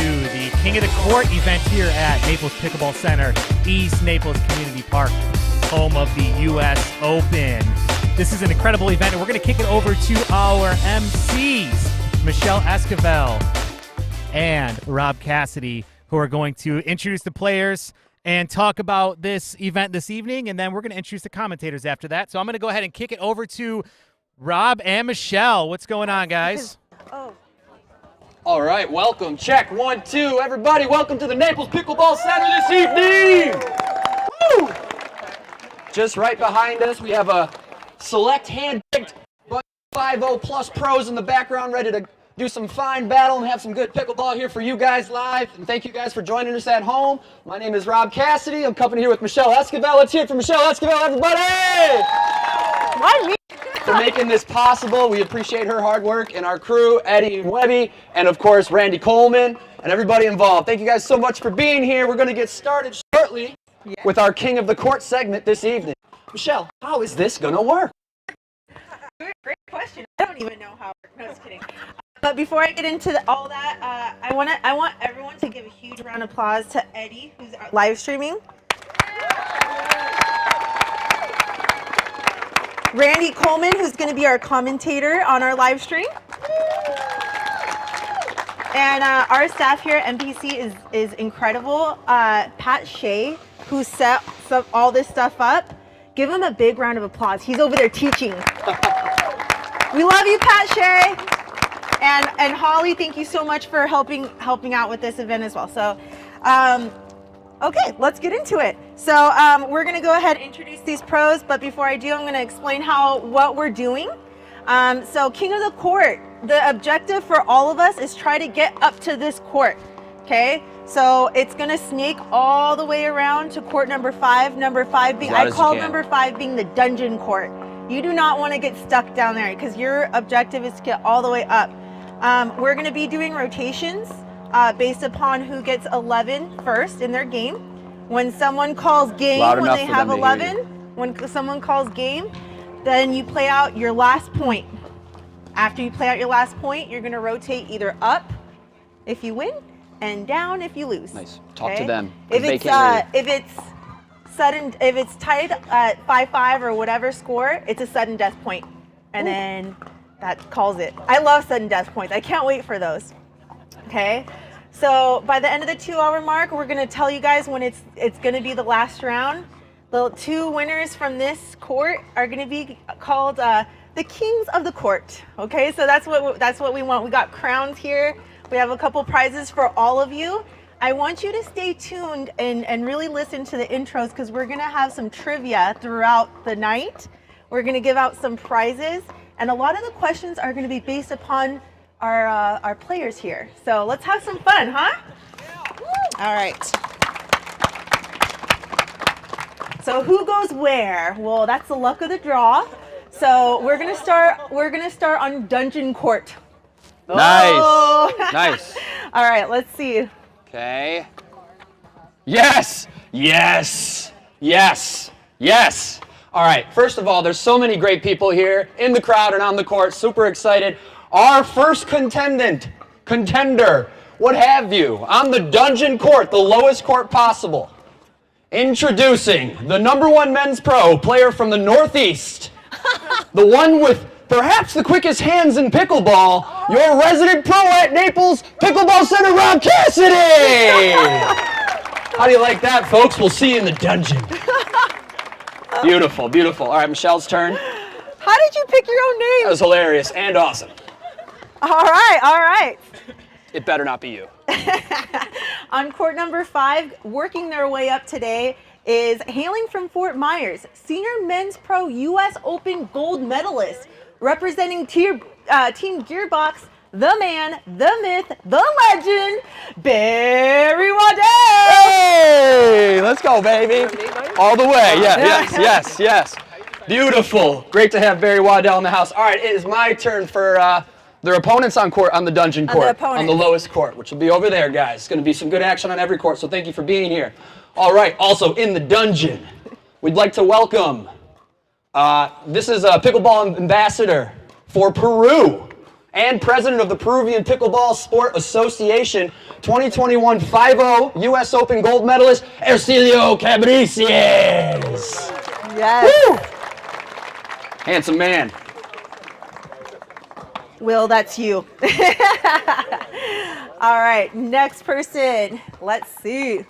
the King of the Court event here at Naples Pickleball Center, East Naples Community Park, home of the U.S. Open. This is an incredible event, and we're going to kick it over to our MCs, Michelle Esquivel and Rob Cassidy, who are going to introduce the players and talk about this event this evening, and then we're going to introduce the commentators after that. So I'm going to go ahead and kick it over to Rob and Michelle. What's going on, guys? All right, welcome. Check, 1, 2. Everybody, welcome to the Naples Pickleball Center this evening. Woo! Just right behind us, we have a select hand-picked 5-0 plus pros in the background ready to do some fine battle and have some good pickleball here for you guys live. And thank you guys for joining us at home. My name is Rob Cassidy. I'm accompanied here with Michelle Esquivel. Let's hear it for Michelle Esquivel, everybody! Why me? For making this possible. We appreciate her hard work and our crew, Eddie and Webby, and of course Randy Coleman and everybody involved. Thank you guys so much for being here. We're going to get started shortly with our King of the Court segment this evening. Michelle, how is this going to work? Great question. I don't even know how. No, just kidding. But before I get into all that, I want everyone to give a huge round of applause to Eddie, who's live streaming. Randy Coleman, who's going to be our commentator on our live stream. And our staff here at NPC is incredible. Pat Shea, who set all this stuff up. Give him a big round of applause. He's over there teaching. We love you, Pat Shea. And Holly, thank you so much for helping out with this event as well. So, okay, let's get into it. So we're going to go ahead and introduce these pros, but before I do, I'm going to explain what we're doing. So King of the Court, the objective for all of us is try to get up to this court, okay? So it's going to snake all the way around to court number 5. Number 5 being, I call number 5 being the dungeon court. You do not want to get stuck down there because your objective is to get all the way up. We're going to be doing rotations based upon who gets 11 first in their game. When someone calls game, when they have 11, when someone calls game, then you play out your last point. After you play out your last point, you're going to rotate either up if you win and down if you lose. Nice. Talk to them. If it's tied at 5-5 or whatever score, it's a sudden death point, and then that calls it. I love sudden death points. I can't wait for those. Okay. So by the end of the 2-hour mark, we're going to tell you guys when it's going to be the last round. The 2 winners from this court are going to be called the Kings of the Court. Okay, so that's what we want. We got crowns here. We have a couple prizes for all of you. I want you to stay tuned and really listen to the intros because we're going to have some trivia throughout the night. We're going to give out some prizes, and a lot of the questions are going to be based upon our players here. So let's have some fun, huh? All right. So who goes where? Well, that's the luck of the draw. So we're gonna start on dungeon court. Nice. Oh. Nice. All right, let's see. Okay. Yes. Yes. Yes. Yes. All right. First of all, there's so many great people here in the crowd and on the court. Super excited. Our first contender, what have you, on the dungeon court, the lowest court possible. Introducing the #1 men's pro player from the Northeast, the one with perhaps the quickest hands in pickleball, your resident pro at Naples Pickleball Center, Rob Cassidy! How do you like that, folks? We'll see you in the dungeon. Beautiful, beautiful. All right, Michelle's turn. How did you pick your own name? That was hilarious and awesome. All right, all right. It better not be you. On court number 5, working their way up today is hailing from Fort Myers, senior men's pro U.S. Open gold medalist, representing Team Gearbox, the man, the myth, the legend, Barry Waddell. Hey, let's go, baby. All the way. Yeah, yes, yes, yes. Beautiful. Great to have Barry Waddell in the house. All right, it is my turn for their opponents on court, on the dungeon court, on the lowest court, which will be over there, guys. It's going to be some good action on every court, so thank you for being here. All right, also in the dungeon, we'd like to welcome, this is a pickleball ambassador for Peru and president of the Peruvian Pickleball Sport Association, 2021 5-0 U.S. Open gold medalist, Ercilio Cabricias. Yes. Woo! Handsome man. Will, that's you. All right, next person. Let's see.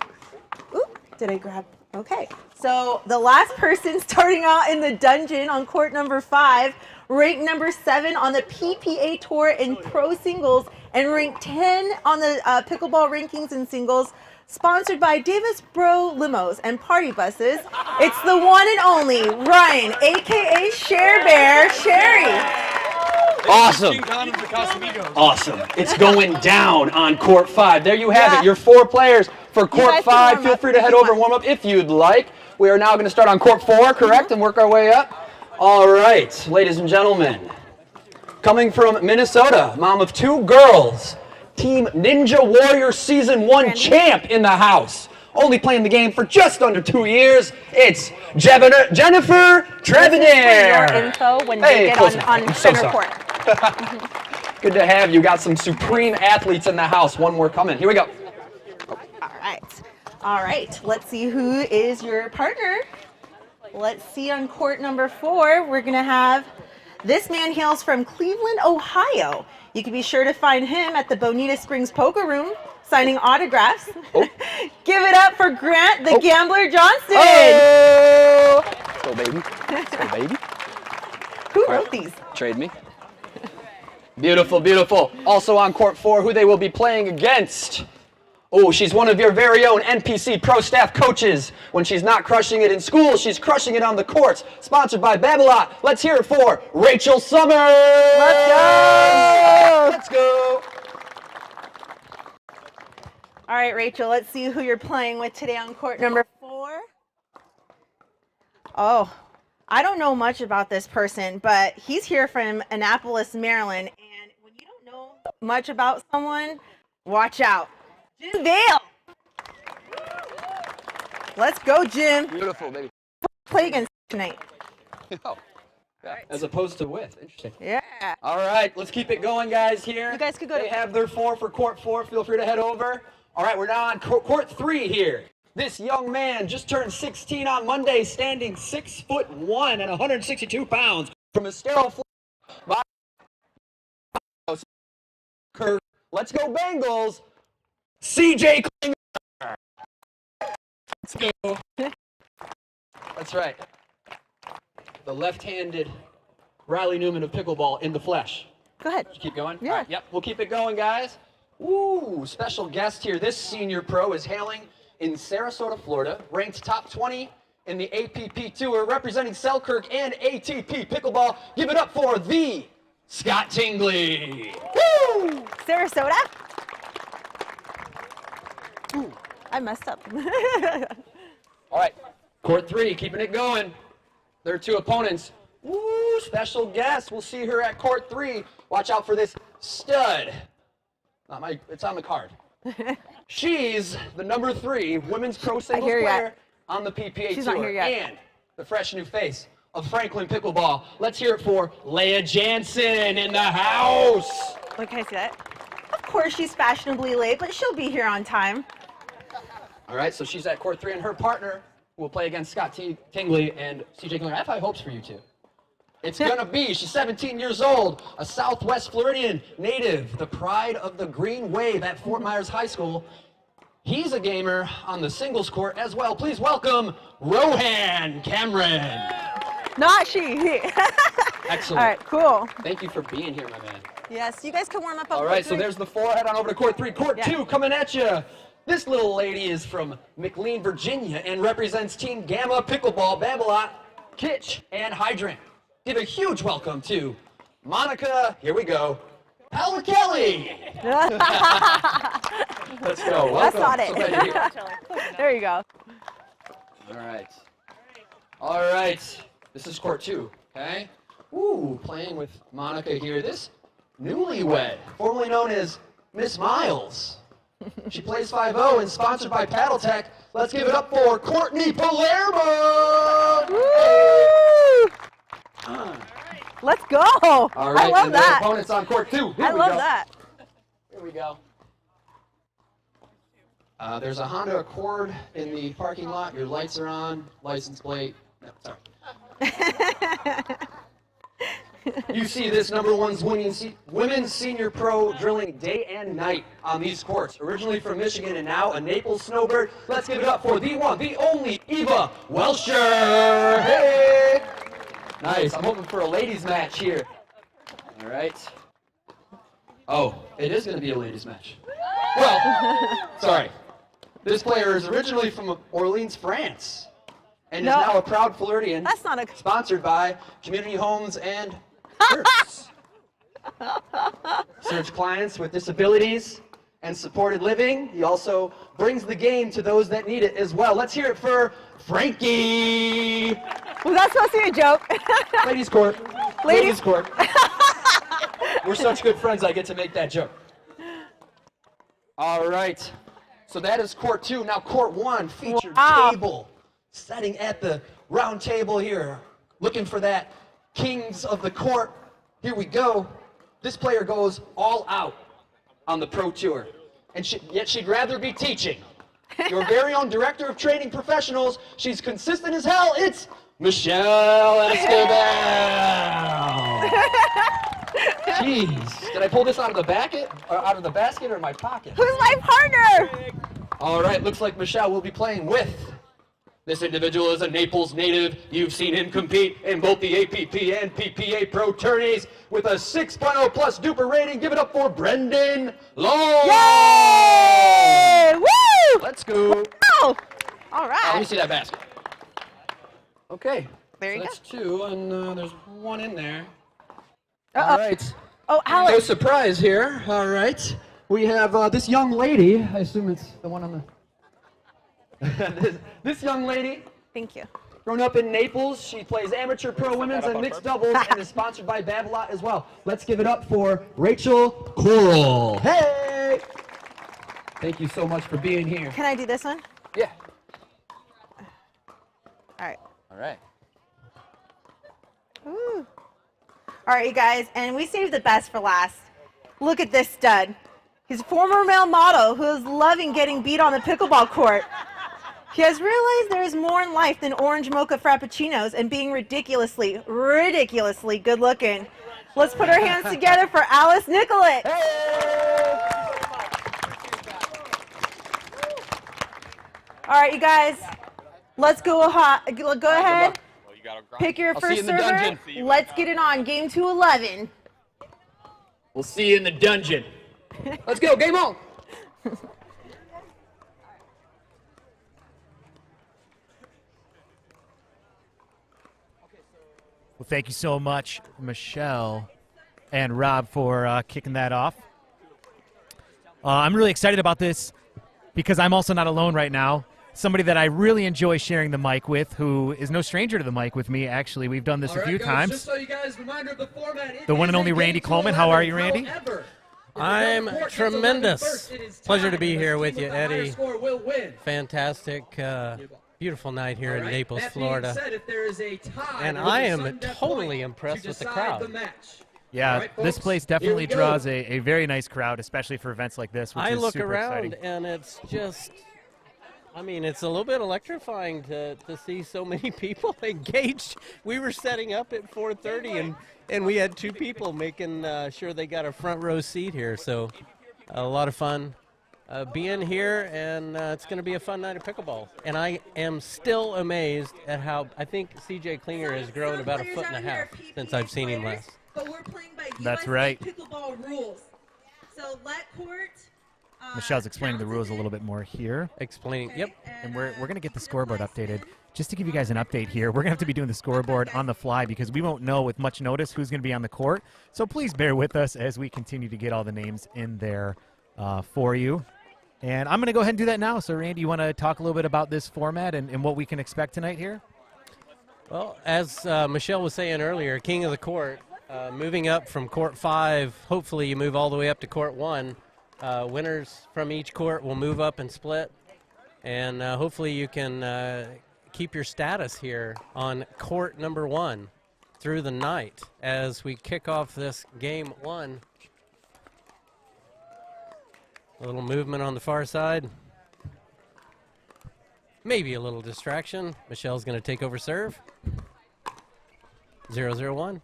Ooh, did I grab? Okay. So the last person starting out in the dungeon on court number 5, ranked number 7 on the PPA Tour in pro singles and ranked 10 on the pickleball rankings in singles, sponsored by Davis Bro Limos and Party Buses. It's the one and only Ryan, aka Share Bear Sherry. Awesome. Awesome. It's going down on court 5. There you have it. Your 4 players for court 5. Feel free to head over and warm up if you'd like. We are now going to start on court 4, correct, and work our way up. All right, ladies and gentlemen. Coming from Minnesota, mom of 2 girls, Team Ninja Warrior Season 1 champ in the house. Only playing the game for just under 2 years. It's Jennifer Trevenere. Your info when they get on center court. Good to have you. Got some supreme athletes in the house. One more coming. Here we go. All right. All right. Let's see who is your partner. Let's see on court number 4. We're going to have this man hails from Cleveland, Ohio. You can be sure to find him at the Bonita Springs Poker Room signing autographs. Oh. Give it up for Grant the Gambler Johnston. Oh. Let's go, baby. Let's go, baby. Who wrote these? Trade me. Beautiful, beautiful. Also on court 4, who they will be playing against. Oh, she's one of your very own NPC pro staff coaches. When she's not crushing it in school, she's crushing it on the courts. Sponsored by Babolat. Let's hear it for Rachel Summers. Let's go. Let's go. All right, Rachel, let's see who you're playing with today on court number 4. Oh, I don't know much about this person, but he's here from Annapolis, Maryland. And when you don't know much about someone, watch out. Jim Vale. Let's go, Jim. Beautiful, baby. Play against tonight. Oh, yeah. As opposed to with. Interesting. Yeah. All right, let's keep it going, guys, here. You guys could go. They have their 4 for court 4. Feel free to head over. All right, we're now on court 3 here. This young man just turned 16 on Monday, standing 6'1" and 162 pounds from Estero, Florida. Let's go, Bengals. CJ Klinger. Let's go. That's right. The left-handed Riley Newman of pickleball in the flesh. Go ahead. Keep going? Yeah. All right, yep, we'll keep it going, guys. Ooh, special guest here. This senior pro is hailing in Sarasota, Florida, ranked top 20 in the APP Tour, representing Selkirk and ATP Pickleball. Give it up for the Scott Tingley. Woo! Sarasota? Ooh, I messed up. All right, court 3, keeping it going. There are 2 opponents. Ooh, special guest. We'll see her at court 3. Watch out for this stud. It's on the card. She's the number 3 women's pro singles player on the PPA She's Tour. Not here yet. And the fresh new face of Franklin Pickleball. Let's hear it for Leah Jansen in the house. Wait, can I see that? Of course, she's fashionably late, but she'll be here on time. All right, so she's at court 3, and her partner will play against Scott Tingley and CJ Klinger. I have high hopes for you two. It's gonna be, she's 17 years old, a Southwest Floridian native, the pride of the Green Wave at Fort Myers High School. He's a gamer on the singles court as well. Please welcome Rohan Cameron. Not she. Excellent. All right, cool. Thank you for being here, my man. Yes, you guys can warm up on All right, so there's the 4. Head on over to court 3. Court 2 coming at you. This little lady is from McLean, Virginia, and represents Team Gamma Pickleball, Babolat, Kitsch, and Hydrant. Give a huge welcome to Monica, here we go, Kelly. Let's go. That's Welcome. not So glad you're here. it. There you go. All right. All right. This is court 2, okay? Ooh, playing with Monica here. This newlywed, formerly known as Miss Miles. She plays 5-0 and sponsored by Paddle Tech. Let's give it up for Courtney Palermo. Woo! Let's go. All right, I love and that. their opponents on court 2. Here I we love go. that. Here we go. There's a Honda Accord in the parking lot. Your lights are on. License plate. No, sorry. You see this #1 women's senior pro drilling day and night on these courts. Originally from Michigan and now a Naples snowbird. Let's give it up for the one, the only Eva Welscher. Hey! Nice. I'm hoping for a ladies match here. All right. Oh, it is going to be a ladies match. Well, sorry. This player is originally from Orleans, France, and is now a proud Floridian. That's not a... Sponsored by Community Homes and Hertz. Serves clients with disabilities and supported living. He also brings the game to those that need it as well. Let's hear it for Frankie. Was that supposed to be a joke? Ladies court. Ladies court. We're such good friends, I get to make that joke. All right. So that is court 2. Now court 1, featured table. Setting at the round table here. Looking for that kings of the court. Here we go. This player goes all out on the pro tour. And yet she'd rather be teaching. Your very own director of training professionals. She's consistent as hell. It's Michelle Esquivel. Jeez. Did I pull this out of the basket or my pocket? Who's my partner? All right, looks like Michelle will be playing with. This individual is a Naples native. You've seen him compete in both the APP and PPA Pro tourneys with a 6.0 plus duper rating. Give it up for Brendan Long. Yay! Woo! Let's go. Wow! All right. Let me see that basket. Okay. There you That's 2, and there's 1 in there. Uh-oh. All right. Oh, No Alex. surprise here. All right. We have this young lady. I assume it's the one on the... this young lady, Thank you. grown up in Naples. She plays amateur pro women's and mixed doubles and is sponsored by Babolat as well. Let's give it up for Rachel Coral. Hey! Thank you so much for being here. Can I do this one? Yeah. All right. All right. Ooh. All right, you guys, and we saved the best for last. Look at this stud. He's a former male model who is loving getting beat on the pickleball court. He has realized there is more in life than orange mocha frappuccinos and being ridiculously good looking. Let's put our hands together for Alice Nicollet. Hey! All right, you guys, let's go ahead. Pick your I'll see you first in the server. dungeon. Let's get it on. Game 211. We'll see you in the dungeon. Let's go. Game on. Well, thank you so much, Michelle and Rob, for kicking that off. I'm really excited about this because I'm also not alone right now. Somebody that I really enjoy sharing the mic with, who is no stranger to the mic with me, actually. We've done this a few times. Just so you guys, reminder of the format, the one and only Randy Coleman. How are you, Randy? I'm tremendous. Pleasure to be here with you, Eddie. Fantastic, beautiful night here in Naples, Florida. And I am totally impressed with the crowd. Yeah, this place definitely draws a very nice crowd, especially for events like this, which I is look super around exciting. and it's just, I mean, it's a little bit electrifying to see so many people engaged. We were setting up at 4:30 and we had 2 people making sure they got a front row seat here. So a lot of fun being here, and it's going to be a fun night of pickleball. And I am still amazed at how I think CJ Klinger has grown about 1.5 feet since I've seen him last. But we're playing by That's USA right. pickleball rules. So let court. Michelle's explaining the rules a little bit more here. Explaining, yep. And we're going to get the scoreboard updated. Just to give you guys an update here, we're going to have to be doing the scoreboard on the fly because we won't know with much notice who's going to be on the court. So please bear with us as we continue to get all the names in there for you. And I'm going to go ahead and do that now. So, Randy, you want to talk a little bit about this format and what we can expect tonight here? Well, as Michelle was saying earlier, king of the court, moving up from court 5, hopefully you move all the way up to court 1. Winners from each court will move up and split. And hopefully you can keep your status here on court number 1. through the night as we kick off this game 1. A little movement on the far side. Maybe a little distraction. Michelle's going to take over serve. 0-0-1.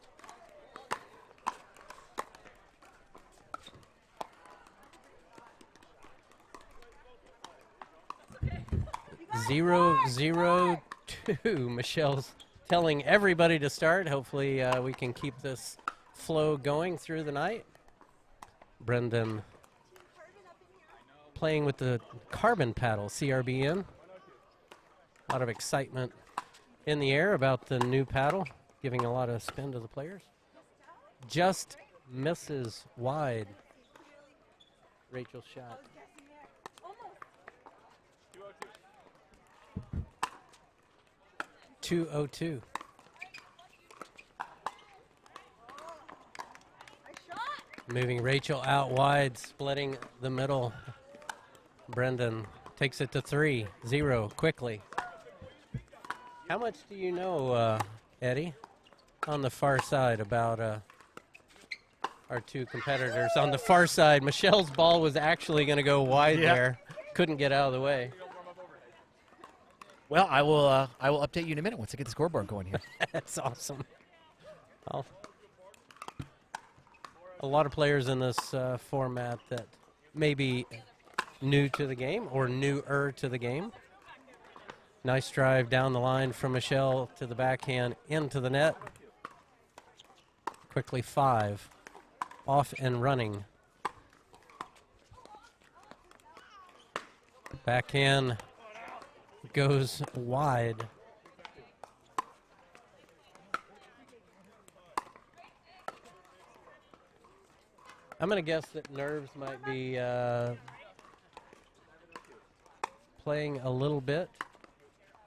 Zero, 0-2. Michelle's telling everybody to start. Hopefully we can keep this flow going through the night. Brendan playing with the carbon paddle, CRBN. A lot of excitement in the air about the new paddle, giving a lot of spin to the players. Just misses wide. Rachel's shot. 2-0-2. Moving Rachel out wide, splitting the middle. Brendan takes it to 3-0 quickly. How much do you know, Eddie, on the far side about our two competitors? On the far side, Michelle's ball was actually going to go wide there. Couldn't get out of the way. Well, I will update you in a minute once I get the scoreboard going here. That's awesome. Well, a lot of players in this format that may be new to the game or newer to the game. Nice drive down the line from Michelle to the backhand into the net. Quickly 5. Off and running. Backhand goes wide. I'm going to guess that nerves might be playing a little bit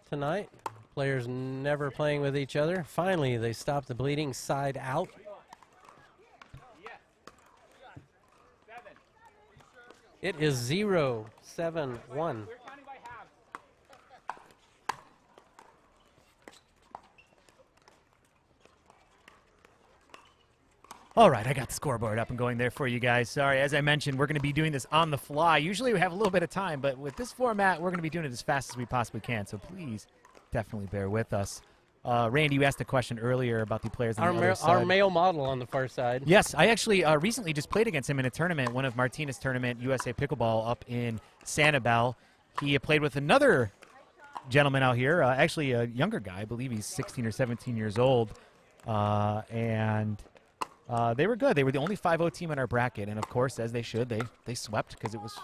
tonight. Players never playing with each other. Finally, they stop the bleeding. Side out. It is 0-7-1. All right, I got the scoreboard up and going there for you guys. Sorry, as I mentioned, we're going to be doing this on the fly. Usually we have a little bit of time, but with this format, we're going to be doing it as fast as we possibly can. So please, definitely bear with us. Randy, you asked a question earlier about the players on the other side. Our male model on the far side. Yes, I actually recently just played against him in a tournament, one of Martina's tournament, USA Pickleball up in Sanibel. He played with another gentleman out here, actually a younger guy. I believe he's 16 or 17 years old, and they were good. They were the only 5-0 team in our bracket, and of course, as they should, they swept because it was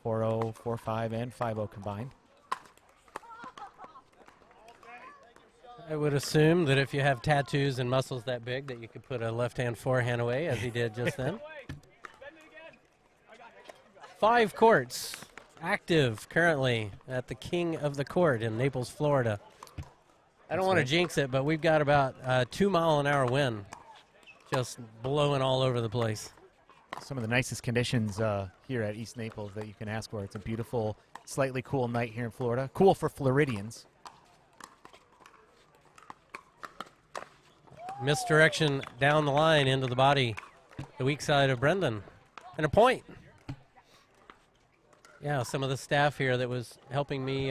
4-0, 4-5, and 5-0 combined. I would assume that if you have tattoos and muscles that big that you could put a left-hand forehand away, as he did just then. 5 courts active currently at the King of the Court in Naples, Florida. I don't want to jinx it, but we've got about a 2-mile-an-hour wind just blowing all over the place. Some of the nicest conditions here at East Naples that you can ask for. It's a beautiful, slightly cool night here in Florida. Cool for Floridians. Misdirection down the line into the body, the weak side of Brendan, and a point. Yeah, some of the staff here that was helping me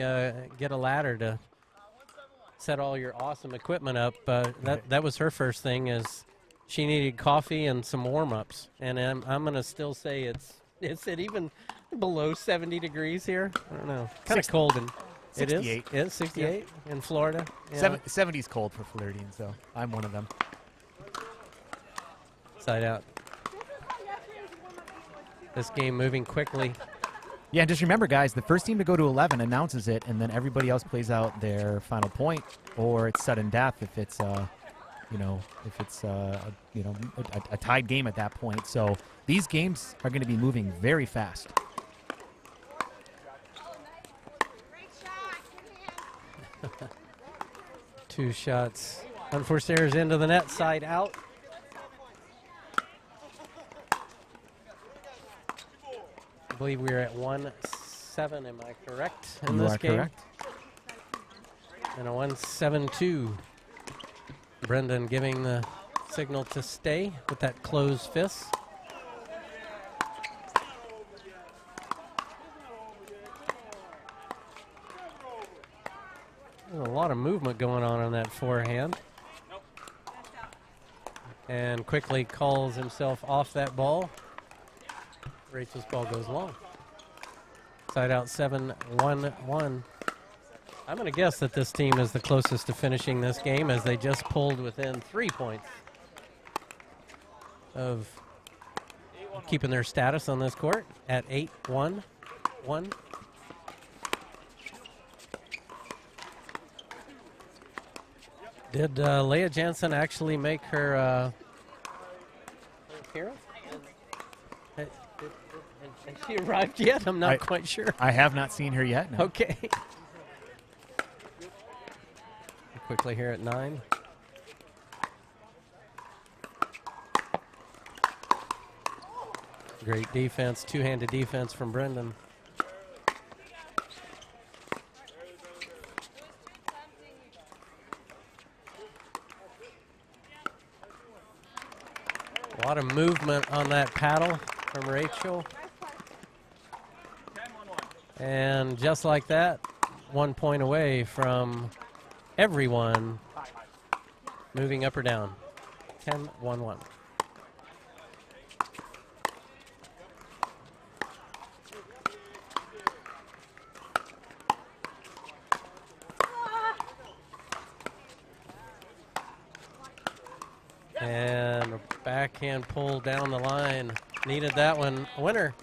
get a ladder to set all your awesome equipment up. That was her first thing, is she needed coffee and some warm-ups, and I'm gonna still say it's at even below 70 degrees here. I don't know, kind of cold and. 68. It is 68 in Florida. Yeah. 70's cold for Floridians, so I'm one of them. Side out. This game moving quickly. Yeah, and just remember, guys, the first team to go to 11 announces it, and then everybody else plays out their final point, or it's sudden death if it's a tied game at that point. So these games are going to be moving very fast. Two shots. Unforced errors into the net, side out. I believe we're at 1-7, am I correct? In You this are game? correct. And a 1-7-2. Brendan giving the signal to stay with that closed fist. There's a lot of movement going on that forehand. And quickly calls himself off that ball. Rachel's ball goes long. Side out 7-1-1. I'm going to guess that this team is the closest to finishing this game, as they just pulled within 3 points of keeping their status on this court at 8-1-1. Did Leah Jansen actually make her appearance? Has she arrived yet? I'm not quite sure. I have not seen her yet. No. Okay. Quickly here at 9. Great defense, two-handed defense from Brendan. A lot of movement on that paddle from Rachel. And just like that, 1 point away from everyone moving up or down. 10-1-1. And a backhand pull down the line. Needed that one. Winner.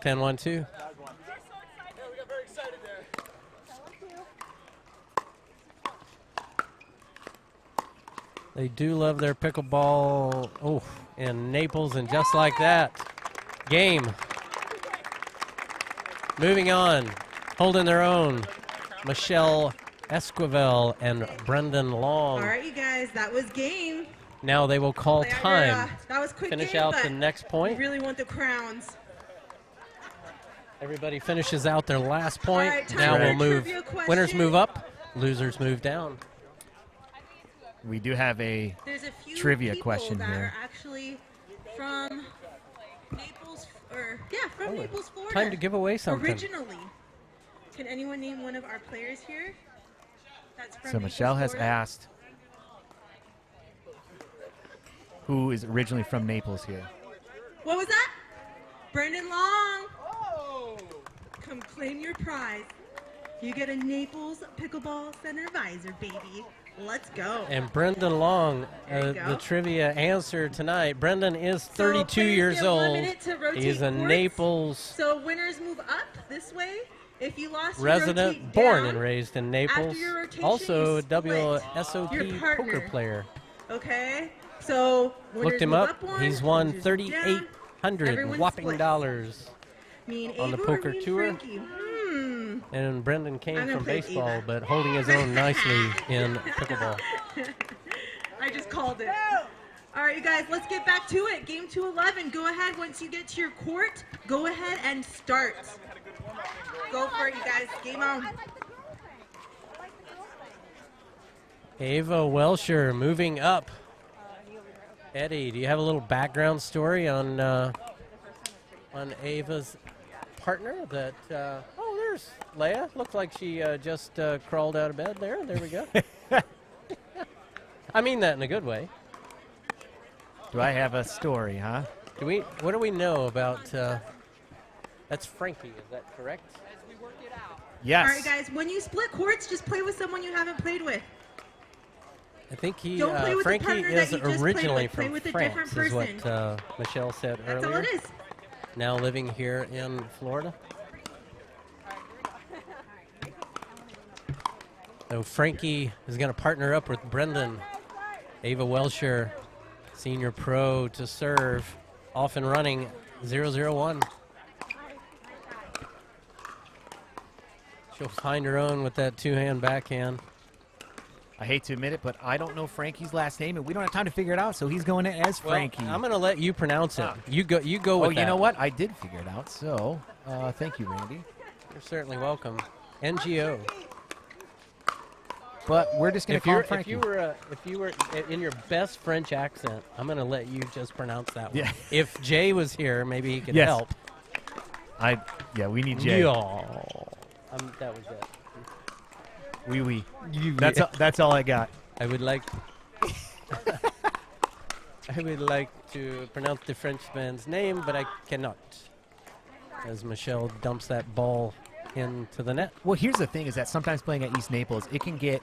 10-1-2. They do love their pickleball. Oh, in Naples, and just like that, game. Moving on, holding their own. Michelle Esquivel and Brendan Long. All right, you guys, that was game. Now they will call time. That was quick. Finish game, out but the next point. We really want the crowns. Everybody finishes out their last point. All right, time now for we'll a move. trivia question. Winners move up, losers move down. We do have a There's a few trivia people question that here. are actually from Naples, Naples, Florida. Time to give away something. Originally, can anyone name one of our players here? That's from So Naples, Michelle has Florida? asked who is originally from Naples here. What was that? Brendan Long. Come claim your prize. You get a Naples Pickleball Center visor, baby. Let's go. And Brendan Long, There you go. the trivia answer tonight. Brendan is So 32 players years get 1 old. minute to rotate He's a courts. Naples So winners move up this way. If you lost, you resident, rotate born down. and raised in Naples. your rotation, Also you a split WSOP your partner. poker player. Okay. So winners Looked him move up. one, He's won losers move down. 3,800 Everyone whopping splits. dollars. Me and on the Ava or poker me and tour. Frankie? And Brendan I'm came gonna from play baseball, Ava. but holding his own nicely in pickleball. I just called it. All right, you guys, let's get back to it. Game 211. Go ahead. Once you get to your court, go ahead and start. Go for it, you guys. Game on. Ava Welsher moving up. Eddie, do you have a little background story on Ava's partner? That oh, there's Leah. Looks like she just crawled out of bed there. There we go. I mean that in a good way. Do I have a story, huh? What do we know about? That's Frankie. Is that correct? Yes. All right, guys, when you split courts, just play with someone you haven't played with. I think he, Don't play with the Frankie partner that is you just played originally with. Play from with a France, different is what person. Michelle said That's earlier. all it is. Now living here in Florida. So Frankie is going to partner up with Brendan. Ava Welsher, senior pro to serve, off and running, 0-0-1. She'll find her own with that two-hand backhand. I hate to admit it, but I don't know Frankie's last name, and we don't have time to figure it out, so he's going as Frankie. Well, I'm going to let you pronounce it. You go with Oh, that. you know what? I did figure it out, so thank you, Randy. You're certainly welcome. NGO. but we're just going to call him Frankie. If you were in your best French accent, I'm going to let you just pronounce that one. Yeah. If Jay was here, maybe he could Yes. help. We need Jay. That was it. Oui. That's all I got. I would like to pronounce the Frenchman's name, but I cannot. As Michelle dumps that ball into the net. Well, here's the thing is that sometimes playing at East Naples, it can get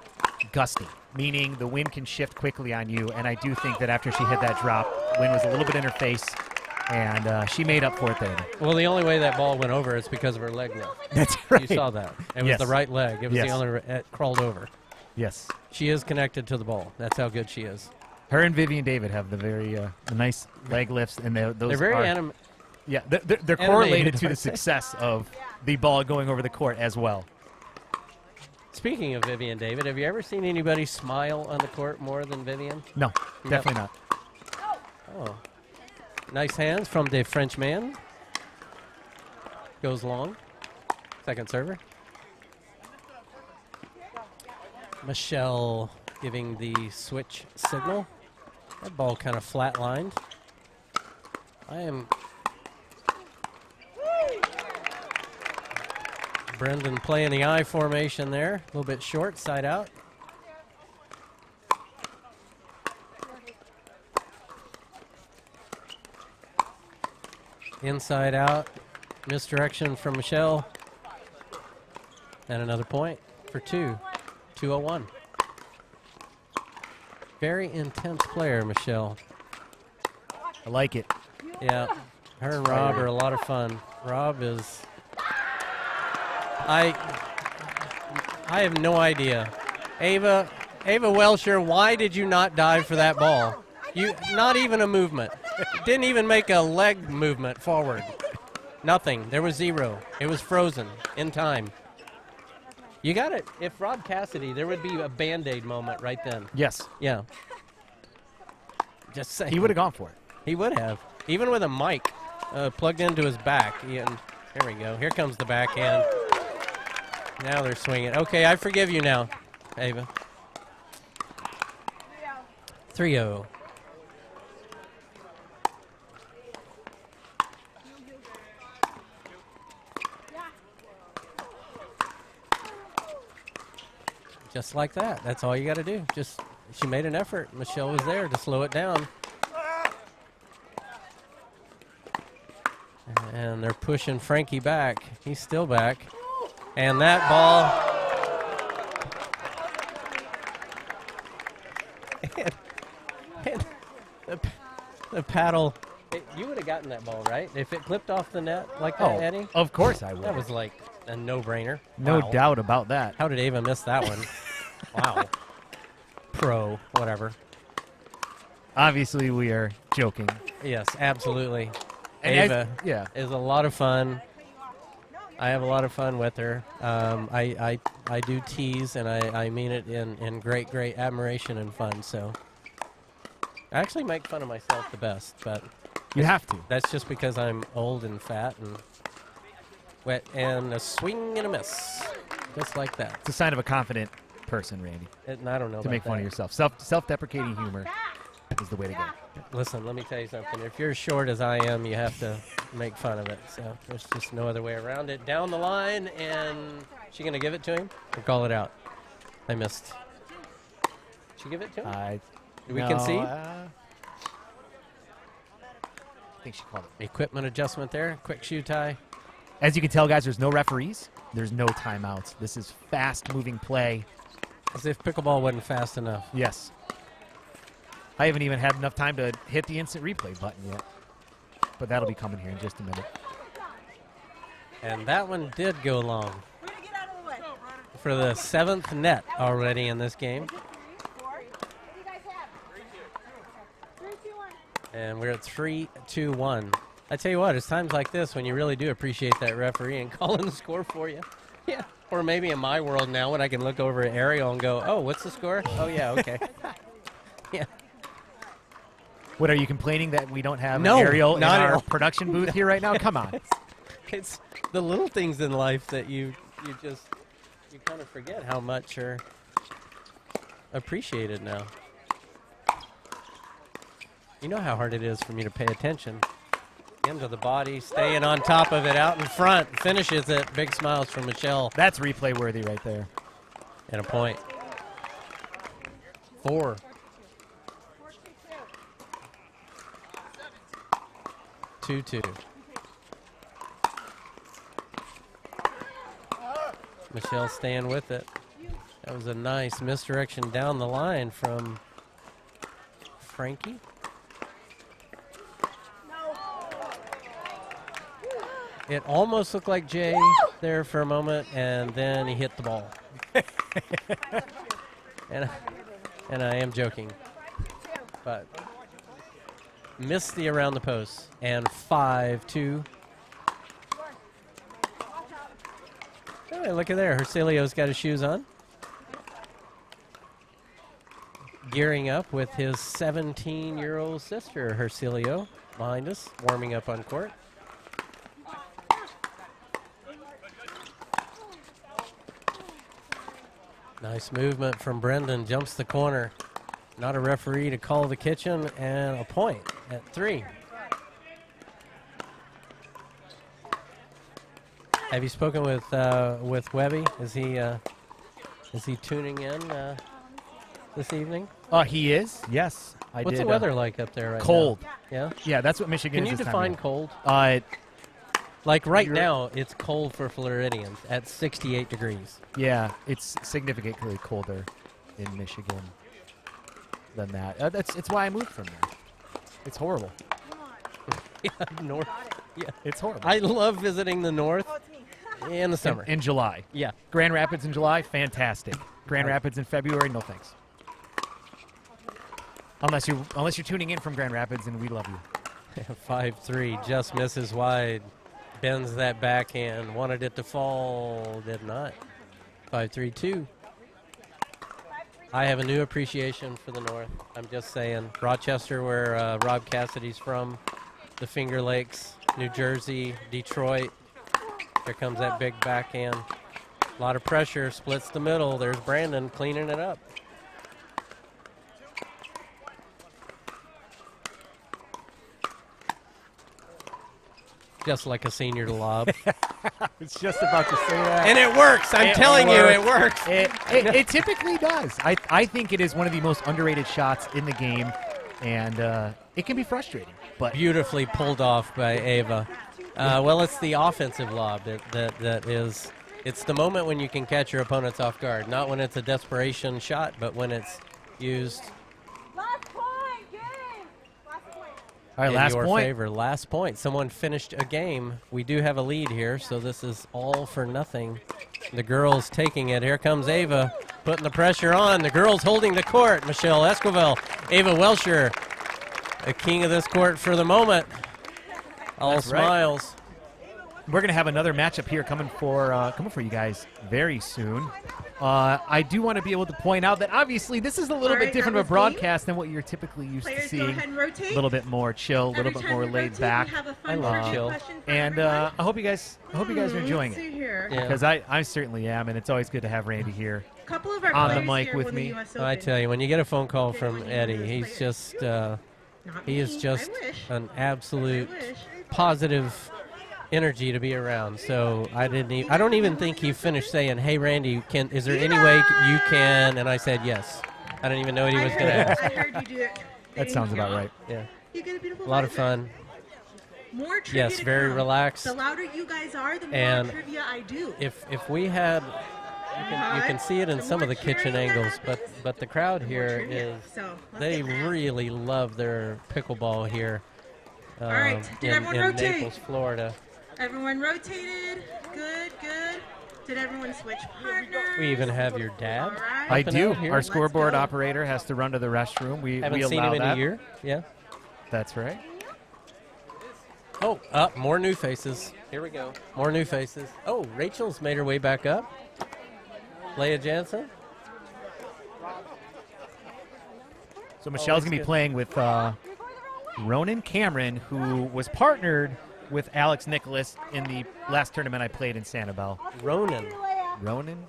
gusty, meaning the wind can shift quickly on you, and I do think that after she hit that drop, wind was a little bit in her face, and she made up for it there. Well, the only way that ball went over is because of her leg lift. That's right. You saw that. It was the right leg. It was the only it crawled over. Yes. She is connected to the ball. That's how good she is. Her and Vivian David have the very the nice leg lifts, and those they're very Yeah, they're correlated to the success of the ball going over the court as well. Speaking of Vivian David, have you ever seen anybody smile on the court more than Vivian? No, definitely not. Oh. Nice hands from the Frenchman. Goes long. Second server. Michelle giving the switch signal. That ball kind of flatlined. Brendan playing the I formation there. A little bit short, side out. Inside out. Misdirection from Michelle. And another point for 201. Very intense player, Michelle. I like it. Yeah. Her and Rob are a lot of fun. Rob is... I have no idea. Ava Welsher, why did you not dive for that ball? Not even a movement. Didn't even make a leg movement forward. Nothing. There was zero. It was frozen in time. You got it. If Rob Cassidy, there would be a Band-Aid moment right then. Yes. Yeah. Just saying. He would have gone for it. He would have. Even with a mic plugged into his back. Here we go. Here comes the backhand. Now they're swinging. Okay, I forgive you now, Ava. 3-0. Just like that. That's all you got to do. She made an effort. Michelle was there to slow it down. And they're pushing Frankie back. He's still back. And that ball. and the paddle. You would have gotten that ball, right? If it clipped off the net like that, Eddie? Of course I would. That was like a no-brainer. No doubt about that. How did Ava miss that one? Wow. Pro, whatever. Obviously, we are joking. Yes, absolutely. And Ava is a lot of fun. I have a lot of fun with her. I do tease, and I mean it in great, great admiration and fun. So I actually make fun of myself the best, but you have to. That's just because I'm old and fat and wet, and a swing and a miss, just like that. It's a sign of a confident person, Randy. And I don't know to make fun of yourself. Self-deprecating humor is the way to go. Listen, let me tell you something. If you're as short as I am, you have to make fun of it. So there's just no other way around it. Down the line, and she going to give it to him or call it out? I missed. She give it to him? We concede? I think she called it. Equipment adjustment there. Quick shoe tie. As you can tell, guys, there's no referees. There's no timeouts. This is fast-moving play. As if pickleball wasn't fast enough. Yes. I haven't even had enough time to hit the instant replay button yet. But that'll be coming here in just a minute. And that one did go long. For the 7th net already in this game. And we're at 3-2-1. I tell you what, it's times like this when you really do appreciate that referee and calling the score for you. Yeah. Or maybe in my world now when I can look over at Ariel and go, oh, what's the score? Oh, yeah, okay. Yeah. What, are you complaining that we don't have Ariel in our production booth here right now? Come on. It's the little things in life that you kind of forget how much are appreciated now. You know how hard it is for me to pay attention. Into the body, staying on top of it, out in front, finishes it. Big smiles from Michelle. That's replay worthy right there. And a point. 4. Two. Michelle staying with it. That was a nice misdirection down the line from Frankie. It almost looked like Jay there for a moment, and then he hit the ball. and I am joking. But missed the around the post, and 5-2. Oh, look at there. Hercilio's got his shoes on. Gearing up with his 17-year-old sister, Hercilio, behind us, warming up on court. Nice movement from Brendan. Jumps the corner. Not a referee to call the kitchen, and a point at 3. Have you spoken with Webby? Is he tuning in this evening? He is. Yes, I What's did. the weather like up there right cold. now? Yeah. Yeah, that's what Michigan Can is. you this time define of year. cold? Like right now, it's cold for Floridians at 68 degrees. Yeah, it's significantly colder in Michigan than that. It's why I moved from there. It's horrible. Yeah, north. Yeah, It's horrible. I love visiting the north in the summer. in July. Yeah. Grand Rapids in July, fantastic. Grand Rapids in February, no thanks. Unless you're tuning in from Grand Rapids, and we love you. 5-3, just misses wide. Bends that backhand. Wanted it to fall. Did not. 5-3-2. I have a new appreciation for the North. I'm just saying. Rochester, where Rob Cassidy's from. The Finger Lakes, New Jersey, Detroit. Here comes that big backhand. A lot of pressure. Splits the middle. There's Brandon cleaning it up. Just like a senior to lob. It's just about to say that. And it works. I'm telling you, it works. It typically does. I think it is one of the most underrated shots in the game, and it can be frustrating. But Beautifully pulled off by Ava. Well, it's the offensive lob that is. It's the moment when you can catch your opponents off guard. Not when it's a desperation shot, but when it's used all right, in last your point. favor. Last point. Someone finished a game. We do have a lead here, so this is all for nothing. The girls taking it. Here comes Ava, putting the pressure on. The girls holding the court. Michelle Esquivel, Ava Welcher, the king of this court for the moment. All That's right. smiles. We're gonna have another matchup here coming for you guys very soon. I do want to be able to point out that obviously this is a little All bit right, different of a that was game. broadcast than what you're typically used to Players, go seeing. ahead and rotate. A little bit more chill, a little Every bit time more we laid rotate, back. we have a fun I love trivia chill. question for And everyone. I hope you guys are enjoying Let's it, see here. Yeah. because I certainly am, and it's always good to have Randy here. A couple of our on the players mic here with won the me. US I Open. tell you, when you get a phone call from Anyone Eddie, who's he's played. just Not he me. is just I wish. an absolute I wish. positive energy to be around. So I don't even think he finished saying, "Hey Randy, is there any way you can?" And I said yes. I didn't even know what he was going to ask. I heard you do it. That sounds about right. Yeah, You get a beautiful a lot of present. fun. More trivia Yes, to very come. relaxed. The louder you guys are, the more And trivia I do. If we had, you can see it in some of the kitchen angles, but the crowd here is So, let's they get that. really love their pickleball here. All right, did everyone in rotate? Naples, Florida. Everyone rotated. Good, good. Did everyone switch partners? We even have your dad. All right. I Helping do. out here. Our Let's scoreboard go. operator has to run to the restroom. We Haven't we seen allow him in that. a year. Yeah. That's right. Oh, more new faces. Here we go. More new faces. Oh, Rachel's made her way back up. Leah Jansen. So Michelle's that's gonna be good. playing with Ronan Cameron, who was partnered with Alex Nicholas in the last tournament I played in Sanibel. Ronan. Ronan.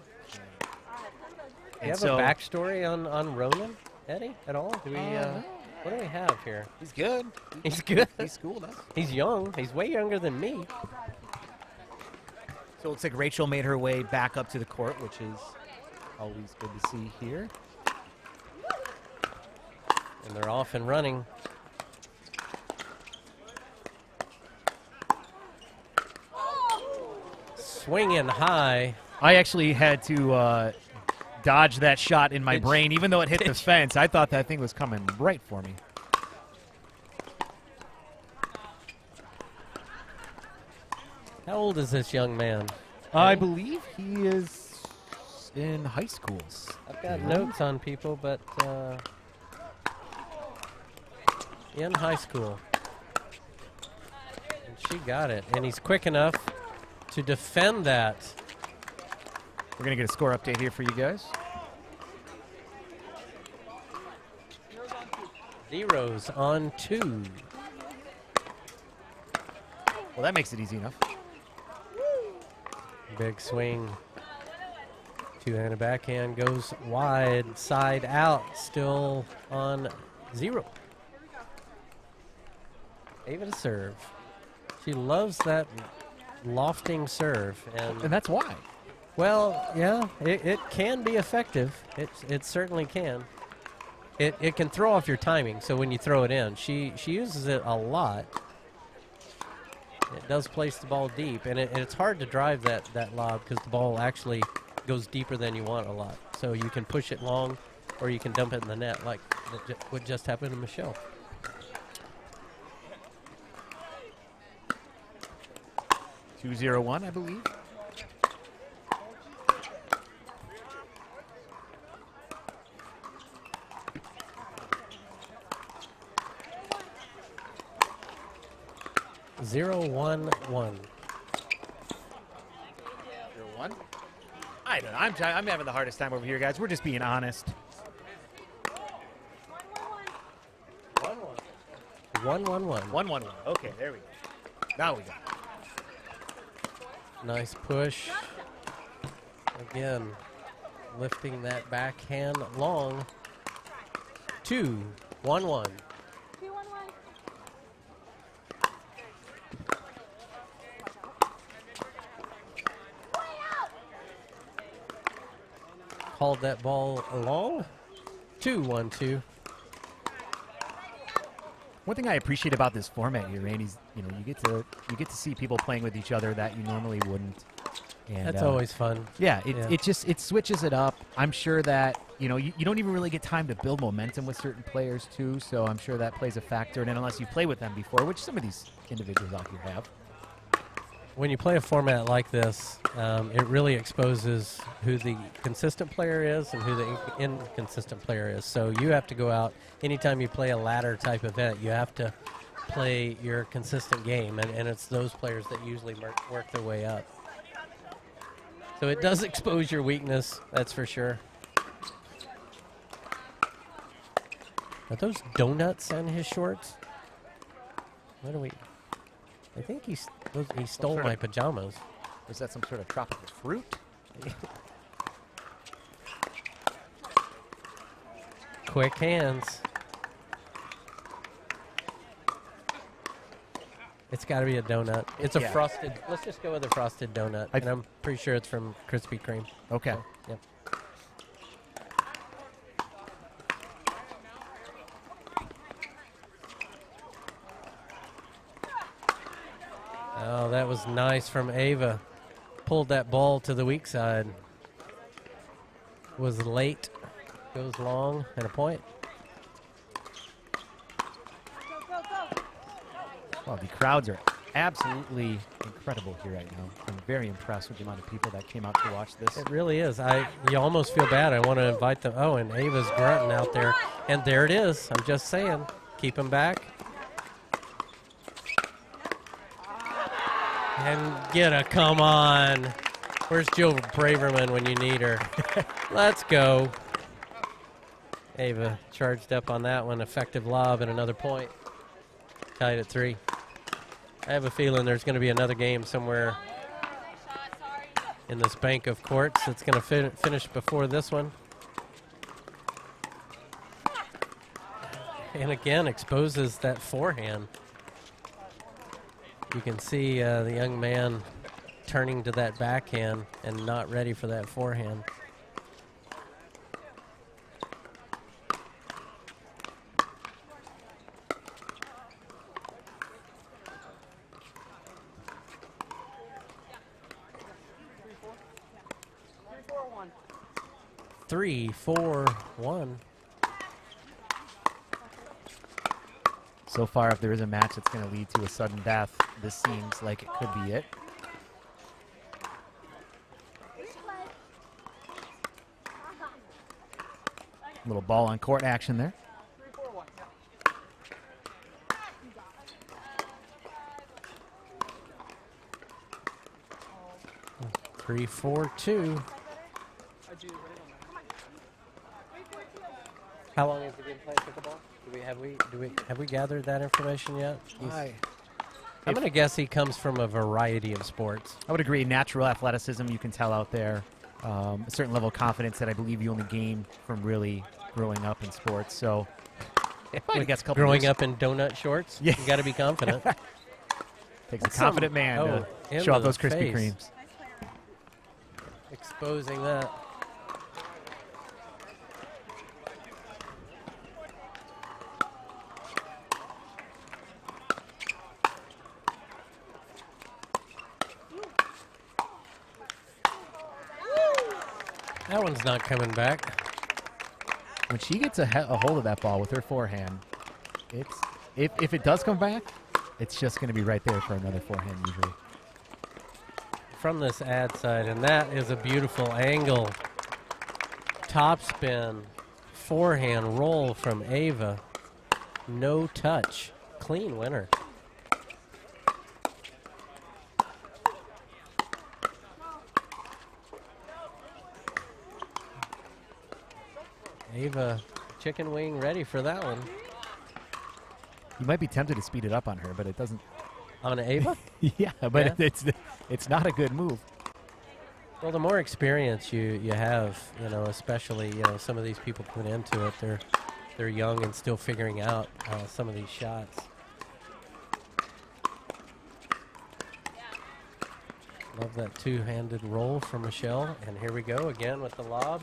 Do you have a backstory on Ronan, Eddie, at all? Do we? What do we have here? He's good. He's good. He schooled us. He's young. He's way younger than me. So it looks like Rachel made her way back up to the court, which is always good to see here. And they're off and running. Swinging high. I actually had to dodge that shot in my brain, even though it hit the fence. I thought that thing was coming right for me. How old is this young man? I believe he is in high school. I've got notes on people, but in high school. And she got it, and he's quick enough to defend that. We're going to get a score update here for you guys. 0s on 2. Well, that makes it easy enough. Big swing. Two-handed backhand goes wide, side out, still on 0. Ava to serve. She loves that lofting serve. And that's why. Well, yeah, it can be effective. It certainly can. It can throw off your timing, so when you throw it in, she uses it a lot. It does place the ball deep, and it's hard to drive that lob because the ball actually goes deeper than you want a lot. So you can push it long, or you can dump it in the net like what just happened to Michelle. (2-0-1), I believe. Zero, 1, 1. 0-1. I don't know. I'm having the hardest time over here, guys. We're just being honest. 1, 1, 1. 1-1-1. Okay, there we go. Now we go. Nice push. Again, lifting that backhand long. 2, 1, 1. Called that ball long. 2, 1, 2. One thing I appreciate about this format here, Randy, is you get to see people playing with each other that you normally wouldn't. And that's always fun. Yeah, it switches it up. I'm sure that you don't even really get time to build momentum with certain players too. So I'm sure that plays a factor. And unless you play with them before, which some of these individuals out here have. When you play a format like this, it really exposes who the consistent player is and who the inconsistent player is. So you have to go out, anytime you play a ladder type event, you have to play your consistent game, and it's those players that usually work their way up. So it does expose your weakness, that's for sure. Are those donuts on his shorts? What do we... I think he stole my pajamas. Was that some sort of tropical fruit? Quick hands. It's got to be a donut. It's a frosted. Let's just go with a frosted donut. And I'm pretty sure it's from Krispy Kreme. Okay. So, yep. Oh, that was nice from Ava. Pulled that ball to the weak side. Was late. Goes long and a point. Well, the crowds are absolutely incredible here right now. I'm very impressed with the amount of people that came out to watch this. It really is. You almost feel bad. I want to invite them. Oh, and Ava's grunting out there. And there it is. I'm just saying. Keep him back. And get a come on. Where's Jill Braverman when you need her? Let's go. Ava charged up on that one. Effective lob and another point. Tied at 3. I have a feeling there's going to be another game somewhere in this bank of courts that's going to finish before this one. And again, exposes that forehand. You can see the young man turning to that backhand and not ready for that forehand. Three, four, one. So far, if there is a match that's going to lead to a sudden death, this seems like it could be it. Little ball on court action there. 3-4-2. How long has he been playing pickleball? Have we gathered that information yet? I'm going to guess he comes from a variety of sports. I would agree. Natural athleticism, you can tell out there. A certain level of confidence that I believe you only gain from really growing up in sports. So, I guess a couple growing years. up in donut shorts, Yeah. you got to be confident. Takes a confident man to show off those Krispy Kremes. Exposing that. That one's not coming back. When she gets a hold of that ball with her forehand, if it does come back, it's just going to be right there for another forehand usually. From this ad side, and that is a beautiful angle. Top spin, forehand roll from Ava. No touch, clean winner. Ava, chicken wing ready for that one. You might be tempted to speed it up on her, but it doesn't. On Ava? Yeah, but Yeah. It's not a good move. Well, the more experience you have, especially some of these people coming into it, they're young and still figuring out some of these shots. Love that two-handed roll from Michelle, and here we go again with the lob.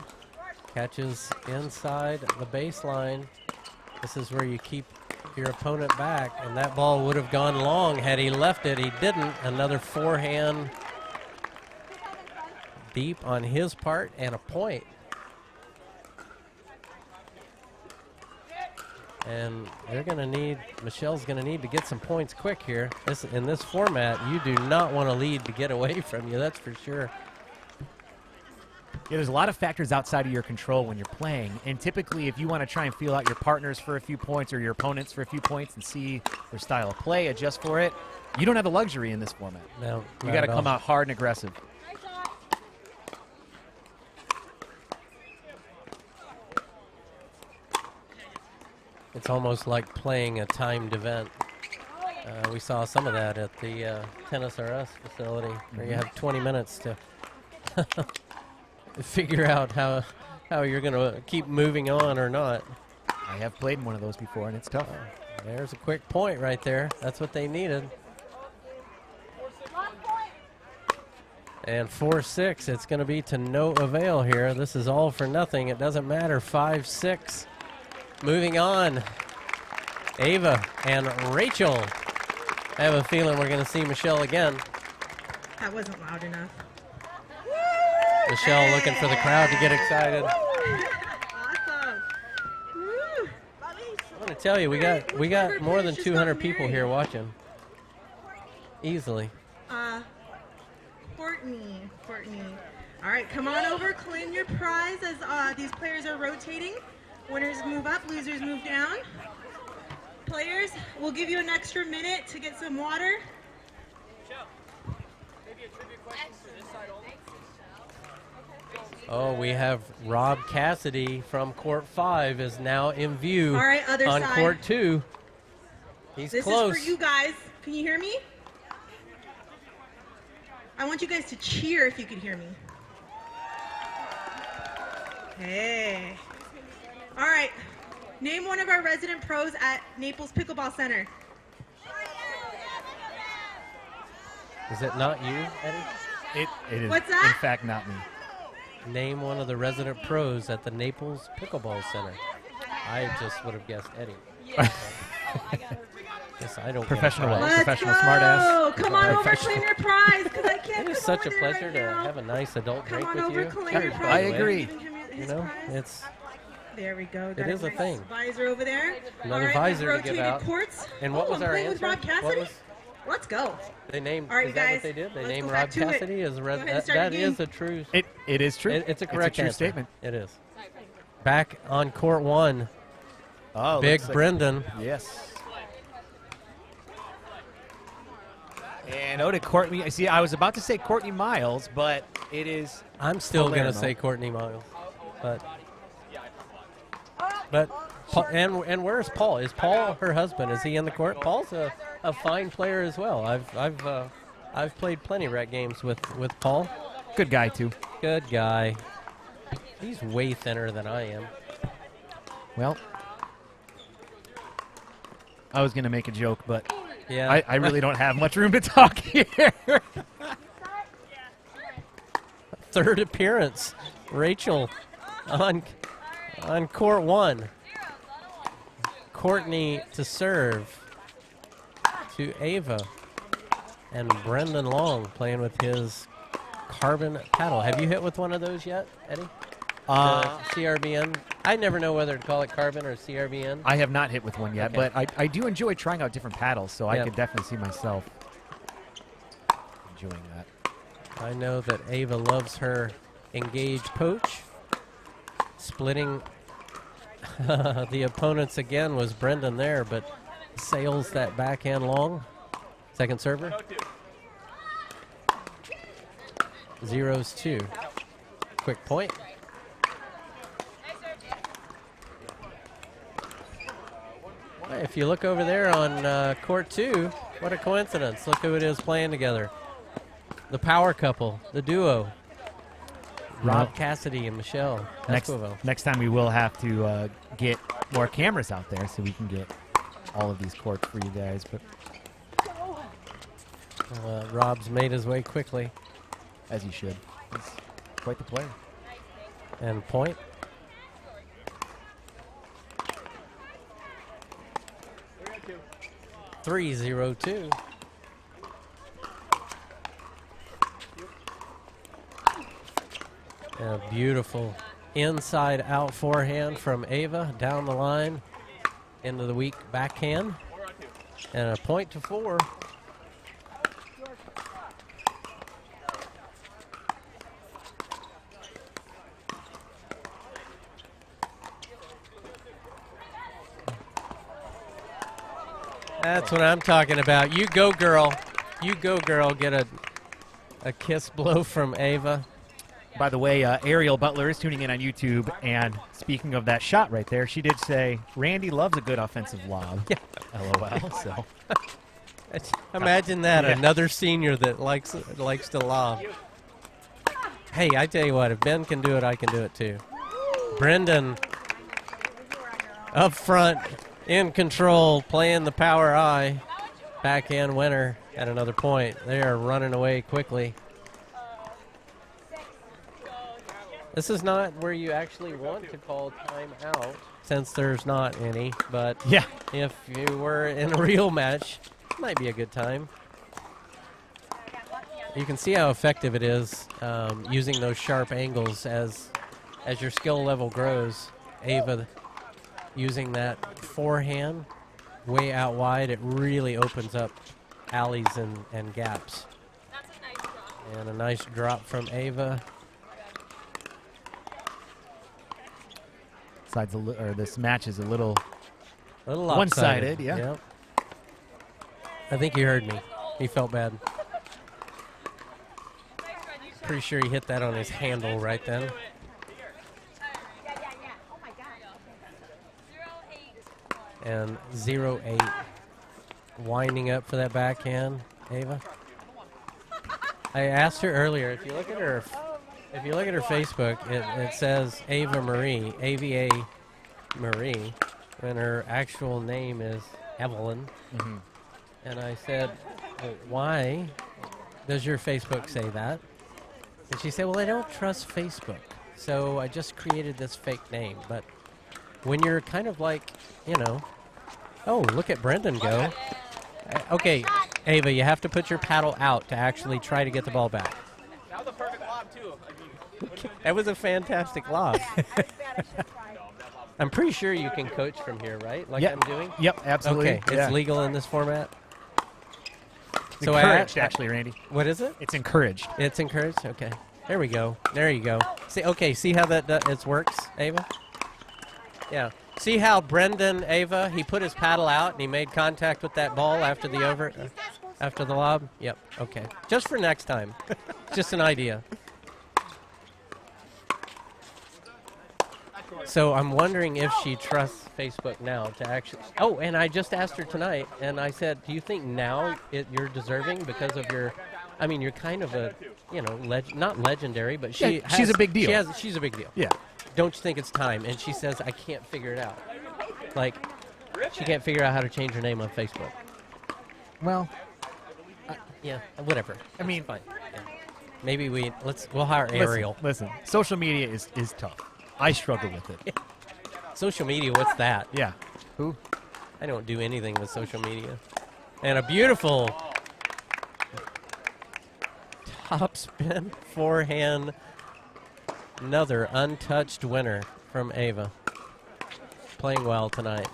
Catches inside the baseline. This is where you keep your opponent back, and that ball would have gone long had he left it. He didn't. Another forehand deep on his part and a point. And they're going to need, Michelle's going to need to get some points quick here. In this format, you do not want to lead to get away from you, that's for sure. Yeah, there's a lot of factors outside of your control when you're playing, and typically if you want to try and feel out your partners for a few points or your opponents for a few points and see their style of play, adjust for it, you don't have the luxury in this format. No, you got to come out hard and aggressive. It's almost like playing a timed event. We saw some of that at the Tennis R Us facility, where you have 20 minutes to figure out how you're going to keep moving on or not. I have played in one of those before, and it's tough. There's a quick point right there. That's what they needed. And 4-6, it's going to be to no avail here. This is all for nothing. It doesn't matter. 5-6. Moving on. Ava and Rachel. I have a feeling we're going to see Michelle again. That wasn't loud enough. Michelle looking for the crowd to get excited. Awesome. Woo. I want to tell you, we got more than 200 people here watching. Easily. Courtney. All right, come on over, claim your prize as these players are rotating. Winners move up, losers move down. Players, we'll give you an extra minute to get some water. Oh, we have Rob Cassidy from Court 5 is now in view. All right, other on side. Court 2. He's This close. is for you guys. Can you hear me? I want you guys to cheer if you can hear me. Hey. All right. Name one of our resident pros at Naples Pickleball Center. Is it not you, Eddie? It is, What's that? in fact, not me. Name one of the resident pros at the Naples Pickleball Center. I just would have guessed Eddie. Yes, I don't Professional, get a prize. professional Let's go. smartass. Come on over, Professional. claim your prize, because I can't It is come such a over there pleasure right to now. have a nice adult Come drink on with over, you. claim your By prize. the way, agree. Giving him his You know, prize. it's There we go. It is a thing. Visor over there. Another All right, visor we've to give rotated out. Courts. And what Oh, was I'm our playing with answer? Rob What Cassidy. was Let's go. they named? All right, is you that guys, what they did? They let's named go Rob back to it. Cassidy as a Go ahead and that start your is game. a true. It is true. It's a correct true answer. statement. It is. Back on court one, Oh, Big looks like- Brendan. Yes. And to Courtney. See, I was about to say Courtney Miles, but it is. I'm still going to Palermo. say Courtney Miles, but Paul, and where's Paul? Is Paul her husband? Is he in the court? Paul's a fine player as well. I've played plenty rec games with Paul. Good guy, too. Good guy. He's way thinner than I am. Well, I was going to make a joke, but Yeah, I really don't have much room to talk here. Third appearance, Rachel on court one. Courtney to serve to Ava, and Brendan Long playing with his carbon paddle. Have you hit with one of those yet, Eddie? CRBN. I never know whether to call it carbon or CRBN. I have not hit with one yet, Okay. but I do enjoy trying out different paddles, so I Yep. could definitely see myself enjoying that. I know that Ava loves her engaged poach. Splitting the opponents again was Brendan there, but sails that backhand long. Second server. 0-2. Quick point. If you look over there on court two, what a coincidence. Look who it is playing together. The power couple, the duo. Rob Cassidy and Michelle Esquivel. Next time we will have to get more cameras out there so we can get all of these courts for you guys. But Rob's made his way quickly. as he should. He's quite the player. And point. Three 0-2. And a beautiful inside out forehand from Ava down the line into the weak backhand. And a point to 4. That's what I'm talking about. You go, girl. You go, girl. Get a kiss blow from Ava. By the way, Ariel Butler is tuning in on YouTube, and speaking of that shot right there, she did say, Randy loves a good offensive lob. Yeah. LOL, so. Imagine that, Yeah. another senior that likes to lob. Hey, I tell you what, if Ben can do it, I can do it too. Brendan up front, in control, playing the power eye. Backhand winner at another point. They are running away quickly. This is not where you actually want to call timeout, since there's not any, but Yeah. if you were in a real match, it might be a good time. You can see how effective it is using those sharp angles as your skill level grows. Ava using that forehand way out wide, it really opens up alleys and gaps. And a nice drop from Ava. This match is a little One-sided, one-sided, yeah. Yep. I think he heard me. He felt bad. Pretty sure he hit that on his handle right then. And 0-8. Winding up for that backhand, Ava. I asked her earlier, if you look at her Facebook, it says Ava Marie, AVA Marie. when her actual name is Evelyn. And I said, well, why does your Facebook say that? And she said, well, I don't trust Facebook, so I just created this fake name. But when you're kind of like, you know, oh, look at Brendan go. Okay, Ava, you have to put your paddle out to actually try to get the ball back. That was a perfect lob, too. That was a fantastic lob. I'm pretty sure you can coach from here, right? Like I'm doing? Yep, absolutely. Okay, it's legal in this format? So encouraged, actually, Randy. What is it? It's encouraged. It's encouraged? Okay. There we go. There you go. See, okay, see how that it works, Ava? Yeah. See how Brendan, Ava, he put his paddle out and he made contact with that ball after the lob? Yep, okay. Just for next time. Just an idea. So I'm wondering if she trusts Facebook now to actually... Oh, and I just asked her tonight, and I said, do you think now you're deserving because of your... I mean, you're kind of a, you know, not legendary, but she's a big deal. She's a big deal. Yeah. Don't you think it's time? And she says, I can't figure it out. Like, she can't figure out how to change her name on Facebook. Well... yeah, whatever. I mean... Fine. Yeah. Maybe we'll hire Ariel. Listen, social media is tough. I struggle with it. Social media, what's that? Yeah. Who? I don't do anything with social media. And a beautiful topspin forehand. Another untouched winner from Ava. Playing well tonight.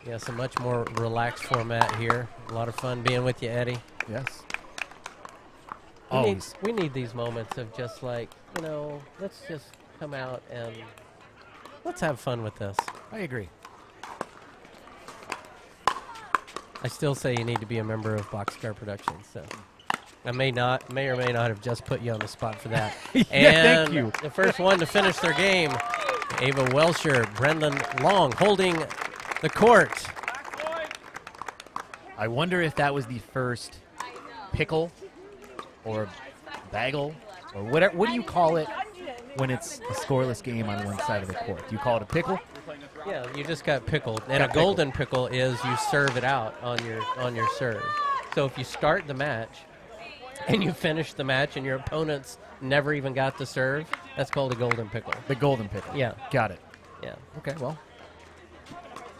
Yes, a much more relaxed format here. A lot of fun being with you, Eddie. Yes. We need these moments of just like, you know, let's just come out and let's have fun with this. I agree. I still say you need to be a member of Boxcar Productions. So I may or may not have just put you on the spot for that. Yeah, and thank you. The first one to finish their game, Ava Welsher, Brendan Long holding the court. I wonder if that was the first pickle or bagel or whatever. What do you call it when it's a scoreless game on one side of the court? Do you call it a pickle? Yeah, you just got pickled. And a golden pickle is you serve it out on your serve. So if you start the match and you finish the match and your opponents never even got to serve, that's called a golden pickle. The golden pickle. Yeah. Got it. Yeah. Okay, well,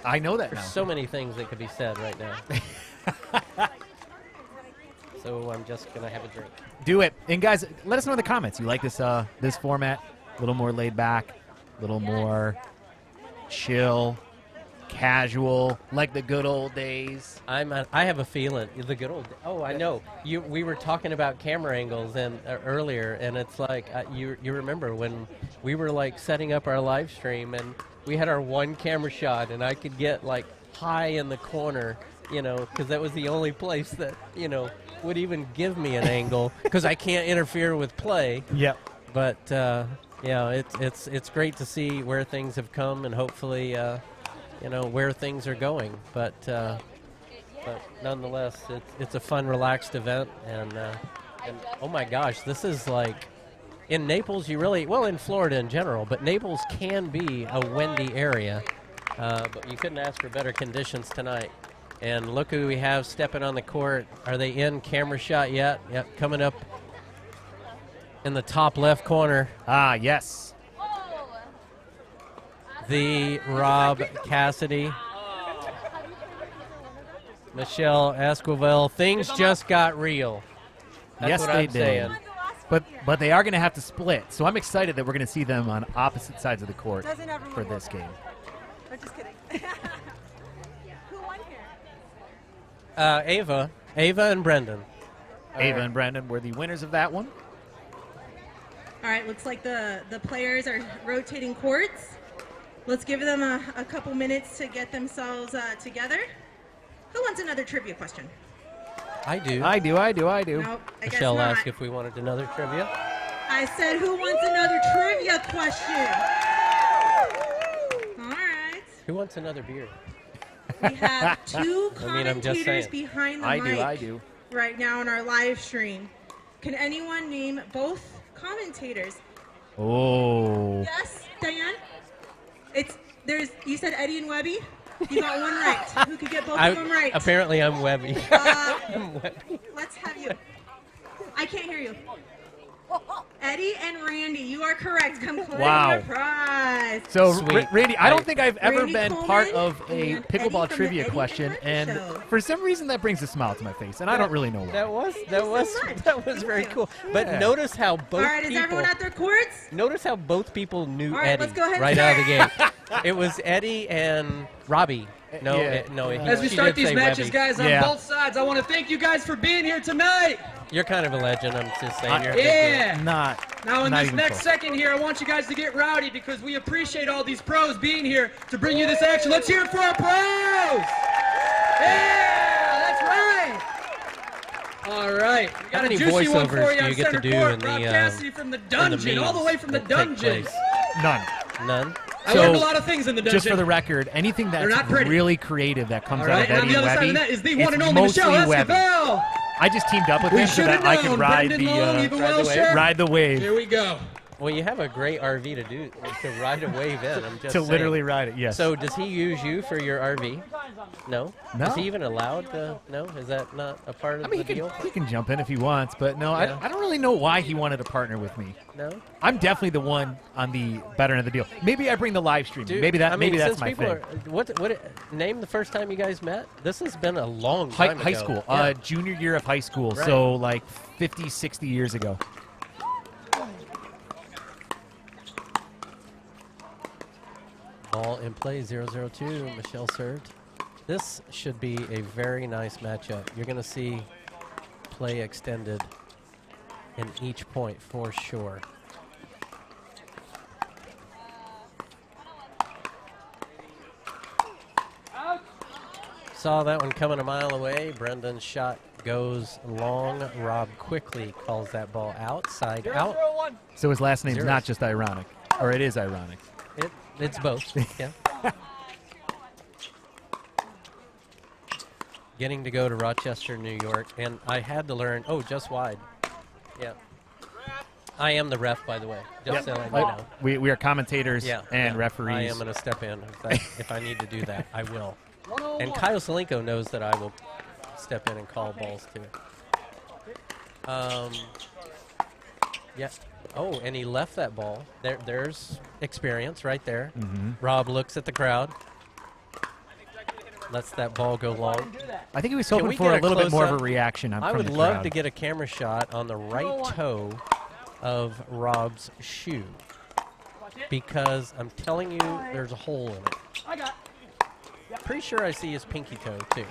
I know that There's now. so many things that could be said right now. So I'm just going to have a drink. Do it. And guys, let us know in the comments. You like this this format? A little more laid back, a little more chill, casual, like the good old days. I have a feeling the good old. Oh, I know. We were talking about camera angles and earlier, and it's like you remember when we were like setting up our live stream and we had our one camera shot, and I could get like high in the corner, you know, because that was the only place that would even give me an angle because I can't interfere with play. Yep. But yeah, it's great to see where things have come and hopefully where things are going. But nonetheless, it's a fun, relaxed event, and oh my gosh, this is like in Naples. In Florida in general, but Naples can be a windy area. But you couldn't ask for better conditions tonight. And look who we have stepping on the court. Are they in camera shot yet? Yep, coming up in the top left corner. Ah, yes. The Rob Cassidy. Michelle Esquivel. Things just got real. That's yes, what they I'm did. saying. But they are going to have to split. So I'm excited that we're going to see them on opposite sides of the court for this game. I'm just kidding. Who won here? Ava and Brendan. Ava and Brendan were the winners of that one. All right, looks like the players are rotating courts. Let's give them a couple minutes to get themselves together. Who wants another trivia question? I do. I do. Nope, I guess Michelle not. asked if we wanted another trivia. I said, who wants another trivia question? All right. Who wants another beer? We have two I'm just commentators saying. behind the I mic do. right now on our live stream. Can anyone name both commentators? Oh. Yes, Diane? You said Eddie and Webby? You got one right. Who could get both of them right? Apparently, I'm Webby. I'm Webby. Let's have you. I can't hear you. Eddie and Randy, you are correct. Come claim your prize. So, Sweet. Randy, I don't think I've ever Randy been Coleman part of a and pickleball Eddie from trivia the Eddie question, and and Webby Show. for some reason that brings a smile to my face, and I don't really know why. That was Thank very you. cool. But Yeah. notice how both All right, is people. everyone at their courts? Notice how both people knew All right, Eddie let's go ahead right and out of the gate. It was Eddie and Robbie. No, Yeah. no. As we she start did these say matches, Webby. guys, on Yeah. both sides, I want to thank you guys for being here tonight. You're kind of a legend. I'm just saying. You're a big Yeah. Not. Now, in not this even next close. second here, I want you guys to get rowdy because we appreciate all these pros being here to bring you this action. Let's hear it for our pros. Yeah, that's right. All right. We got many a juicy one voiceovers for you do on you get to center do court. in the, Rob Cassidy from the dungeon, all the way from the memes that take dungeon. place? None. None. I So, learned a lot of things in the dungeon. Just for the record, anything They're that's not pretty. really creative that comes All out right, of and on Eddie the and other side Webby, of that is the it's one and only mostly Michelle Webby. Esquivel. I just teamed up with We him so should have that I known. could ride Brendan Long, even ride the wave. Welsh. ride the wave Here we go. Well, you have a great RV to ride a wave in. I'm just to saying. literally ride it. Yes. So does he use you for your RV? No. No. Is he even allowed to? No. Is that not a part of I mean, the he deal? can jump in if he wants, but no, Yeah. I don't really know why he wanted to partner with me. No. I'm definitely the one on the better end of the deal. Maybe I bring the live stream. Dude, Maybe I mean, maybe that's since my people thing. name the first time you guys met? This has been a long time High ago. school, Yeah. junior year of high school, Right. so like 50, 60 years ago. Ball in play, 0-0-2. Michelle served. This should be a very nice matchup. You're going to see play extended in each point for sure. Saw that one coming a mile away. Brendan's shot goes long. Rob quickly calls that ball outside out. So his last name's Zeros. not just ironic, or it is ironic. It's both. Yeah. Getting to go to Rochester, New York, and I had to learn. Oh, just wide. Yeah. I am the ref, by the way. Just so you know. We are commentators Yeah. and yeah. referees. I am going to step in if I need to do that. I will. And Kyle Salenko knows that I will step in and call balls too. Yeah. Oh, and he left that ball. There's experience right there. Rob looks at the crowd. Lets that ball go long. I think he was Can hoping we for get a little bit more of a close-up? reaction I from would the love crowd. to get a camera shot on the right toe of Rob's shoe because I'm telling you there's a hole in it. Pretty sure I see his pinky toe too.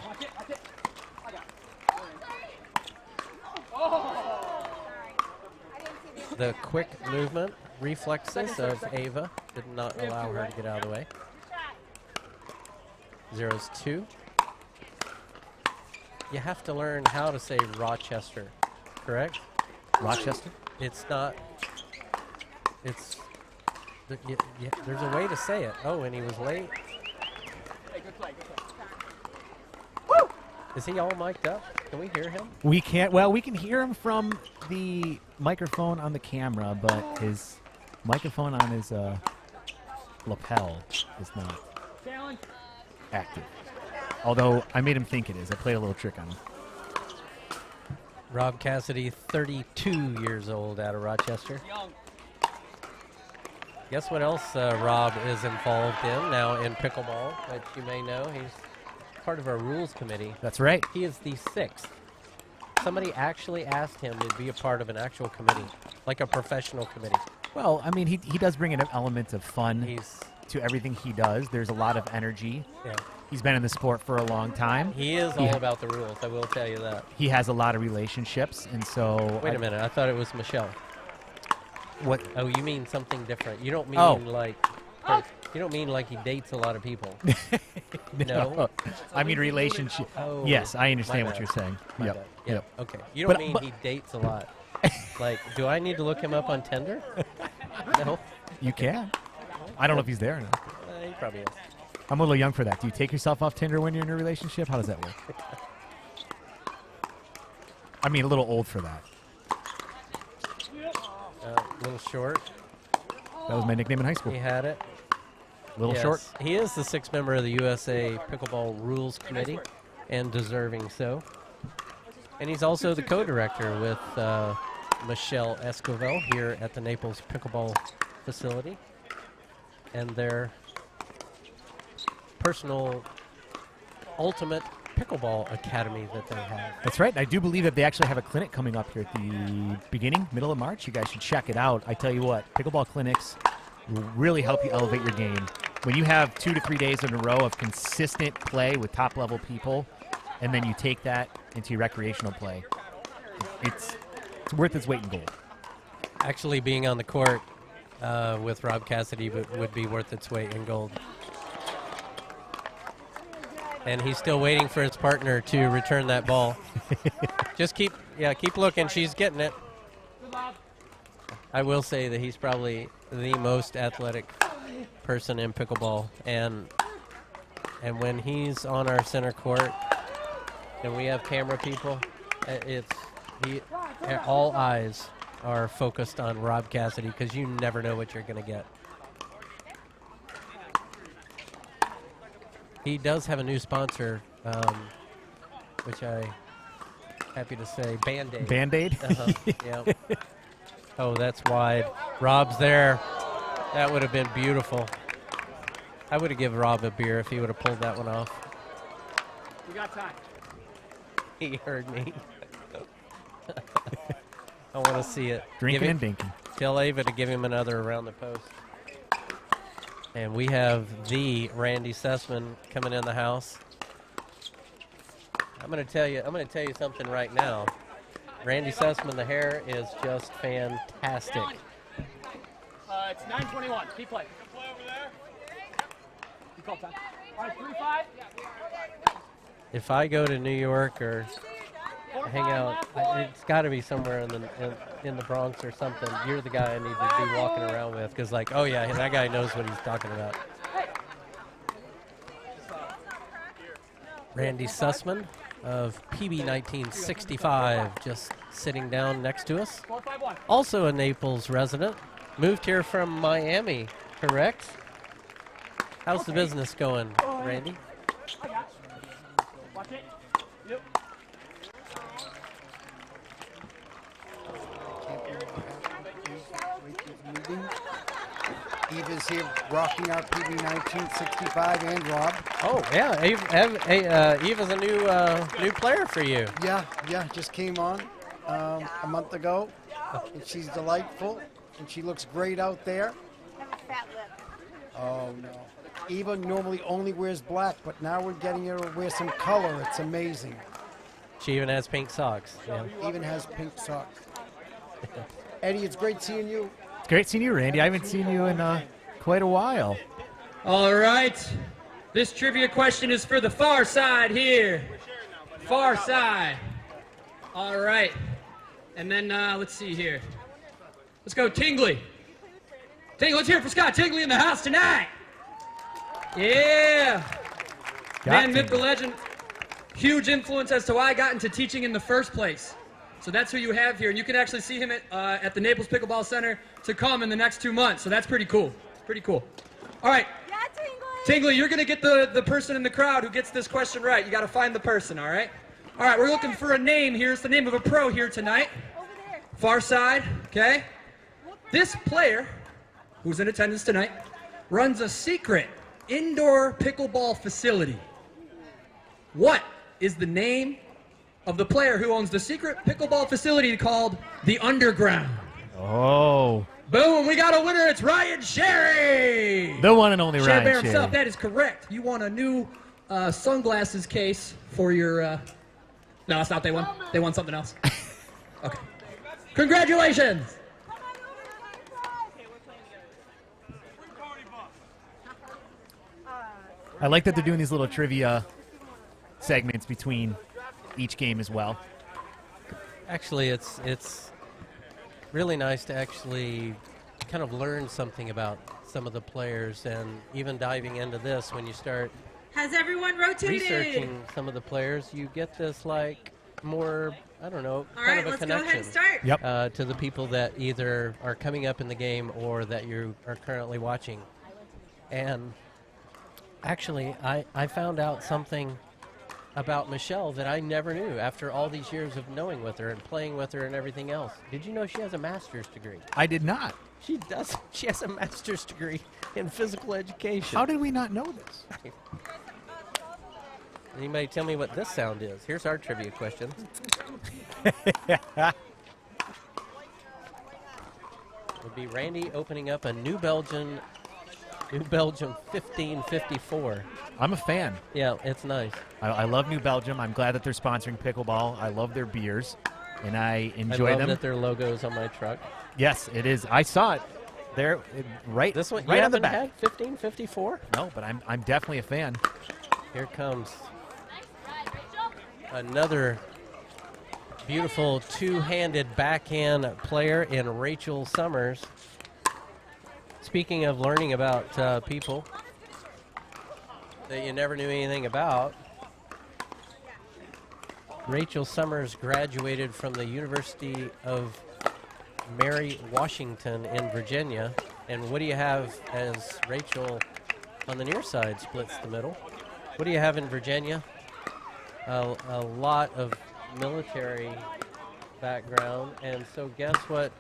The quick movement, reflexes of Ava did not allow her to get out of the way. 0-2. You have to learn how to say Rochester, correct? Rochester? It's not. It's. There's a way to say it. Oh, and he was late. Is he all mic'd up? Can we hear him? We can't. Well, we can hear him from the microphone on the camera, but his microphone on his lapel is not active. Although I made him think it is. I played a little trick on him. Rob Cassidy, 32 years old, out of Rochester. Guess what else Rob is involved in now in pickleball, which you may know. He's part of our rules committee. That's right. He is the 6th. Somebody actually asked him to be a part of an actual committee, like a professional committee. Well, I mean, he does bring an element of fun He's to everything he does. There's a lot of energy. yeah. He's been in the sport for a long time. He is all about the rules. I will tell you that. He has a lot of relationships, and so Wait a minute. I thought it was Michelle. What? Oh, you mean something different. You don't mean like you don't mean like he dates a lot of people. No. I mean relationship. Oh, Yes, I my understand what bad. you're saying. My Yep. bad. Yeah. Yep. Okay. You don't But- mean but- he dates a lot. Like, do I need to look him up on Tinder? No. You can. I don't know if he's there or not. He probably is. I'm a little young for that. Do you take yourself off Tinder when you're in a relationship? How does that work? I mean, a little old for that. A little short. That was my nickname in high school. He had it. Little Yes. short. He is the 6th member of the USA Pickleball Rules Committee, and deserving so. And he's also the co-director with Michelle Esquivel here at the Naples Pickleball facility, and their personal ultimate pickleball academy that they have. That's right. I do believe that they actually have a clinic coming up here at the middle of March. You guys should check it out. I tell you what, pickleball clinics will really help you elevate your game. When you have 2 to 3 days in a row of consistent play with top-level people, and then you take that into your recreational play, it's worth its weight in gold. Actually, being on the court with Rob Cassidy would be worth its weight in gold. And he's still waiting for his partner to return that ball. Just keep looking. She's getting it. I will say that he's probably the most athletic person in pickleball, and when he's on our center court and we have camera people, all eyes are focused on Rob Cassidy, because you never know what you're going to get. He does have a new sponsor, which I'm happy to say, Band-Aid. Band-Aid? Yeah. Oh, that's wide. Rob's there. That would have been beautiful. I would have given Rob a beer if he would have pulled that one off. We got time. He heard me. I want to see it. Drinking and dinking. Tell Ava to give him another around the post. And we have the Randy Sussman coming in the house. I'm going to tell you something right now. Randy Sussman, the hair is just fantastic. It's 9:21. Keep playing. Play over there. You call time. All right, 3-5. If I go to New York or hang out, it's got to be somewhere in the Bronx or something. You're the guy I need to be walking around with, because, like, oh yeah, that guy knows what he's talking about. Randy Sussman of PB 1965, just sitting down next to us. Also a Naples resident, moved here from Miami, correct? How's the business going, Randy? Watch it. Yep. Eva's here rocking our PB 1965 and Rob. Oh yeah, Eva's a new player for you. Yeah, just came on a month ago, and she's delightful, and she looks great out there. Have a fat lip. Oh no, Eva normally only wears black, but now we're getting her to wear some color. It's amazing. She even has pink socks. Yeah. Even has pink socks. Eddie, it's great seeing you. It's great seeing you, Randy. I haven't seen you in quite a while. All right. This trivia question is for the far side here. Far side. All right. And then let's see here. Let's go Tingley. Tingley, let's hear it for Scott Tingley in the house tonight. Yeah. Man, myth, the legend. Huge influence as to why I got into teaching in the first place. So that's who you have here. And you can actually see him at the Naples Pickleball Center to come in the next 2 months. So that's pretty cool. Pretty cool. All right. Yeah, Tingley. Tingley, you're going to get the person in the crowd who gets this question right. You got to find the person, all right? All right, we're looking for a name here. It's the name of a pro here tonight. Over there. Far side, okay? This player, who's in attendance tonight, runs a secret indoor pickleball facility. What is the name of the player who owns the secret pickleball facility called The Underground? Oh. Boom, we got a winner. It's Ryan Sherry. The one and only Sherry Ryan Bear Sherry. himself. That is correct. You won a new sunglasses case for your... No, that's not what they won. They won something else. Okay. Congratulations. I like that they're doing these little trivia segments between each game as well. Actually, it's really nice to actually kind of learn something about some of the players, and even diving into this, when you start Has everyone rotated? researching some of the players, you get this like more I don't know, All kind right, of a let's go ahead connection and start. Yep. to the people that either are coming up in the game or that you are currently watching. And actually, I found out something about Michelle that I never knew after all these years of knowing with her and playing with her and everything else. Did you know she has a master's degree? I did not. She does. She has a master's degree in physical education. How did we not know this? Anybody tell me what this sound is? Here's our trivia question. Would be Randy opening up a New Belgium 1554. I'm a fan. Yeah, it's nice. I love New Belgium. I'm glad that they're sponsoring pickleball. I love their beers, and I enjoy I love them. that their logo's on my truck. Yes, it is. I saw it there, right. This one, right you on the haven't back. had 1554? No, but I'm definitely a fan. Here comes another beautiful two-handed backhand player in Rachel Summers. Speaking of learning about people that you never knew anything about, Rachel Summers graduated from the University of Mary Washington in Virginia. And what do you have as Rachel on the near side splits the middle? What do you have in Virginia? A lot of military background, and so guess what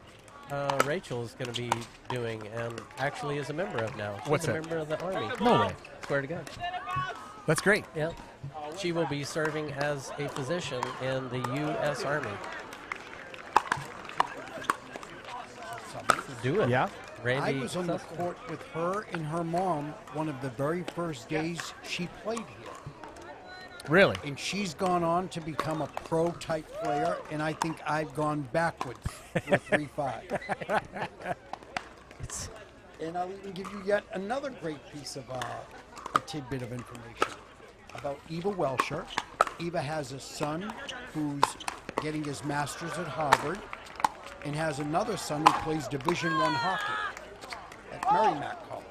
Rachel is going to be doing, and actually is a member of now. She's What's a that? member of the Army. No way. Swear to God. That's great. Yeah. She will be serving as a physician in the U.S. Army. Do it. Yeah. Randy I was on the Sussman. court with her and her mom one of the very first days she played here. Really? And she's gone on to become a pro-type player, and I think I've gone backwards with 3-5. And I'll even give you yet another great piece of a tidbit of information about Eva Welsher. Eva has a son who's getting his master's at Harvard and has another son who plays Division I hockey at Merrimack College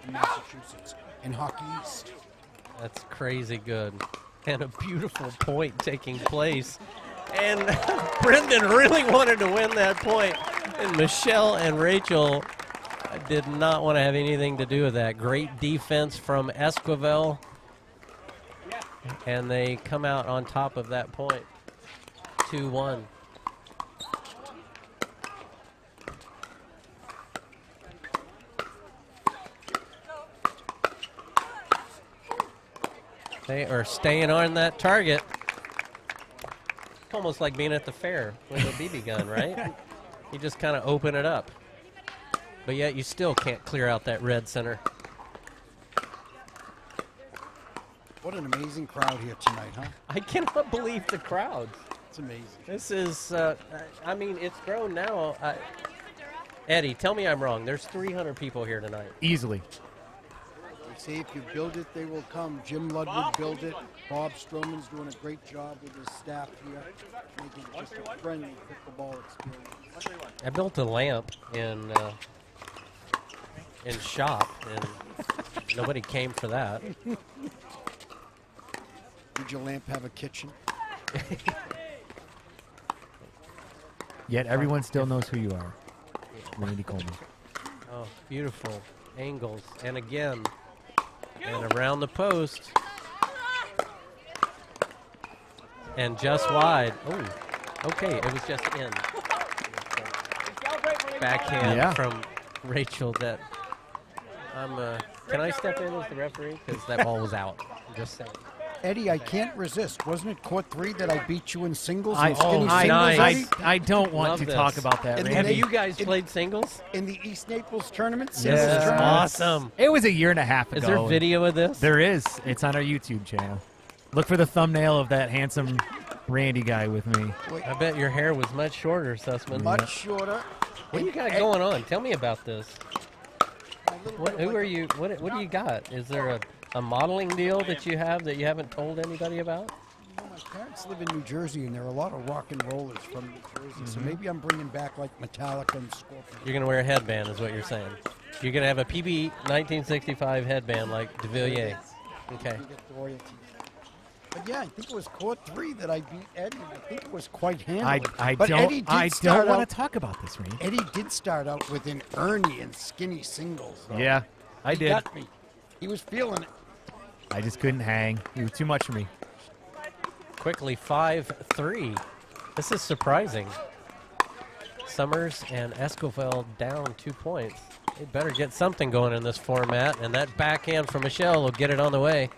in Massachusetts in Hockey East. That's crazy good. And a beautiful point taking place. And Brendan really wanted to win that point. And Michelle and Rachel did not want to have anything to do with that. Great defense from Esquivel. And they come out on top of that point. 2-1. They are staying on that target. Almost like being at the fair with a BB gun, right? You just kind of open it up. But yet you still can't clear out that red center. What an amazing crowd here tonight, huh? I cannot believe the crowds. It's amazing. This is, I mean, it's grown now. Eddie, tell me I'm wrong. There's 300 people here tonight. Easily. They say if you build it, they will come. Jim Ludwig built it. Bob Stroman's doing a great job with his staff here, making it just a friendly pickleball experience. I built a lamp in shop, and nobody came for that. Did your lamp have a kitchen? Yet everyone still knows who you are. Randy Coleman. Oh, beautiful angles. And again, and around the post. And just wide. Oh, okay, it was just in. Backhand from Rachel that can I step in as the referee? Because that ball was out. I'm just saying. Eddie, I can't resist. Wasn't it court 3 that I beat you in singles? I don't want Love to this. talk about that, And Randy. Have you guys played singles? In the East Naples tournament? Yes. Singles tournament? Awesome. It was a year and a half ago. Is there video of this? There is. It's on our YouTube channel. Look for the thumbnail of that handsome Randy guy with me. I bet your hair was much shorter, Sussman. Much shorter. What do you got going on? Tell me about this. A little What, bit who like- are you? What do you got? Is there a modeling deal that you have that you haven't told anybody about? Well, my parents live in New Jersey, and there are a lot of rock and rollers from New Jersey, so maybe I'm bringing back like Metallica and Scorpion. You're gonna wear a headband, is what you're saying. You're gonna have a PB 1965 headband like De Villiers. Okay. You get the royalties. But yeah, I think it was court 3 that I beat Eddie. And I think it was quite handily. I But Eddie did don't start want out- to talk about this, Randy. Eddie did start out with an Ernie and skinny singles. Though. Yeah, I He did. got me. He was feeling it. I just couldn't hang. It was too much for me. Quickly 5-3. This is surprising. Summers and Esquivel down 2 points. They better get something going in this format, and that backhand from Michelle will get it on the way.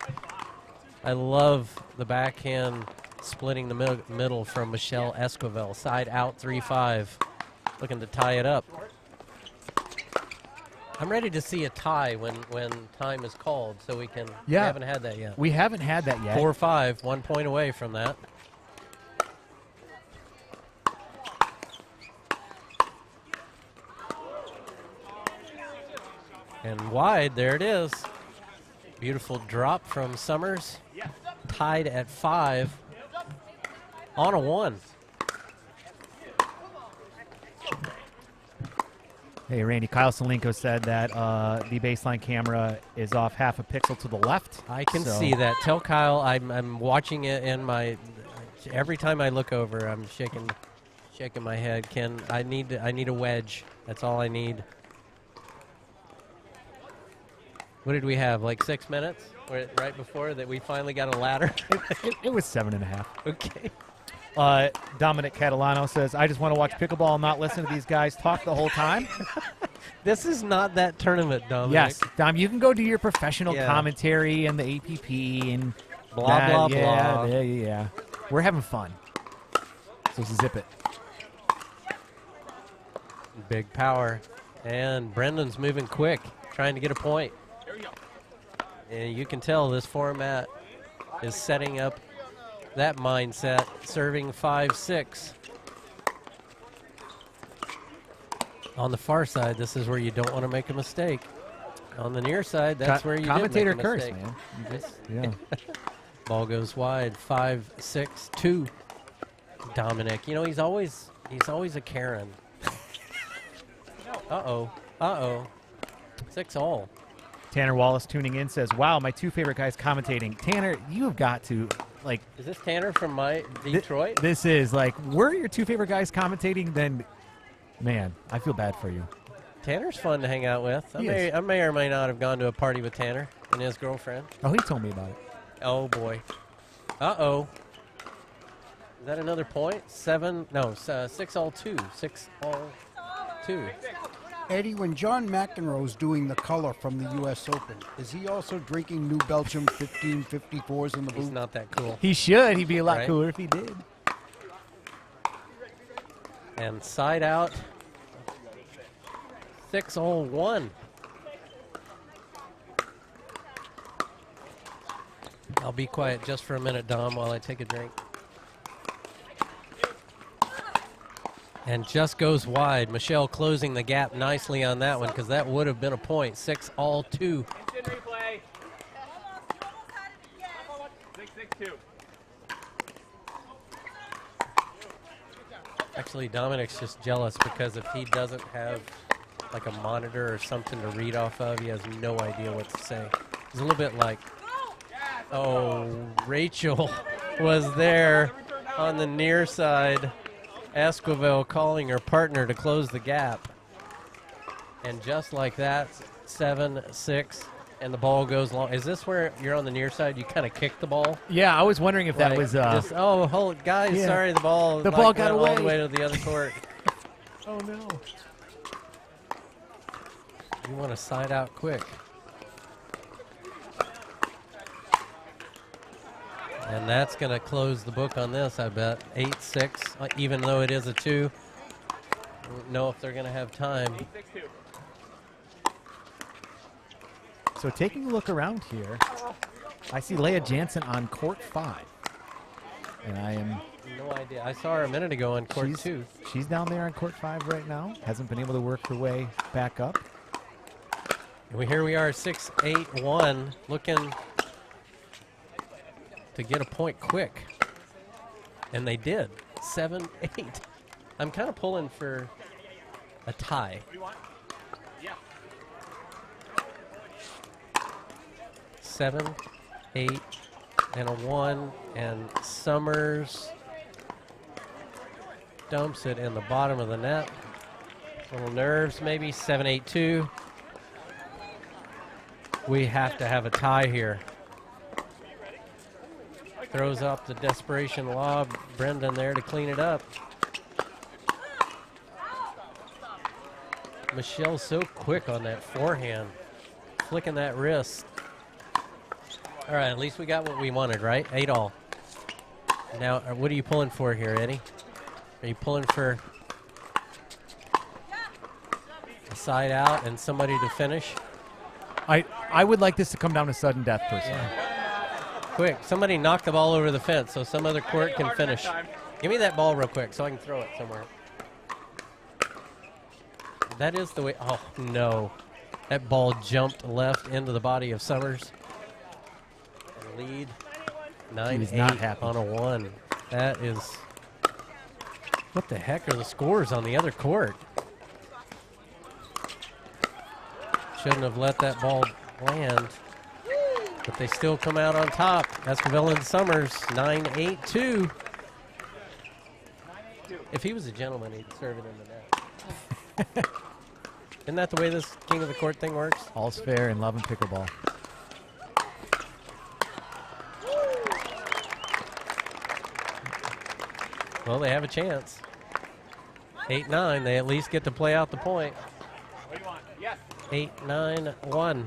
I love the backhand splitting the middle from Michelle Esquivel. Side out 3-5. Looking to tie it up. I'm ready to see a tie when time is called, so we can. Yeah. We haven't had that yet. We haven't had that yet. 4-5, 1 point away from that. And wide, there it is. Beautiful drop from Summers. Tied at 5 on a 1. Hey, Randy, Kyle Salenko said that the baseline camera is off half a pixel to the left. I can so- see that. Tell Kyle I'm watching it in my. Every time I look over, I'm shaking my head. Ken, I need a wedge. That's all I need. What did we have? Like 6 minutes, right before that we finally got a ladder. It was 7.5. Okay. Dominic Catalano says, I just want to watch pickleball and not listen to these guys talk the whole time. This is not that tournament, Dominic. Yes, Dom, you can go do your professional Yeah. commentary and the APP and Blah, that, blah, yeah, blah. Yeah. We're having fun. So zip it. Big power. And Brendan's moving quick, trying to get a point. And you can tell this format is setting up that mindset, serving 5-6. On the far side, this is where you don't want to make a mistake. On the near side, that's where you commentator did make a curse, mistake. man. You just, yeah. Ball goes wide, 5-6-2. Dominic, you know he's always a Karen. Uh-oh. 6-all. Tanner Wallace tuning in says, wow, my two favorite guys commentating. Tanner, you have got to, like... Is this Tanner from my Detroit? This is, like, we're your two favorite guys commentating, then, man, I feel bad for you. Tanner's fun to hang out with. I He is. may or may not have gone to a party with Tanner and his girlfriend. Oh, he told me about it. Oh, boy. Uh-oh. Is that another point? 6-all 2. 6-all 2. Eddie, when John McEnroe's doing the color from the U.S. Open, is he also drinking New Belgium 1554s in the He's booth? not that cool. He should. He'd be a lot Right. cooler if he did. And side out. 6-all 1. I'll be quiet just for a minute, Dom, while I take a drink. And just goes wide. Michelle closing the gap nicely on that one because that would have been a point. 6-all 2. Replay. 6-6-2. Actually, Dominic's just jealous because if he doesn't have like a monitor or something to read off of, he has no idea what to say. He's a little bit like, oh, Rachel was there on the near side. Esquivel calling her partner to close the gap. And just like that, 7-6, and the ball goes long. Is this where you're on the near side? You kind of kick the ball? Yeah, I was wondering if that Like, was... just, oh, hold, guys, yeah. sorry, the ball The ball got went all the away. way to the other court. oh, no. You want to side out quick. And that's going to close the book on this, I bet. 8-6, even though it is a 2. Don't know if they're going to have time. So taking a look around here, I see Leah Jansen on court 5. And I am... No idea. I saw her a minute ago on court 2. She's down there on court 5 right now. Hasn't been able to work her way back up. And here we are, 6-8-1, looking to get a point quick. And they did. 7-8. I'm kind of pulling for a tie. 7-8, and a 1, and Summers dumps it in the bottom of the net. Little nerves, maybe 7-8-2. We have to have a tie here. Throws up the desperation lob. Brendan there to clean it up. Michelle's so quick on that forehand, flicking that wrist. All right, at least we got what we wanted, right? 8-all. Now, what are you pulling for here, Eddie? Are you pulling for a side out and somebody to finish? I would like this to come down to sudden death, personally. Quick, somebody knock the ball over the fence so some other court can finish. Give me that ball real quick so I can throw it somewhere. That is the way. Oh, no. That ball jumped left into the body of Summers. Lead 9-8 on a 1. That is. What the heck are the scores on the other court? Shouldn't have let that ball land. But they still come out on top. Esquivel and Summers, 9-8-2. If he was a gentleman, he'd serve it in the net. Isn't that the way this king of the court thing works? All's fair in love and pickleball. Well, they have a chance. 8-9, they at least get to play out the point. 8-9-1.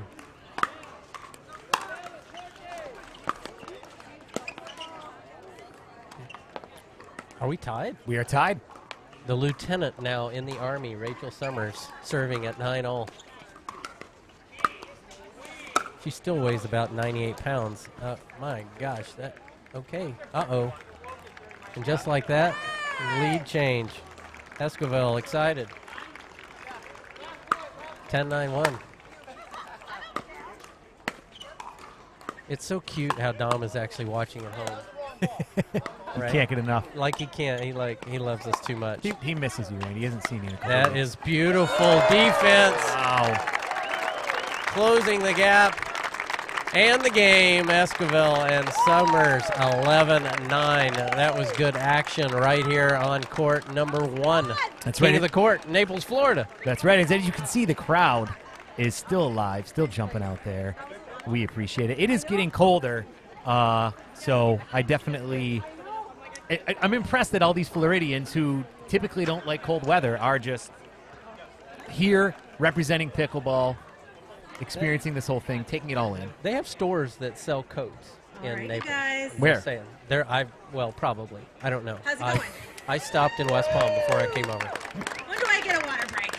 Are we tied? We are tied. The lieutenant now in the Army, Rachel Summers, serving at 9-all. She still weighs about 98 pounds. My gosh, that, okay. Uh-oh. And just like that, lead change. Esquivel excited. 10-9-1. It's so cute how Dom is actually watching at home. Right? He can't get enough. Like he can't. He loves us too much. He misses you, Randy. He hasn't seen you in a couple That days. is beautiful defense. Wow. Closing the gap and the game. Esquivel and Summers 11-9. That was good action right here on court number 1. That's King right. of the court, Naples, Florida. That's right. As you can see, the crowd is still alive, still jumping out there. We appreciate it. It is getting colder, so I definitely... I'm impressed that all these Floridians who typically don't like cold weather are just here representing pickleball, experiencing this whole thing, taking it all in. They have stores that sell coats in Naples. Guys. Where? Just saying. Well, probably. I don't know. How's it going? I stopped in West Palm before I came over. When do I get a water break?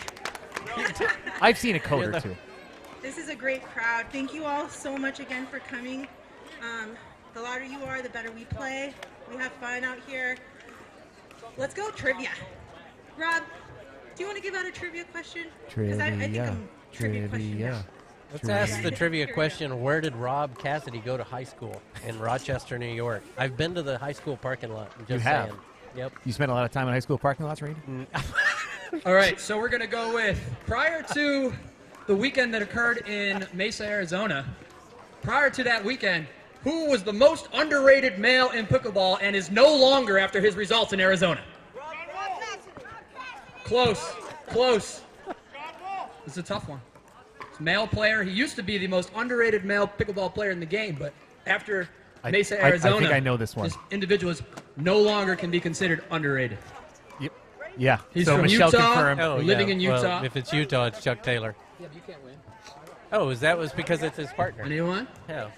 I've seen a coat or two. This is a great crowd. Thank you all so much again for coming. The louder you are, the better we play. We have fun out here. Let's go trivia. Rob, do you want to give out a trivia question? 'Cause I think I'm trivia question. Let's ask the trivia question, where did Rob Cassidy go to high school? In Rochester, New York. I've been to the high school parking lot. I'm just You have? saying. Yep. You spent a lot of time in high school parking lots, Randy? All right, so we're going to go with, prior to the weekend that occurred in Mesa, Arizona, prior to that weekend, who was the most underrated male in pickleball and is no longer after his results in Arizona? Close. This is a tough one. It's a male player. He used to be the most underrated male pickleball player in the game, but after Mesa, Arizona, I think I know this one. This individual is no longer can be considered underrated. Yep. Yeah. He's so from Michelle Utah. confirmed. Living in Utah. Well, if it's Utah, it's Chuck Taylor. Yeah, but you can't win. Oh, that was because it's his partner. Anyone? Yeah.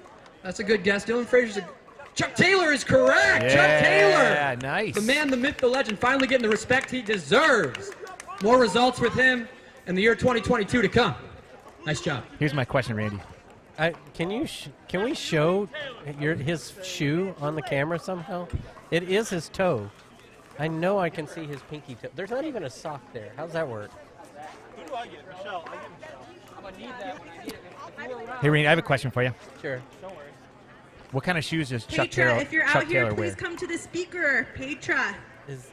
That's a good guess. Dylan Frazier's Chuck Taylor is correct. Yeah, Chuck Taylor. Nice. The man, the myth, the legend, finally getting the respect he deserves. More results with him in the year 2022 to come. Nice job. Here's my question, Randy. Can we show his shoe on the camera somehow? It is his toe. I know I can see his pinky toe. There's not even a sock there. How's that work? Who do I get? Michelle. I'm going to need that when I need it. Hey, Randy, I have a question for you. Sure. What kind of shoes does Chuck Petra, Taylor, if you're Chuck out here, Taylor please wear? come to the speaker. Petra.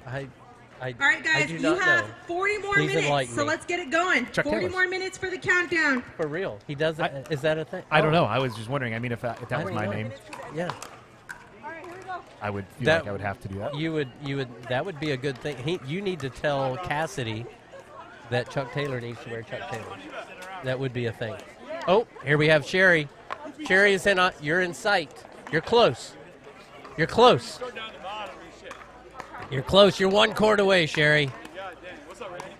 All right, guys, you have 40 more Please minutes, enlighten so me. let's get it going. Chuck 40 Taylor's. more minutes for the countdown. For real. He does that. Is that a thing? I don't know. I was just wondering. I mean, if that was my name. Yeah. I would feel like I would have to do that. You would. That would be a good thing. You need to tell Cassidy that Chuck Taylor needs to wear Chuck Taylor. That would be a thing. Oh, here we have Sherry. Sherry is in. You're in sight. You're close. You're close. You're close. You're one court away, Sherry.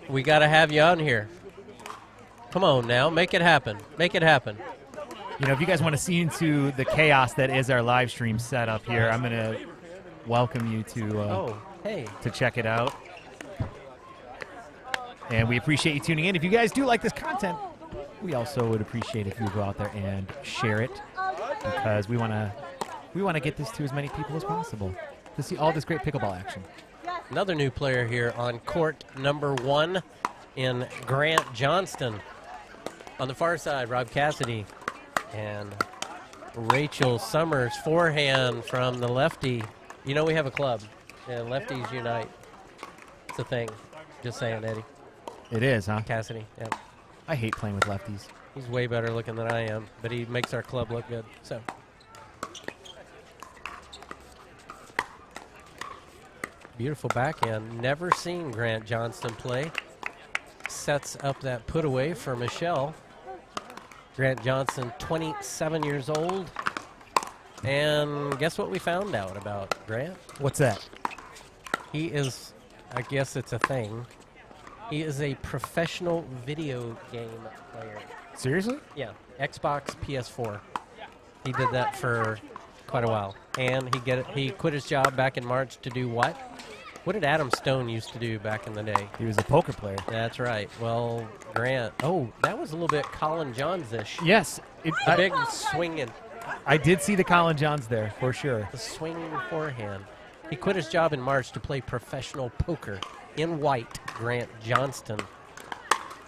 We got to have you on here. Come on now, make it happen. Make it happen. You know, if you guys want to see into the chaos that is our live stream setup here, I'm going to welcome you to to check it out. And we appreciate you tuning in. If you guys do like this content, we also would appreciate if you would go out there and share it, because we want to get this to as many people as possible to see all this great pickleball action. Another new player here on court number 1 in Grant Johnston. On the far side, Rob Cassidy and Rachel Summers, forehand from the lefty. You know we have a club, and lefties unite. It's a thing. Just saying, Eddie. It is, huh? Cassidy, yeah. I hate playing with lefties. He's way better looking than I am, but he makes our club look good. So. Beautiful backhand. Never seen Grant Johnston play. Sets up that put away for Michelle. Grant Johnston, 27 years old. And guess what we found out about Grant? What's that? He is, I guess it's a thing, he is a professional video game player. Seriously? Yeah, Xbox, PS4. He did that for quite a while. And he quit his job back in March to do what? What did Adam Stone used to do back in the day? He was a poker player. That's right. Well, Grant. Oh, that was a little bit Colin Johns-ish. Yes. The big swinging. I did see the Colin Johns there, for sure. The swinging forehand. He quit his job in March to play professional poker in white. Grant Johnston.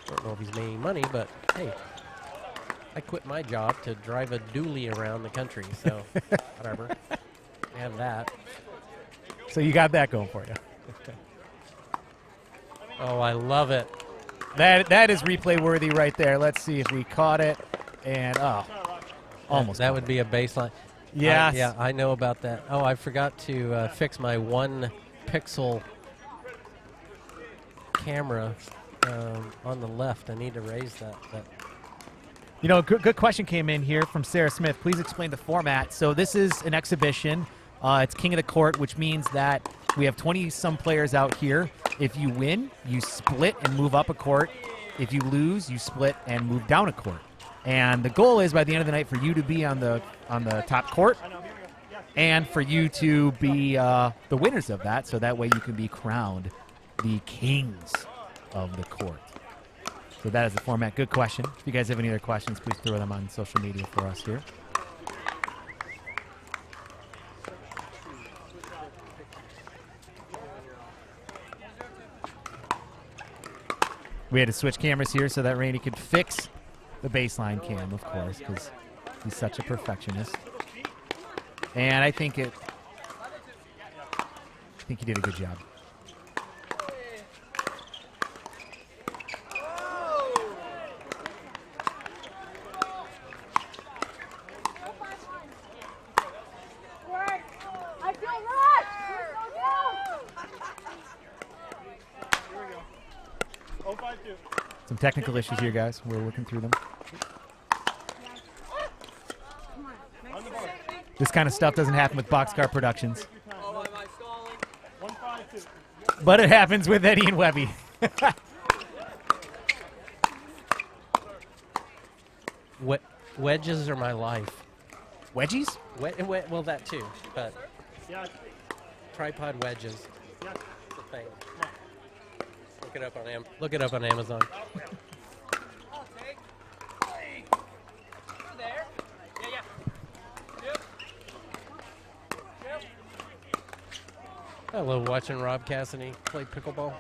Don't know if he's made any money, but hey, I quit my job to drive a dually around the country, so whatever. And that. So you got that going for you. Oh, I love it. That is replay worthy right there. Let's see if we caught it. And almost. That would be a baseline. Yes. Yeah, I know about that. Oh, I forgot to fix my 1 pixel camera on the left. I need to raise that. You know, a good question came in here from Sarah Smith. Please explain the format. So this is an exhibition. It's King of the Court, which means that we have 20-some players out here. If you win, you split and move up a court. If you lose, you split and move down a court. And the goal is, by the end of the night, for you to be on the top court and for you to be the winners of that, so that way you can be crowned the kings of the court. So that is the format. Good question. If you guys have any other questions, please throw them on social media for us here. We had to switch cameras here so that Randy could fix the baseline cam, of course, because he's such a perfectionist. And I think he did a good job. Some technical issues here, guys. We're working through them. This kind of stuff doesn't happen with Boxcar Productions. But it happens with Eddie and Webby. Wedges are my life. Wedgies? Well, that too, but tripod wedges. It's a thing. Look it up on Amazon. I love watching Rob Cassidy play pickleball.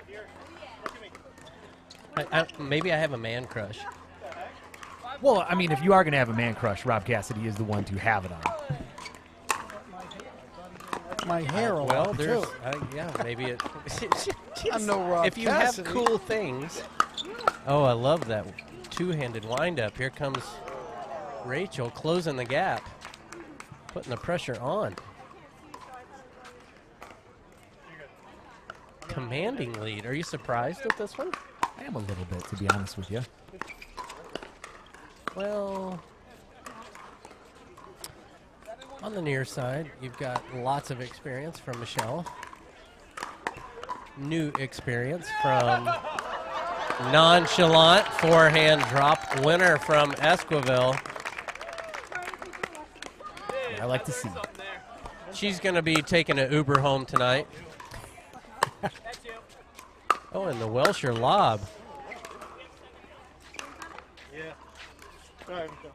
Maybe I have a man crush. Well, I mean, if you are going to have a man crush, Rob Cassidy is the one to have it on. My hair a well, lot, there's, too. yeah, maybe it. I'm no Rob If you Cassidy. have cool things. Oh, I love that two-handed wind-up. Here comes Rachel closing the gap, putting the pressure on. commanding lead. Are you surprised at this one? I am a little bit, to be honest with you. Well, on the near side, you've got lots of experience from Michelle. New experience from nonchalant forehand drop winner from Esquivel. I like to see. She's going to be taking an Uber home tonight. Oh, and the Welsher lob. Yeah. Sorry, Michelle.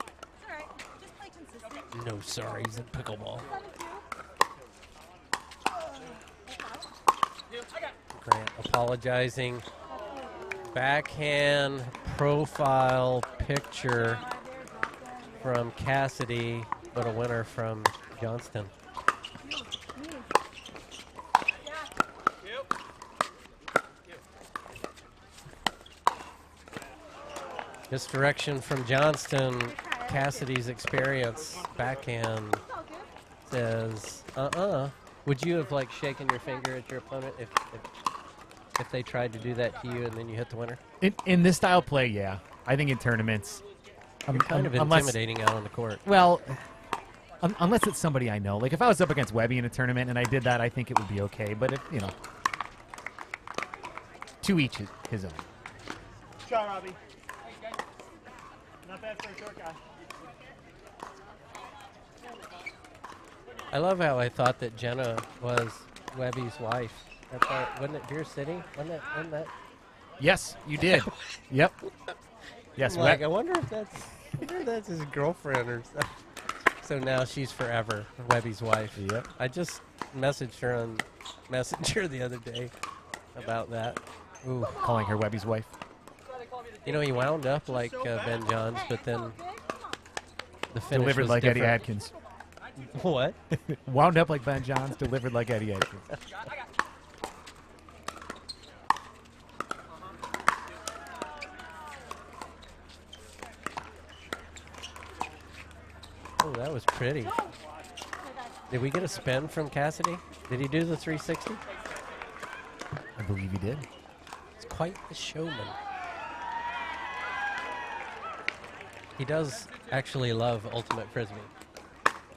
No sorries in pickleball. Grant apologizing. Backhand profile picture from Cassidy, but a winner from Johnston. Misdirection from Johnston. Cassidy's experience. Backhand says, Would you have like shaken your finger at your opponent if they tried to do that to you and then you hit the winner? In this style of play, yeah. I think in tournaments, You're kind of intimidating out on the court. Well, unless it's somebody I know. Like if I was up against Webby in a tournament and I did that, I think it would be okay. But if to each his own. Shot, Robbie. Not bad for a short guy. I love how I thought that Jenna was Webby's wife. That's wasn't it Beer City? Wasn't that? Yes, you did. Yep. Yes. I wonder if that's his girlfriend or something. So now she's forever Webby's wife. Yep. I just messaged her on Messenger the other day about that. Ooh, calling her Webby's wife. You know, he wound up like Ben Johns, but then the finish Delivered was like different. Eddie Adkins. What? Wound up like Ben Johns, delivered like Eddie Adkins. Oh, that was pretty. Did we get a spin from Cassidy? Did he do the 360? I believe he did. He's quite the showman. He does actually love Ultimate Frisbee.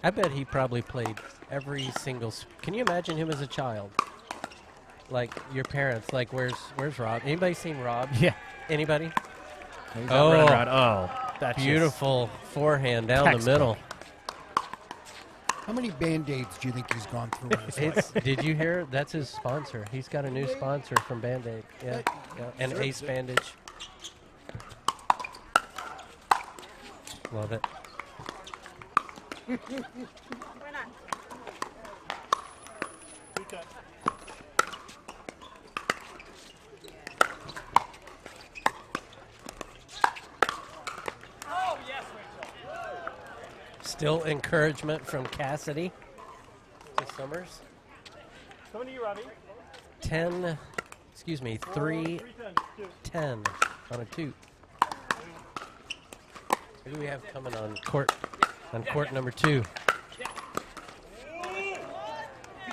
I bet he probably played every single... Can you imagine him as a child? Like your parents, like where's Rob? Anybody seen Rob? Yeah. Anybody? Oh, that's beautiful forehand down the middle. How many Band-Aids do you think he's gone through in his life? Did you hear? That's his sponsor. He's got a new sponsor from Band-Aid. Yeah, and Ace Bandage. Love it. Still encouragement from Cassidy to Summers. Coming to you, Robbie. 3-10 on a 2. Who do we have coming on court number 2?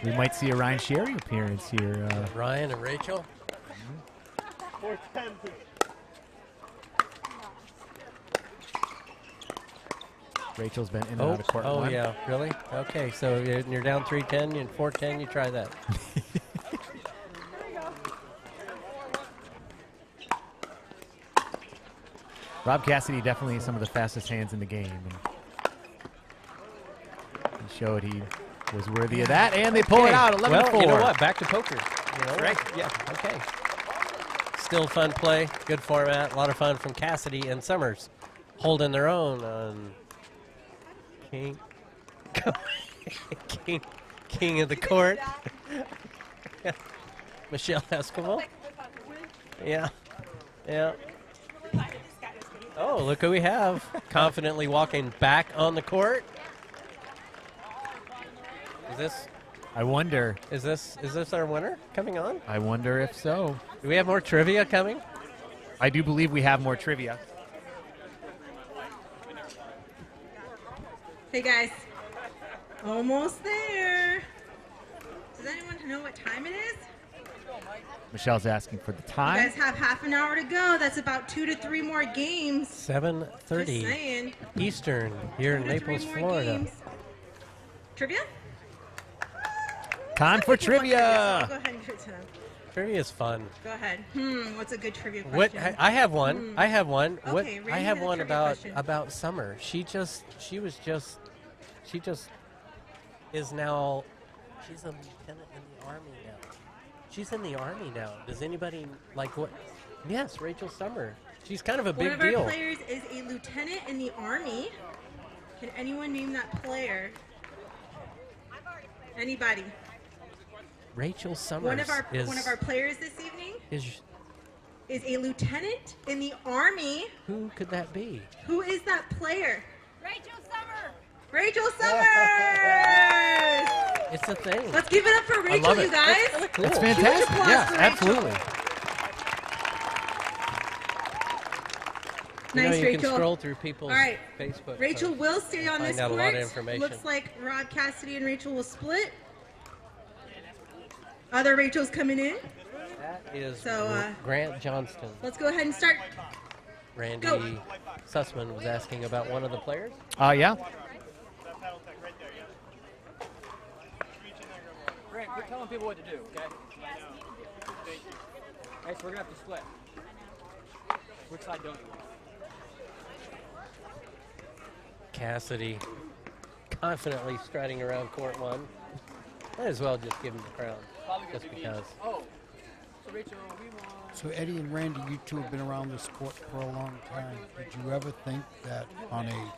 We might see a Ryan Sherry appearance here. Ryan and Rachel. 4-10. Rachel's been in and out of court. Oh, yeah, really? Okay, so you're down 3-10, and 4-10, you try that. Rob Cassidy definitely some of the fastest hands in the game. And he showed he was worthy of that, and they pull it out 11-4. Well, you know what? Back to poker. You know? Right. Yeah, okay. Still fun play, good format, a lot of fun from Cassidy and Summers. Holding their own on King of the court. Michelle Esquivel. Yeah. Oh, look who we have. Confidently walking back on the court. I wonder. Is this our winner coming on? I wonder if so. Do we have more trivia coming? I do believe we have more trivia. Hey guys, almost there. Does anyone know what time it is? Michelle's asking for the You time. guys have half an hour to go. That's about 2 to 3 more games. 7:30 Just saying. Eastern here in 2 to 3 Naples, more Florida. games. Trivia? Time for I'll go trivia. ahead and give it to them. Trivia is fun. Go ahead. What's a good trivia What question? I have one. I have one. What Okay, Randy I have has a one trivia question. about Summer. She is now. She's a lieutenant in the Army now. She's in the Army now. Does anybody like what? Yes, Rachel Summer. She's kind of a One big of our deal. players is a lieutenant in the Army. Can anyone name that player? Anybody? Rachel Summers One of our players this evening is is a lieutenant in the Army. who could that be? Who is that player? Rachel Summer. Rachel Summers! It's a thing. Let's give it up for Rachel, love it. you guys. That's kinda cool. That's Huge fantastic. applause Yeah, for Rachel. absolutely. You know, Nice, you Rachel. can scroll through people's All right. Facebook. Rachel posts. will stay on Find this out a court. lot of information. Looks like Rob, Cassidy, and Rachel will split. Other Rachel's coming in. That is So, Grant Johnston. Let's go ahead and start. Randy Go. Sussman was asking about one of the players. Yeah. Grant, quit telling people what to do, okay? Okay, so we're gonna have to split. Which side don't you want? Cassidy confidently striding around court one. Might as well just give him the crown, just because. Oh, so Rachel, we want. So Eddie and Randy, you two have been around this court for a long time. Did you ever think that on a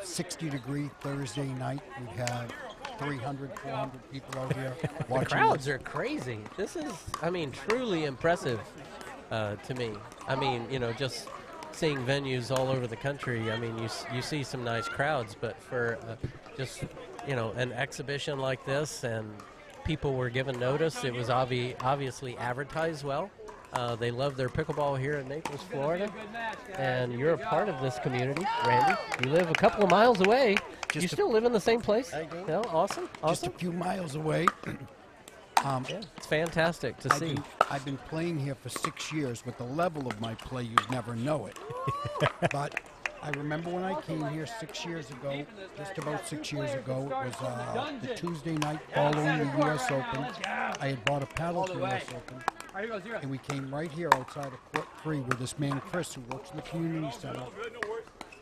60-degree Thursday night we'd have 300, 400 people out here watching? The crowds are crazy. This is, I mean, truly impressive to me. I mean, you know, just seeing venues all over the country. I mean, you see some nice crowds, but for just, you know, an exhibition like this, and people were given notice. It was obviously advertised well. They love their pickleball here in Naples, Florida, and you're a part of this community, Randy. You live a couple of miles away. You still live in the same place? I do. No, awesome. Just a few miles away. Yeah, it's fantastic to see. I've been playing here for 6 years. With the level of my play, you'd never know it. But I remember when I came here 6 years ago, just about 6 years ago, it was the Tuesday night following the U.S. Open. I had bought a paddle for U.S. Open, and we came right here outside of Court 3 where this man, Chris, who works in the community center,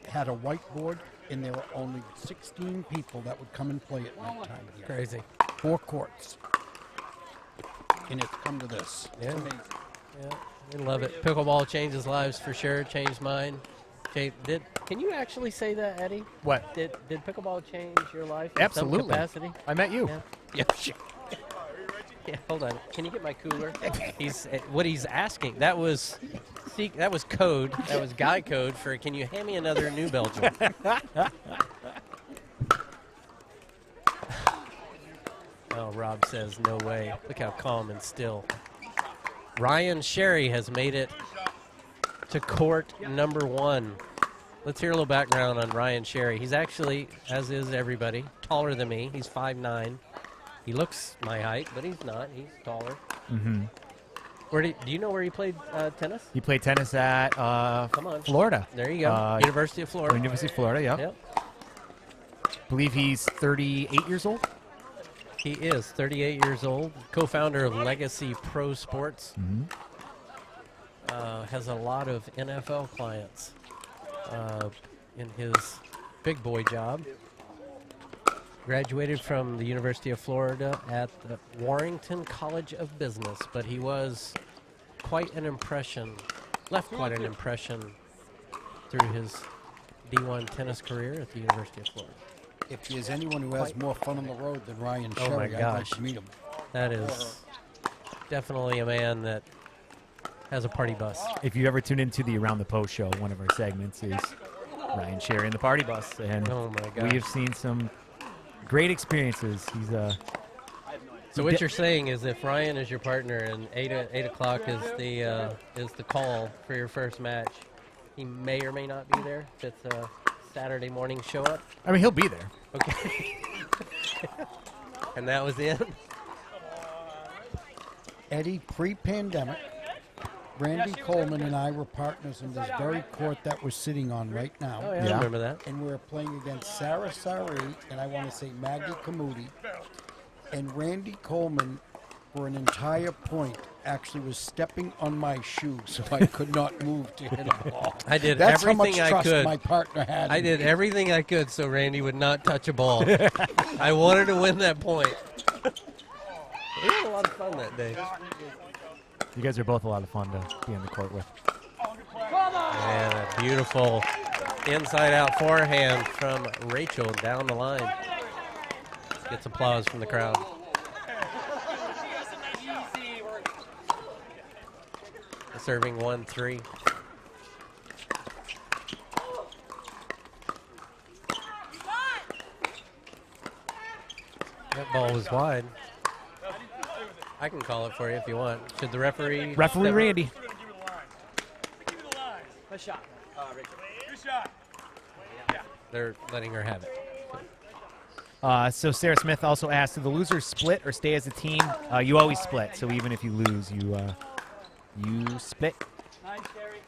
had a whiteboard, and there were only 16 people that would come and play at night time here. Crazy. 4 courts. And it's come to this. Yeah. It's amazing. Yeah, we love it. Pickleball changes lives for sure. Changed mine. Can you actually say that, Eddie? What? Did pickleball change your life in Absolutely. some capacity? I met you. Yeah. Yeah, sure. Yeah, hold on. Can you get my cooler? What he's asking. That was code. That was guy code for. Can you hand me another New Belgium? Oh, Rob says no way. Look how calm and still. Ryan Sherry has made it to court number 1. Let's hear a little background on Ryan Sherry. He's actually, as is everybody, taller than me. He's 5'9". He looks my height, but he's not. He's taller. Mm-hmm. Do you know where he played tennis? He played tennis at Come on. Florida. There you go. University of Florida. University of Florida, yeah. Yep. Believe he's 38 years old. He is 38 years old, co-founder of Legacy Pro Sports. Mm-hmm. Has a lot of NFL clients in his big boy job. Graduated from the University of Florida at the Warrington College of Business, but he was quite an impression, left quite an impression through his D1 tennis career at the University of Florida. If there's anyone who has more fun on the road than Ryan Oh Sherry, my I'd like gosh. to meet him. That is definitely a man that has a party bus. If you ever tune into the Around the Post show, one of our segments is Ryan Sherry and the party bus, and Oh my we gosh. have seen some great experiences. He's So what you're saying is, if Ryan is your partner and 8 o'clock is the call for your first match, he may or may not be there. If it's a Saturday morning show up. I mean, he'll be there. Okay. And that was it. Eddie, pre-pandemic, Randy Coleman and I were partners in this very court that we're sitting on right now. Oh, yeah, I remember that. And we're playing against Sarah Sari and I want to say Maggie Kamudi. And Randy Coleman, for an entire point, actually was stepping on my shoe so I could not move to hit a ball. I did That's everything how much I trust could. my partner had. I in did me. everything I could so Randy would not touch a ball. I wanted to win that point. We had a lot of fun that day. You guys are both a lot of fun to be on the court with. And a beautiful inside-out forehand from Rachel down the line. Gets applause from the crowd. Serving 1-3. That ball was wide. I can call it for you if you want. Should the referee? Referee Randy. Good shot. Rachel. Good shot. They're letting her have it. So Sarah Smith also asked, do the losers split or stay as a team? You always split, so even if you lose, you split.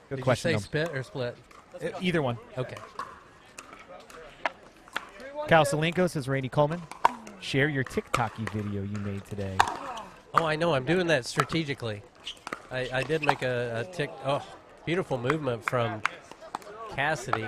Good Did question. you say spit or split? Either one. Okay. Kyle Salenko says, Randy Coleman, share your TikTok video you made today. Oh, I know. I'm doing that strategically. I did make a tick. Oh, beautiful movement from Cassidy,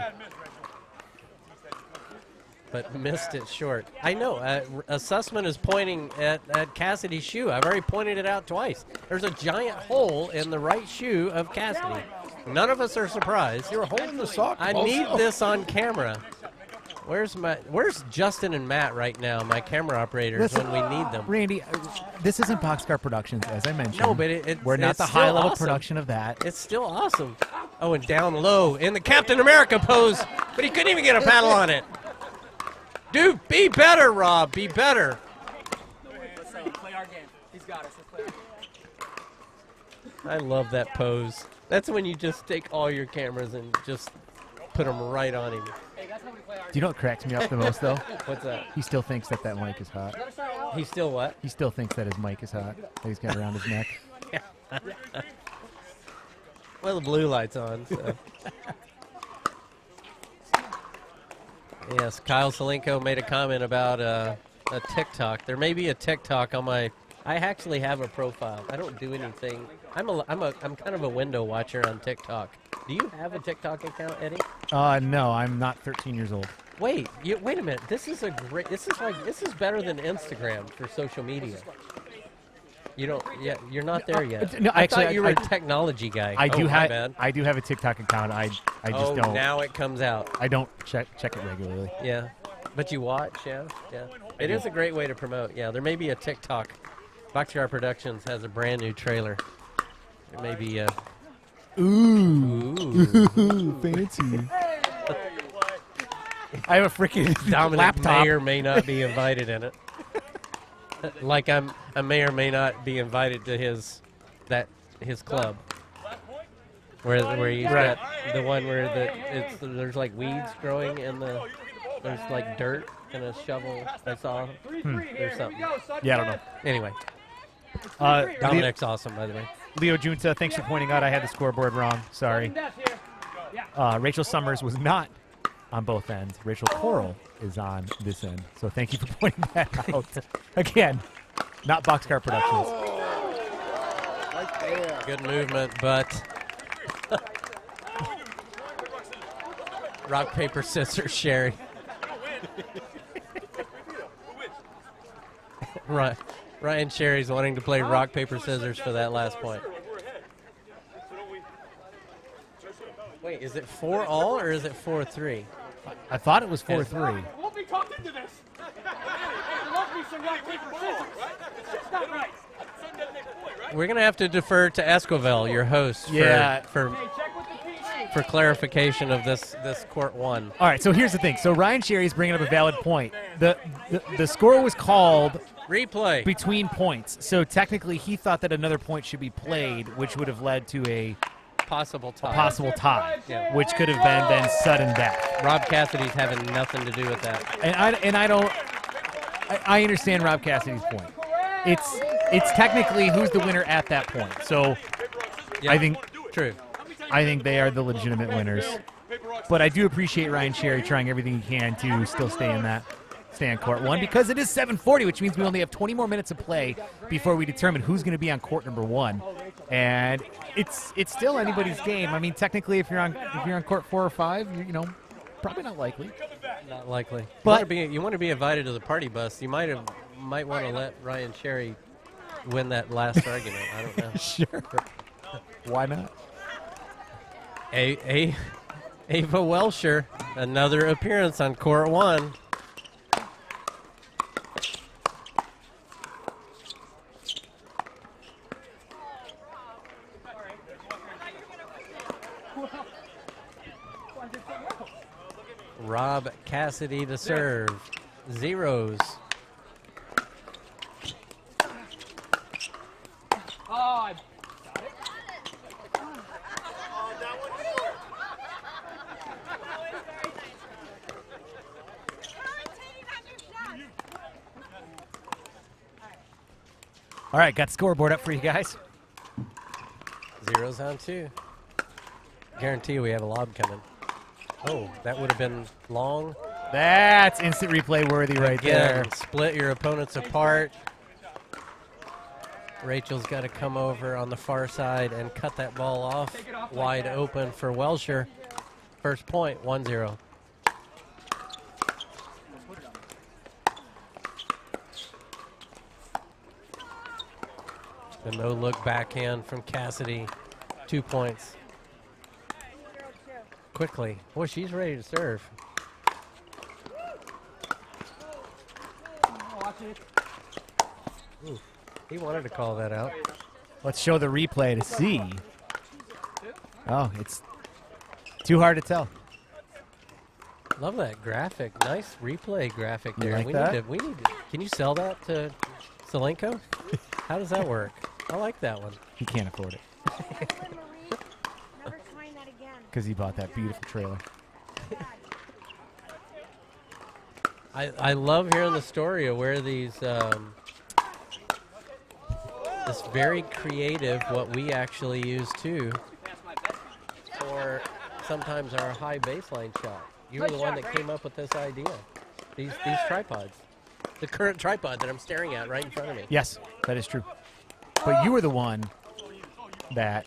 but missed it short. I know. A Sussman is pointing at Cassidy's shoe. I've already pointed it out twice. There's a giant hole in the right shoe of Cassidy. None of us are surprised. You're holding the sock. I need this on camera. Where's Justin and Matt right now, my camera operators, when we need them? Randy, this isn't Boxcar Productions, as I mentioned. No, but we're not it's the still high-level awesome. production of that. It's still awesome. Oh, and down low in the Captain America pose, but he couldn't even get a paddle on it. Dude, be better, Rob. Be better. Let's play our game. He's got us. Let's play our game. I love that pose. That's when you just take all your cameras and just put them right on him. Hey, that's how we play our Do you know what cracks me up the most, though? What's that? He still thinks that mic is hot. He still what? He still thinks that his mic is hot, that he's got around his neck. Well, the blue light's on, so. Yes, Kyle Salenko made a comment about a TikTok. There may be a TikTok on my. I actually have a profile. I don't do anything. I'm kind of a window watcher on TikTok. Do you have a TikTok account, Eddie? No, I'm not 13 years old. Wait a minute. This is better than Instagram for social media. You don't. Yeah, you're not there yet. No, I actually, thought you were a technology guy. I do my have. bad. I do have a TikTok account. I just don't. Now it comes out. I don't check it regularly. Yeah, but you watch. Yeah. It is a great way to promote. Yeah, there may be a TikTok. Boxcar Productions has a brand new trailer. There may be a. Ooh, fancy. I have a freaking Dominic laptop. may or may not be invited in it. Like I may or may not be invited to his club. Where he's got the one where there's like weeds growing and there's like dirt and a shovel. I saw there's something. Yeah, I don't know. Anyway, Dominic's Dominic's awesome, by the way. Leo Junta, thanks for pointing out I had the scoreboard wrong. Sorry. Rachel Summers was not on both ends. Rachel Coral is on this end. So thank you for pointing that out. Again, not Boxcar Productions. Right there. Good movement, but rock, paper, scissors, Sherry. Right. Ryan Sherry's wanting to play rock, paper, scissors for that last point. Wait, is it 4-all or is it 4-3? I thought it was 4-3. We'll be talked into this. There must be some rock, paper, scissors. It's just not right. We're going to have to defer to Esquivel, your host, for clarification of this court one. All right, so here's the thing. So Ryan Sherry's bringing up a valid point. The score was called replay between points. So technically he thought that another point should be played, which would have led to a possible tie, yeah, which could have been then sudden death. Rob Cassidy's having nothing to do with that. And I understand Rob Cassidy's point. it's technically who's the winner at that point. So Yeah, I think true. they are the legitimate winners. But I do appreciate Ryan Sherry trying everything he can to still stay in court 1 because it is 7:40, which means we only have 20 more minutes of play before we determine who's going to be on court number 1. And it's still anybody's game. I mean, technically, if you're on court 4 or 5, you know, probably not likely. Not likely. But you want to be invited to the party bus. You might want to let Ryan Sherry win that last argument. I don't know. Sure. Why not? Ava Welsher, another appearance on court 1. Rob Cassidy to serve. Zeros. Oh, All right, got the scoreboard up for you guys. Zeros on 2. Guarantee we have a lob coming. Oh, that would have been long. That's instant replay worthy right there. Split your opponents apart. Rachel's got to come over on the far side and cut that ball off. Wide open for Welsher. First point, 1-0. The no-look backhand from Cassidy. 2 points. Quickly. Boy, she's ready to serve. Ooh, he wanted to call that out. Let's show the replay to see. Oh, it's too hard to tell. Love that graphic. Nice replay graphic You there. like that? We need to. Can you sell that to Selenko? How does that work? I like that one. He can't afford it because he bought that beautiful trailer. I love hearing the story of where these this very creative what we actually use too, or sometimes our high baseline shot. You were the one that came up with this idea. These tripods, the current tripod that I'm staring at right in front of me. Yes, that is true. But you were the one that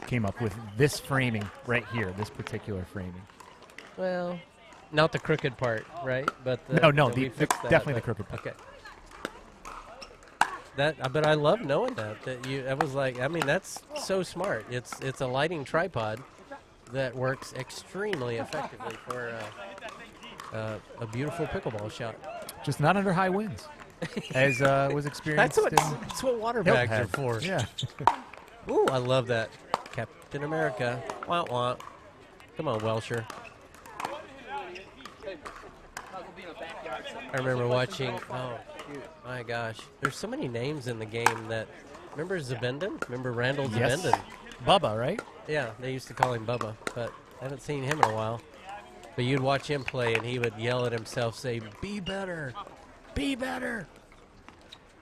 came up with this framing right here, this particular framing. Well, not the crooked part, right? But definitely the crooked part. Okay. But I love knowing that was like, I mean, that's so smart. It's a lighting tripod that works extremely effectively for a beautiful pickleball shot. Just not under high winds, as was experienced. That's what water bags are for. Yeah. Ooh, I love that. Captain America. Wah wah. Come on, Welsher. I remember watching. Oh, shoot, my gosh. There's so many names in the game that. Remember Zabendon? Remember Randall Yes. Zabendon? Bubba, right? Yeah, they used to call him Bubba, but I haven't seen him in a while. But you'd watch him play, and he would yell at himself, say, "Be better, be better."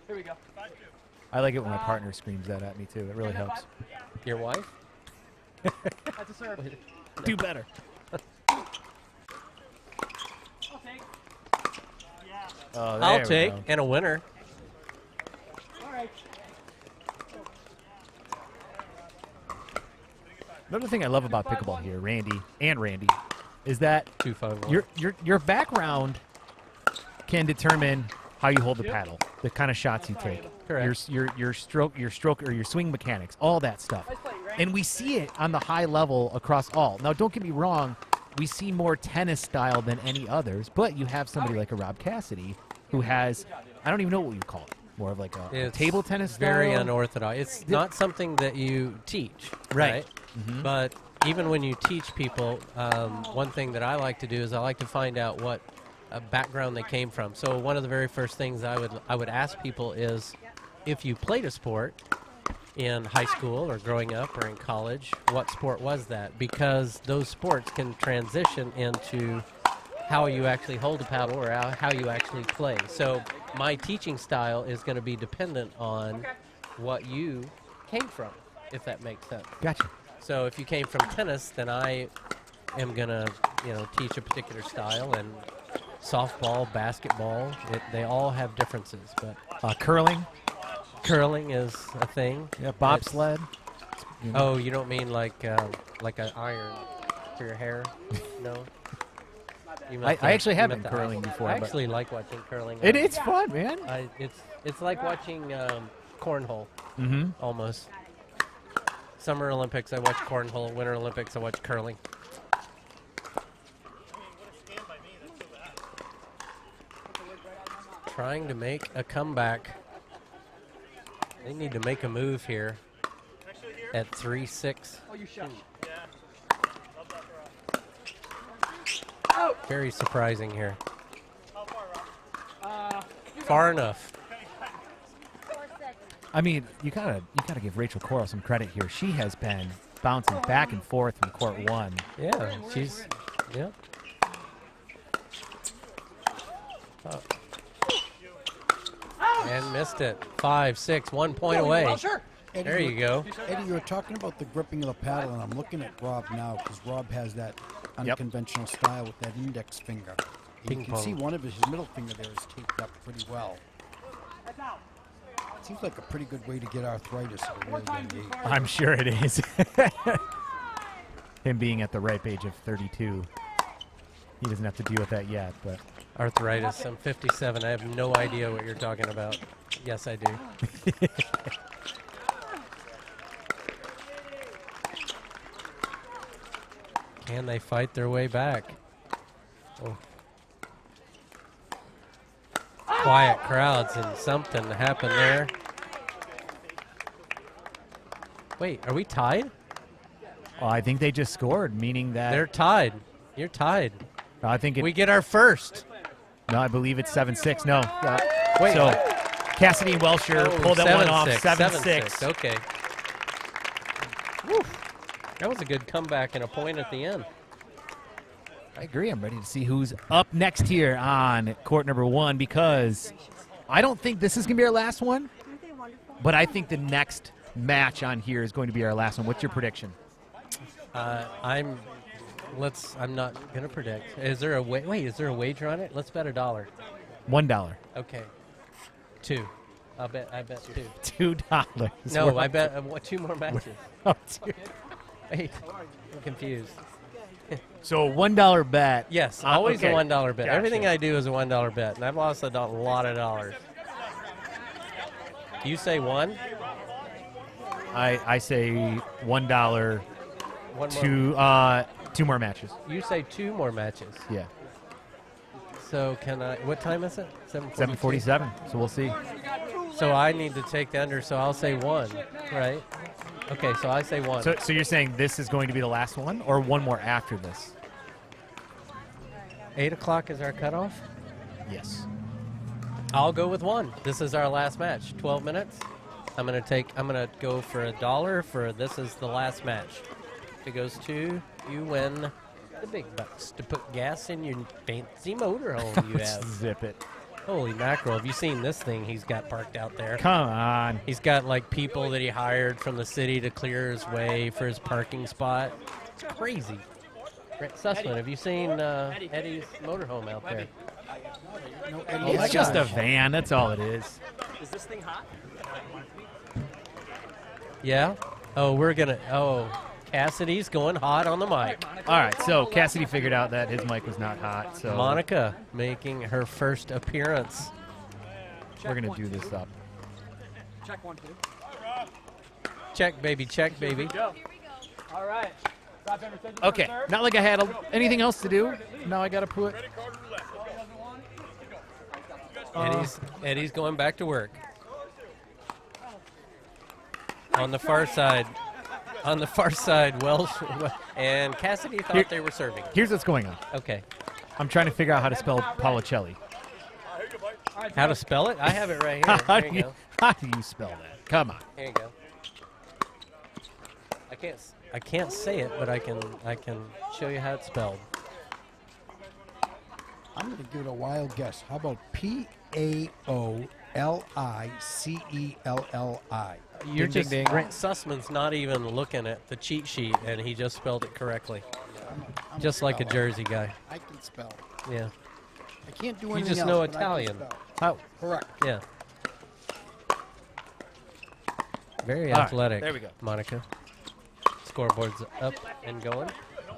here we go. I like it when my partner screams that at me too. It really helps. Your wife? That's a serve. Do better. I'll take. Yeah. Oh, I'll there we take, go. and a winner. All right. Another thing I love about pickleball here, Randy, is that 2-5-1. your background can determine how you hold the paddle, the kind of shots you take, Correct. your stroke or your swing mechanics, all that stuff. And we see it on the high level across all. Now, don't get me wrong, we see more tennis style than any others, but you have somebody like a Rob Cassidy who has, I don't even know what you call it, more of like a table tennis very style. unorthodox. It's not something that you teach, Right. But even when you teach people, one thing that I like to do is I like to find out what background they came from. So one of the very first things I would ask people is, if you played a sport in high school or growing up or in college, what sport was that? Because those sports can transition into how you actually hold a paddle or how you actually play. So my teaching style is going to be dependent on what you came from, if that makes sense. Gotcha. So if you came from tennis, then I am going to, teach a particular style, and softball, basketball, they all have differences. But Curling. curling is a thing. Yeah, bobsled. Oh, you don't mean like an iron for your hair? No. I actually have been curling before. I but actually like watching curling. it's fun, man. It's like watching cornhole. Mm-hmm. Almost. Summer Olympics, I watch cornhole. Winter Olympics, I watch curling. Trying to make a comeback. They need to make a move here at 3-6. Oh, you shot. Very surprising here. Far enough. I mean, you gotta give Rachel Coral some credit here. She has been bouncing back and forth from court 1. Yeah, yeah. Oh. And missed it. 5-6, 1 point away. Eddie, There you go. Eddie, you were talking about the gripping of the paddle, and I'm looking at Rob now because Rob has that unconventional style with that index finger. And Ping you can pong. see one of his middle finger there is taped up pretty well. Seems like a pretty good way to get arthritis at a really young age. I'm sure it is. Him being at the ripe age of 32. He doesn't have to deal with that yet, but Arthritis. I'm 57. I have no idea what you're talking about. Yes, I do. Can they fight their way back? Oh. Quiet crowds and something happened there. Wait, are we tied? well, I think they just scored, meaning that They're tied. You're tied. I think We get our first. No, I believe it's 7-6. No. Wait, So what? Cassidy and Welsher pulled that one off 7-6. Okay. Woo. That was a good comeback and a point at the end. I agree. I'm ready to see who's up next here on court number 1 because I don't think this is going to be our last one, but I think the next match on here is going to be our last one. What's your prediction? I'm not gonna predict. Is there a is there a wager on it? Let's bet $1. $1. Okay. 2. I bet 2. $2. No, We're I up bet 2 more matches. to- Wait, I'm confused. So $1 bet. Yes, always okay. a $1 bet. Gotcha. Everything I do is a $1 bet, and I've lost a lot of dollars. You say 1? I say $1 One more. to 2 more matches. You say 2 more matches. Yeah. So can I? What time is it? 7:47. So we'll see. So I need to take the under. So I'll say 1, right? Okay, so I say 1. So you're saying this is going to be the last one, or one more after this? 8 o'clock is our cutoff. Yes. I'll go with 1. This is our last match. 12 minutes. I'm gonna go for $1 for this is the last match. If it goes 2, you win the big bucks to put gas in your fancy motorhome you have. Zip it. Holy mackerel, have you seen this thing he's got parked out there? Come on. He's got like people that he hired from the city to clear his way for his parking spot. It's crazy. Sussman, have you seen Eddie's motorhome out there? No, It's just a van. That's all it is. Is this thing hot? Yeah? Oh, Cassidy's going hot on the mic. All right. So Cassidy figured out that his mic was not hot. So Monica making her first appearance. we're gonna do this up. Check 1, 2. Check, baby, check, baby. Go. All right. Okay. Not like I had anything else to do. Now I gotta put. Eddie's going back to work. On the far side, Welsh and Cassidy thought they were serving. Here's what's going on. Okay. I'm trying to figure out how to spell Policelli. How to spell it? I have it right here. How There do you you, go. how do you spell that? Come on. Here you go. I can't say it, but I can show you how it's spelled. I'm going to give it a wild guess. How about Paoliccelli? You're Ding, just ding, ding. Grant Sussman's not even looking at the cheat sheet, and he just spelled it correctly, I'm just like a speller. Jersey guy. I can spell. Yeah, I can't do You anything just else, know but I can Italian. spell. Oh, Correct. yeah. Very All right, athletic. there we go. Monica. Scoreboard's up and going.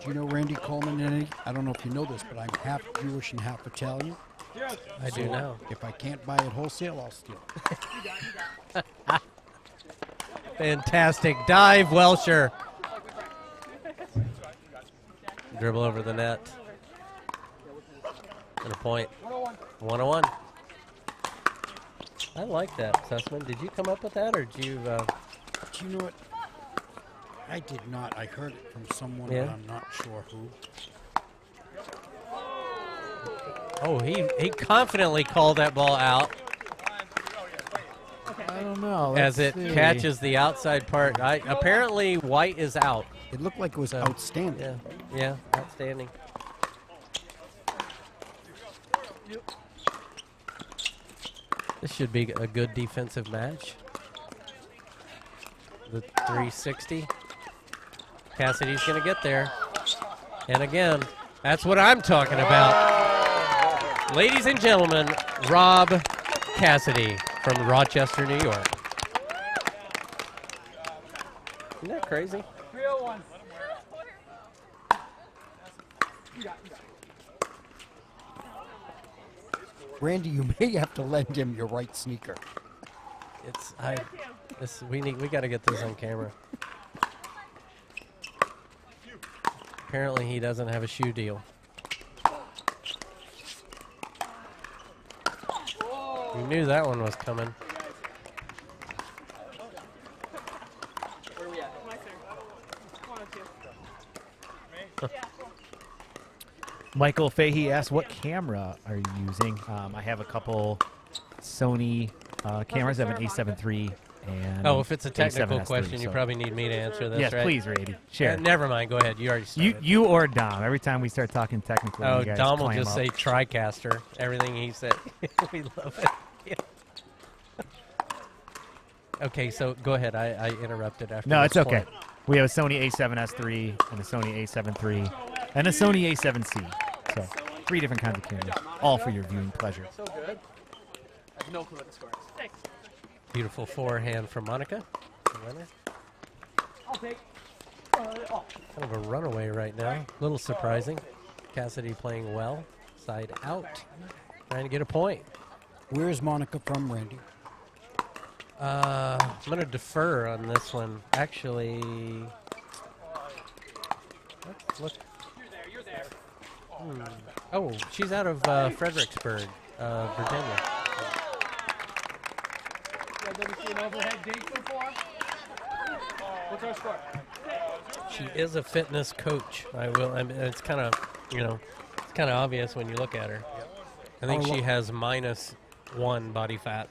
Do you know Randy Coleman and Eddie? I don't know if you know this, but I'm half Jewish and half Italian. I do now. If I can't buy it wholesale, I'll steal it. Fantastic dive, Welsher. Dribble over the net. And a point. 101. I like that, Sussman. Did you come up with that, or did you? Do you know what? I did not. I heard it from someone, Yeah. but I'm not sure who. Oh, he confidently called that ball out I don't know. as Let's it see. catches the outside part. Apparently, White is out. It looked like it was So, outstanding. Yeah, outstanding. This should be a good defensive match. The 360. Cassidy's going to get there. And again, that's what I'm talking about. Ladies and gentlemen, Rob Cassidy from Rochester, New York. Isn't that crazy? 301. Randy, you may have to lend him your right sneaker. We got to get this on camera. Apparently he doesn't have a shoe deal. You knew that one was coming. Michael Fahey asked, what camera are you using? I have a couple Sony cameras. I have an A7 III and Oh, if it's a technical A7S III, question, you so- probably need me to answer this, Yes, right? please, Randy. Share. Never mind. Go ahead. You already started. You or Dom. Every time we start talking technically, Oh, you guys Dom will clam just up. say TriCaster. Everything he said. We love it. Yeah. Okay, so go ahead. I interrupted after No, this it's okay. point. We have a Sony A7S III and a Sony A7 III and a Sony A7C. So 3 different kinds of cameras, all for your viewing pleasure. So good. I have no clue what the score is. Thanks. Beautiful forehand from Monica. The winner. I'll take. Kind of a runaway right now. A little surprising. Cassidy playing well. Side out. Trying to get a point. Where is Monica from, Randy? I'm going to defer on this one. Actually, let's look. You're there. Oh, she's out of Fredericksburg, Virginia. You guys ever see an overhead dink before? What's our score? She is a fitness coach. I mean, it's kind of, it's kind of obvious when you look at her. I think she has -1 body fat.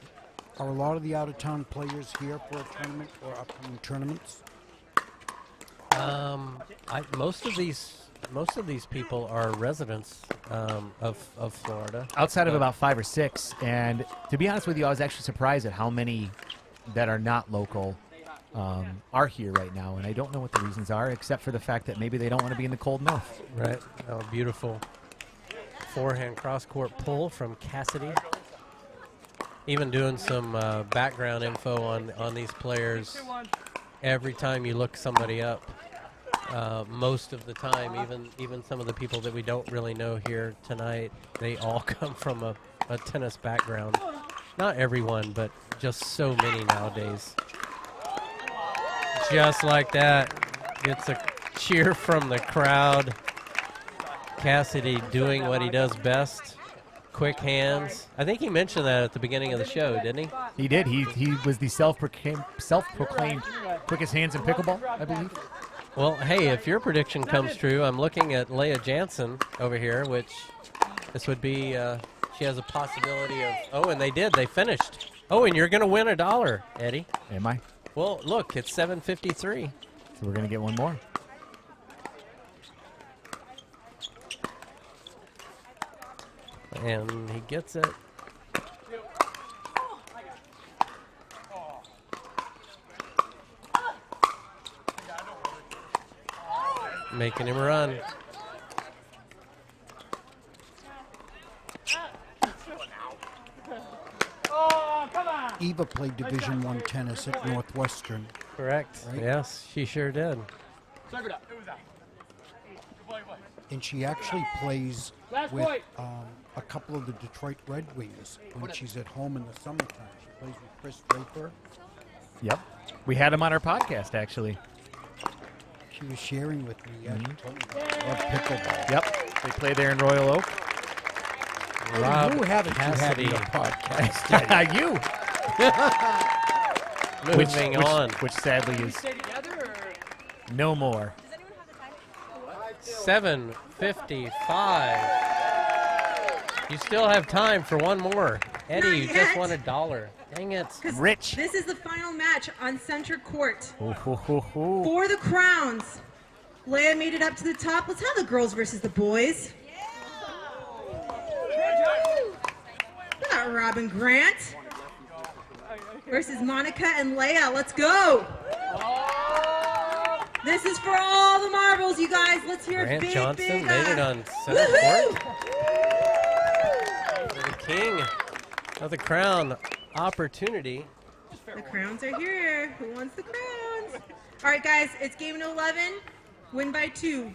Are a lot of the out-of-town players here for a tournament or upcoming tournaments? Most of these people are residents of Florida. Outside of about 5 or 6, and to be honest with you, I was actually surprised at how many that are not local are here right now, and I don't know what the reasons are, except for the fact that maybe they don't want to be in the cold north. Right. Oh, beautiful forehand cross-court pull from Cassidy. Even doing some background info on these players. Every time you look somebody up, most of the time, even some of the people that we don't really know here tonight, they all come from a tennis background. Not everyone, but just so many nowadays. Just like that, gets a cheer from the crowd. Cassidy doing what he does best. Quick hands. I think he mentioned that at the beginning of the show, didn't he? He did. He was the self-proclaimed quickest hands in pickleball, I believe. Well, hey, if your prediction comes true, I'm looking at Leah Jansen over here, which this would be, she has a possibility of, oh, and they did. They finished. Oh, and you're going to win $1, Eddie. Am I? Well, look, it's 7:53. So we're going to get one more. And he gets it. Making him run. Eva played Division I tennis at Northwestern. Correct. Right? Yes, she sure did. And she actually plays with a couple of the Detroit Red Wings when she's at home in the summertime. She plays with Chris Draper. Yep. We had him on our podcast, actually. She was sharing with me. Yeah, she told me about love pickleball. Yep. They play there in Royal Oak. Rob Who haven't you had Cassidy. on your podcast? You. Moving on. Which sadly is no more. 7:55. You still have time for one more. Eddie, you just won $1. Dang it. Rich. This is the final match on center court. Ooh, hoo, hoo, hoo. For the crowns. Leia made it up to the top. Let's have the girls versus the boys. We got Robin Grant versus Monica and Leia. Let's go. This is for all the marbles, you guys. Let's hear Grant big, Johnson big, made it on center woohoo! court. For the king of the crown opportunity. The crowns are here. Who wants the crowns? All right, guys, it's game 11. Win by 2.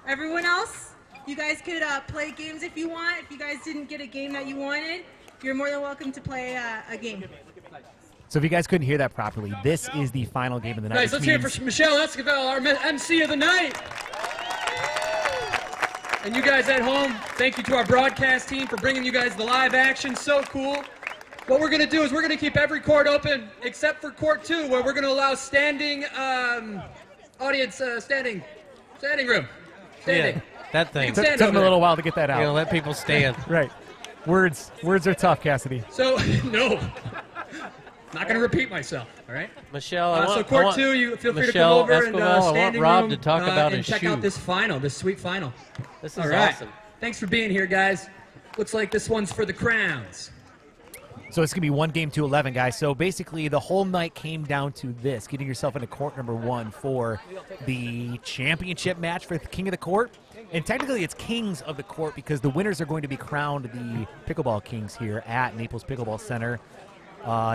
Everyone else, you guys could play games if you want. If you guys didn't get a game that you wanted, you're more than welcome to play a game. So if you guys couldn't hear that properly, this is the final game of the night. Guys, let's hear it for Michelle Esquivel, our MC of the night. And you guys at home, thank you to our broadcast team for bringing you guys the live action. So cool. What we're going to do is we're going to keep every court open except for court 2, where we're going to allow standing audience, standing room. Standing. Yeah, that thing. You can stand Took over them a there. little while to get that You know, out. let people stand. Right. Words are tough, Cassidy. So, no. Not going to repeat myself, all right? Michelle, So court 2, you feel free to come Michelle over and Esquivel, I want standing Rob room to talk about and his check shoe. out this final, this sweet final. This is All right. awesome. Thanks for being here, guys. Looks like this one's for the crowns. So it's going to be 1 game to 11, guys. So basically the whole night came down to this, getting yourself into court number 1 for the championship match for the King of the Court. And technically it's Kings of the Court because the winners are going to be crowned the Pickleball Kings here at Naples Pickleball Center.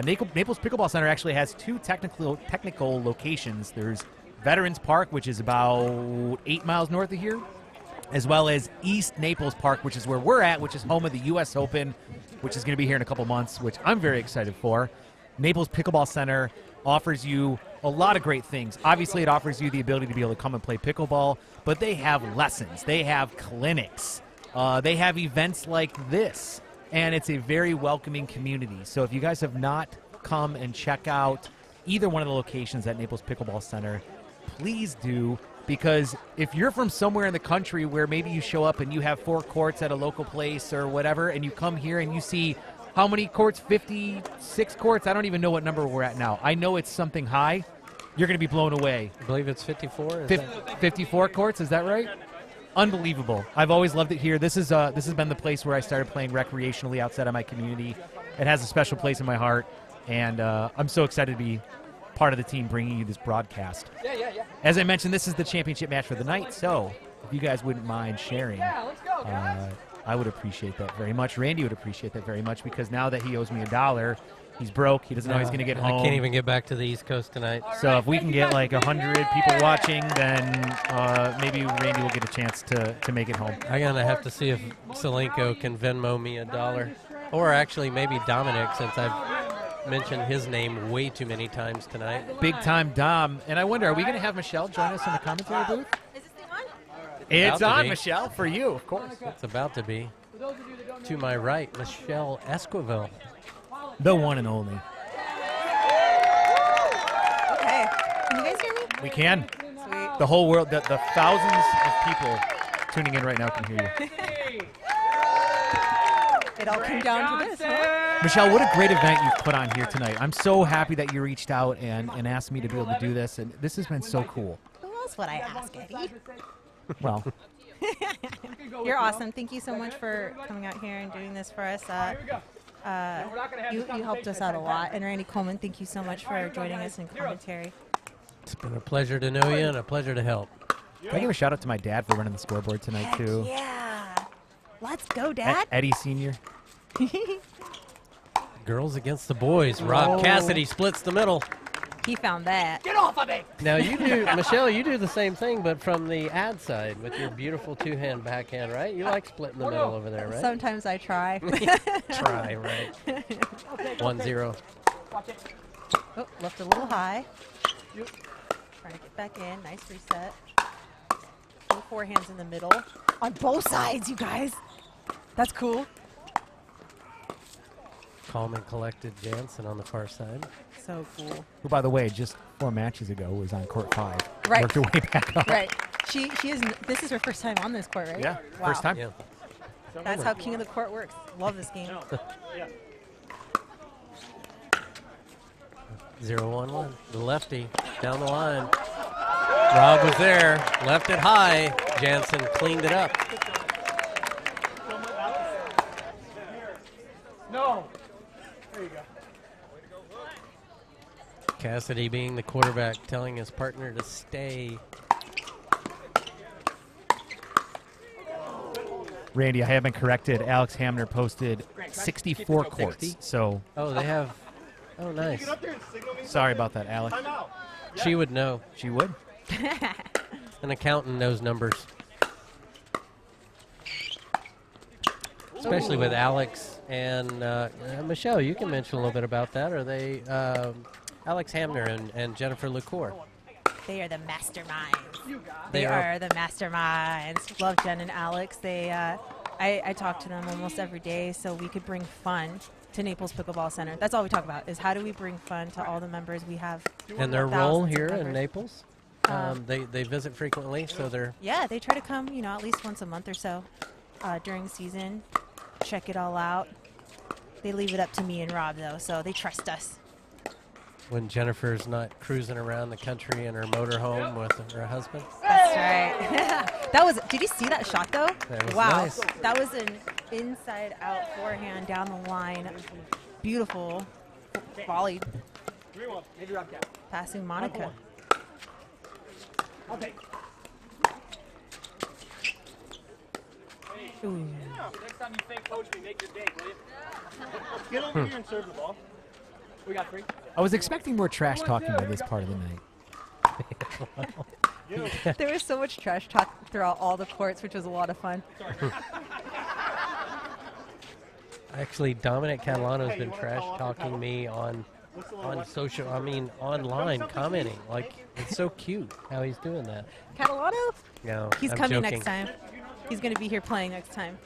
Naples Pickleball Center actually has 2 technical locations. There's Veterans Park, which is about 8 miles north of here, as well as East Naples Park, which is where we're at, which is home of the U.S. Open, which is going to be here in a couple months, which I'm very excited for. Naples Pickleball Center offers you a lot of great things. Obviously, it offers you the ability to be able to come and play pickleball, but they have lessons. They have clinics. They have events like this, and it's a very welcoming community. So if you guys have not come and check out either one of the locations at Naples Pickleball Center, please do, because if you're from somewhere in the country where maybe you show up and you have 4 courts at a local place or whatever, and you come here and you see how many courts, 56 courts, I don't even know what number we're at now. I know it's something high. You're going to be blown away. I believe it's 54. 54 courts, is that right? Unbelievable. I've always loved it here. This has been the place where I started playing recreationally outside of my community. It has a special place in my heart, and I'm so excited to be part of the team bringing you this broadcast. Yeah. As I mentioned, this is the championship match for the night, so if you guys wouldn't mind sharing, Let's go, guys. I would appreciate that very much. Randy would appreciate that very much, because now that he owes me $1, he's broke. He doesn't know he's going to get home. I can't even get back to the East Coast tonight. So if we can get like 100 people watching, then maybe Randy will get a chance to make it home. I'm going to have to see if Selenko can Venmo me $1. Or actually maybe Dominic, since I've mentioned his name way too many times tonight. Big time Dom. And I wonder, are we going to have Michelle join us in the commentary booth? Is this thing on? It's About to on, be. Michelle, for you, of course. It's about to be. To my right, Michelle Esquivel. The one and only. Okay. Can you guys hear me? We can. Sweet. The whole world, the thousands of people tuning in right now can hear you. It all came down to this, huh? Michelle, what a great event you've put on here tonight. I'm so happy that you reached out and asked me to be able to do this, and this has been so cool. Who else would I ask, Eddie? Well, You're awesome. Thank you so much for coming out here and doing this for us. You helped us out a lot. And Randy Coleman, thank you so much for joining us in commentary. It's been a pleasure to know you and a pleasure to help. can I give a shout out to my dad for running the scoreboard tonight, Heck too? yeah. Let's go, Dad. Eddie Sr. Girls against the boys. Rob Cassidy splits the middle. He found that. Get off of me! Now you do, Michelle, you do the same thing, but from the ad side with your beautiful two-hand backhand, right? You like splitting the middle over there, right? Sometimes I try. Try, right? 1-0. Oh, left a little high. Trying to get back in. Nice reset. 2 forehands in the middle. On both sides, you guys. That's cool. Calm and collected Jansen on the far side. So cool. Who, by the way, just 4 matches ago was on court 5. Right. Worked her way back up. Right. She is. This is her first time on this court, right? Yeah, Wow. first time. Yeah. That's how King of the Court works. Love this game. 0-1-1. The lefty down the line. Rob was there. Left it high. Jansen cleaned it up. No. There you go. Cassidy being the quarterback, telling his partner to stay. Randy, I have been corrected. Alex Hamner posted 64 courts. 60? So, Oh, they have. Oh, nice. sorry about that, Alex. She would know. She would. An accountant knows numbers. Especially with Alex and Michelle. You can mention a little bit about that. Are they Alex Hamner and Jennifer LaCour? They are the masterminds. They They are- are the masterminds. Love Jen and Alex. They, I talk to them almost every day so we could bring fun to Naples Pickleball Center. That's all we talk about is how do we bring fun to all the members we have. And their thousands role of here in members. Naples? They visit frequently, so they're Yeah, they try to come, at least once a month or so during season, check it all out. They leave it up to me and Rob, though, so they trust us. when Jennifer's not cruising around the country in her motorhome with her husband. That's right. That was. Did you see that shot though? That was wow, nice. that was an inside-out forehand down the line. Beautiful volley passing Monica. Okay. Ooh. Next time you fake coach me, make your day, will you? Get over here and serve the ball. We got 3. I was expecting more trash talking by this part of the night. There was so much trash talk throughout all the courts, which was a lot of fun. Actually, Dominic Catalano's been trash talking me on social, online, commenting. Like, it's so cute how he's doing that. Catalano? No, He's I'm coming joking. next time. He's going to be here playing next time.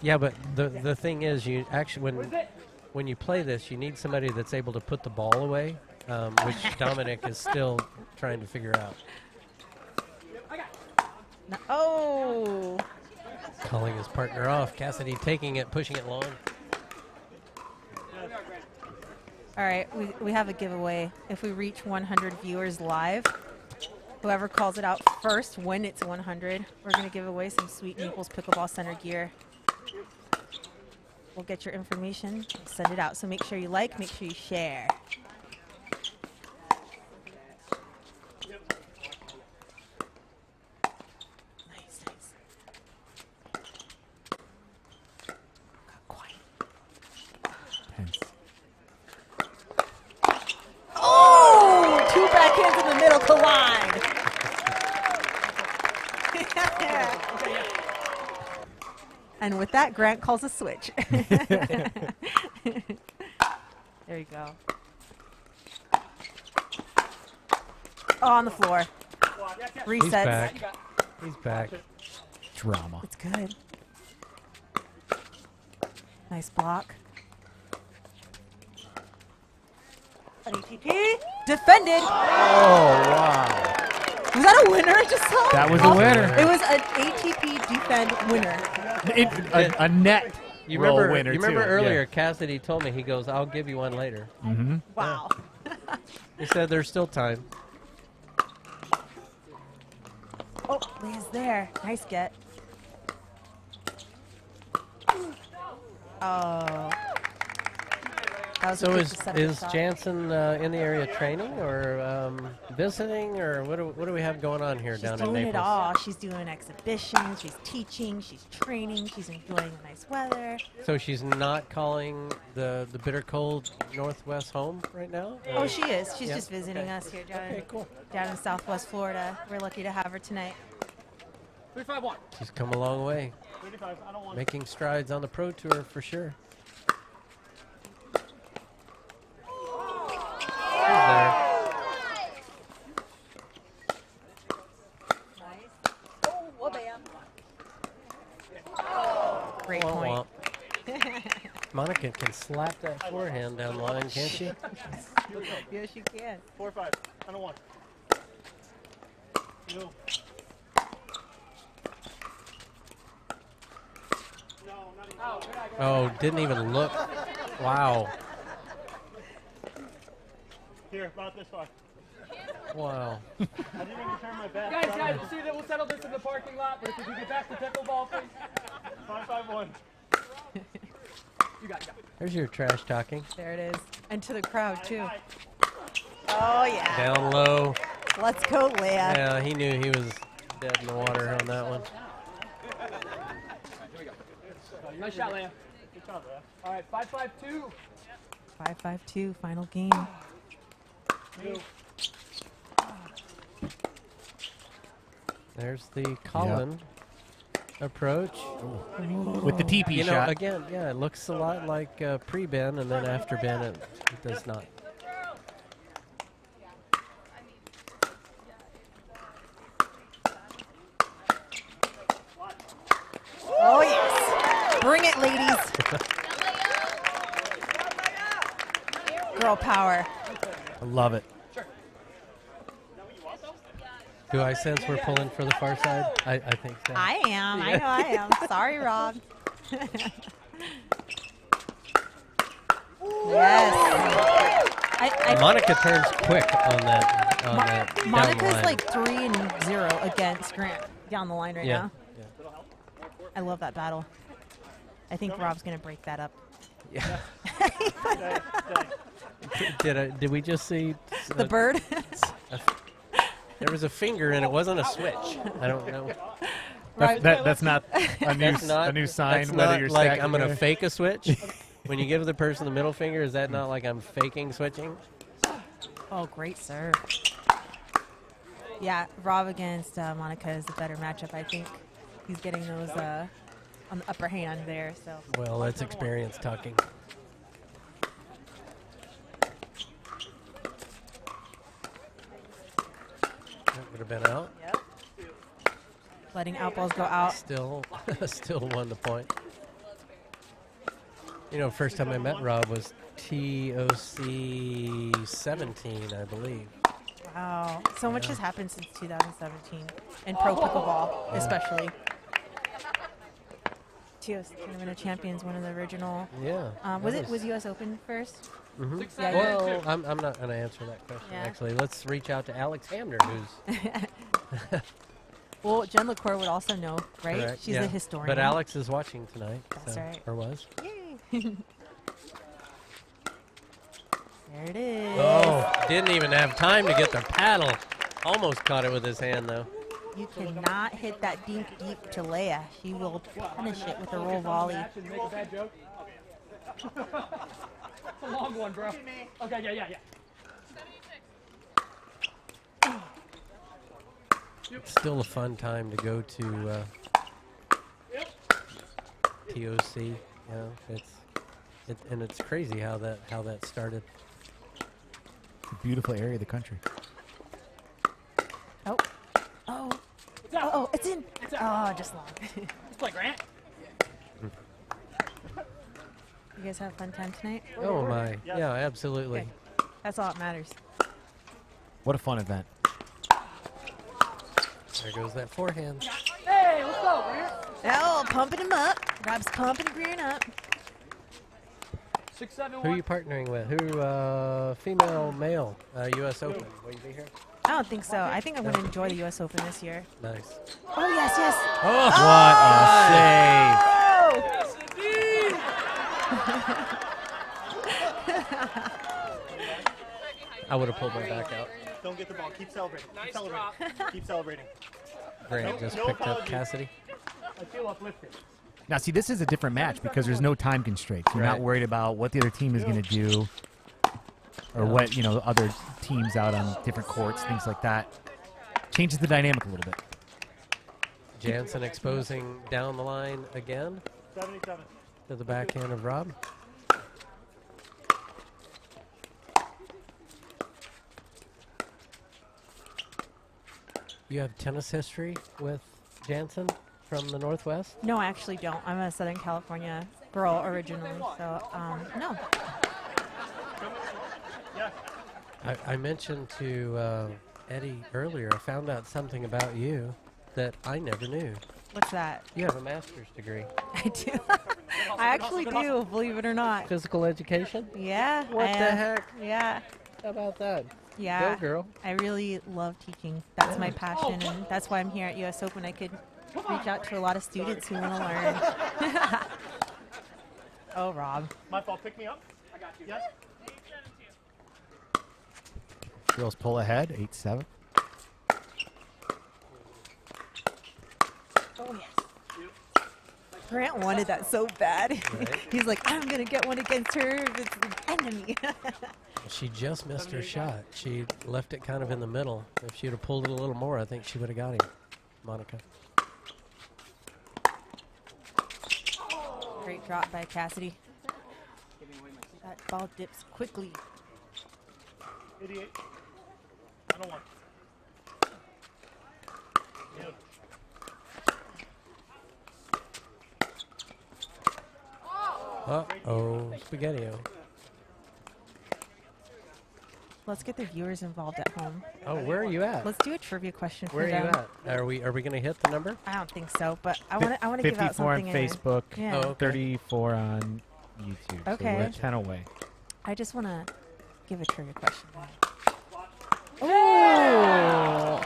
Yeah, but the thing is, you actually when you play this, you need somebody that's able to put the ball away, which Dominic is still trying to figure out. No, oh! Calling his partner off. Cassidy taking it, pushing it long. All right, we have a giveaway. If we reach 100 viewers live, whoever calls it out first when it's 100, we're going to give away some sweet Naples Pickleball Center gear. We'll get your information, send it out. So make sure you like, make sure you share. Nice, nice. Got quiet. Tense. Oh! 2 backhands in the middle collide. And with that, Grant calls a switch. There you go. Oh, on the floor. Resets. He's back. He's back. Drama. It's good. Nice block. ATP. Defended. Oh, wow. Was that a winner I just saw? That was a winner. It was an ATP defend winner. A net You roll remember, winner, you remember too. earlier, Yeah. Cassidy told me, he goes, I'll give you one later. Wow. He said there's still time. Oh, Leah's there. Nice get. Oh. That was a So good is deceptive shot. Jansen in the area training or visiting, or what do we have going on here She's down in doing Naples? it all. She's doing exhibitions, she's teaching, she's training, she's enjoying the nice weather. So she's not calling the bitter cold Northwest home right now? Oh, she is. She's Yeah, just visiting okay. us here down, Okay, cool. down in Southwest Florida. We're lucky to have her tonight. 3-5-1. She's come a long way, 35. I don't want. making strides on the pro tour for sure. She's there. Great Womp point. womp. Monica can slap that forehand down the line, can't she? Yes, you can. 4-5. I don't want. No. Oh, didn't even look. Wow. Here, about this far. Wow. I didn't even turn my back. Guys, you see that we'll settle this in the parking lot, but if we can get back to pickleball, please. 5-5-1. You got it. There's your trash talking. There it is. And to the crowd, too. Oh, yeah. Down low. Let's go, Leah. Yeah, he knew he was dead in the water on that one. Nice shot, Leah. Good job, Leah. All right, 5-5-2. 5-5-2, final game. There's the Colin approach. With the TP You know, shot. again, yeah, it looks a lot like pre-Ben, and then after Ben, it does not. Oh, yes. Bring it, ladies. Girl power. I love it. Do I sense we're pulling for the far side? I think so. I am. I know I am. Sorry, Rob. Yes. Monica turns quick on that. On that down the Monica's line. like 3-0 against Grant down the line right Yeah. now. I love that battle. I think Rob's gonna break that up. Yeah. Did we just see The bird. There was a finger and it wasn't a switch. I don't know. That's not a new, That's not a new sign. That's Whether not you're like stacking I'm gonna or- fake a switch. When you give the person the middle finger, is that not like I'm faking switching? Oh, great serve. Yeah, Rob against Monica is a better matchup, I think. He's getting those on the upper hand there, so. Well, that's experience talking. That would have been out. Yep. Letting outballs go out. Still, still won the point. You know, first time I met Rob was TOC 17, I believe. Wow. So much has happened since 2017. In pro pickleball, especially. TOC Tournament of Champions, one of the original. Yeah. Was US Open first? Mm-hmm. Yeah, Well, I'm not going to answer that question, Yeah. actually. Let's reach out to Alex Hamner, who's Well, Jen LaCour would also know, right? correct. She's yeah. a historian. But Alex is watching tonight. That's so, right. Or was. Yay. There it is. Oh, didn't even have time to get the paddle. Almost caught it with his hand, though. You cannot hit that dink deep to Leia. She will punish it with a roll volley. Make a bad joke. It's a long one, bro. Okay, yeah. It's still a fun time to go to TOC. Yeah, and it's crazy how that started. It's a beautiful area of the country. Oh, it's in. Oh, just long. Let's play, Grant. You guys have a fun time tonight? Oh my, yeah, absolutely. Okay. That's all that matters. What a fun event. There goes that forehand. Hey, let's go, Grant. Oh, pumping him up. Rob's pumping Green up. 6-7-1. Who are you partnering with? Who, female, male, U.S. Open? Will you be here? don't think so. I think I'm going to enjoy the U.S. Open this year. Nice. Oh, yes, yes. Oh, what a save. Oh! I would have pulled my back out. Don't get the ball. Keep celebrating. Keep celebrating. Keep celebrating. Grant just picked up Cassidy. I feel uplifted. Now, see, this is a different match because there's no time constraints. You're not worried about what the other team is going to do or what, other teams out on different courts, things like that. Changes the dynamic a little bit. Jansen exposing down the line again 77. to the backhand of Rob. You have tennis history with Jansen from the Northwest? No, I actually don't. I'm a Southern California girl originally, so no. I mentioned to Eddie earlier, I found out something about you that I never knew. What's that? You have a master's degree. I do. I actually do, believe it or not. Physical education? Yeah. What the heck? Yeah. How about that? Yeah. Go, girl. I really love teaching. That's my passion, and that's why I'm here at U.S. Open. I could reach out to a lot of students who want to learn. Oh, Rob. My fault. Pick me up. I got you. Yes. Girls pull ahead, 8-7. Oh, yes. Grant wanted that so bad. Right. He's like, I'm going to get one against her if it's the enemy. She just missed her shot. She left it kind of in the middle. If she'd have pulled it a little more, I think she would have got him, Monica. Great drop by Cassidy. That ball dips quickly. 88. 101. Uh-oh, Spaghetti-O. Let's get the viewers involved at home. Oh, where are you at? Let's do a trivia question for Where are them. you at? Are we going to hit the number? I don't think so, but I want to give out 54 on something. Facebook, Yeah. Oh, okay. 34 on YouTube. So Okay. we're at 10 away. I just want to give a trivia question. Oh!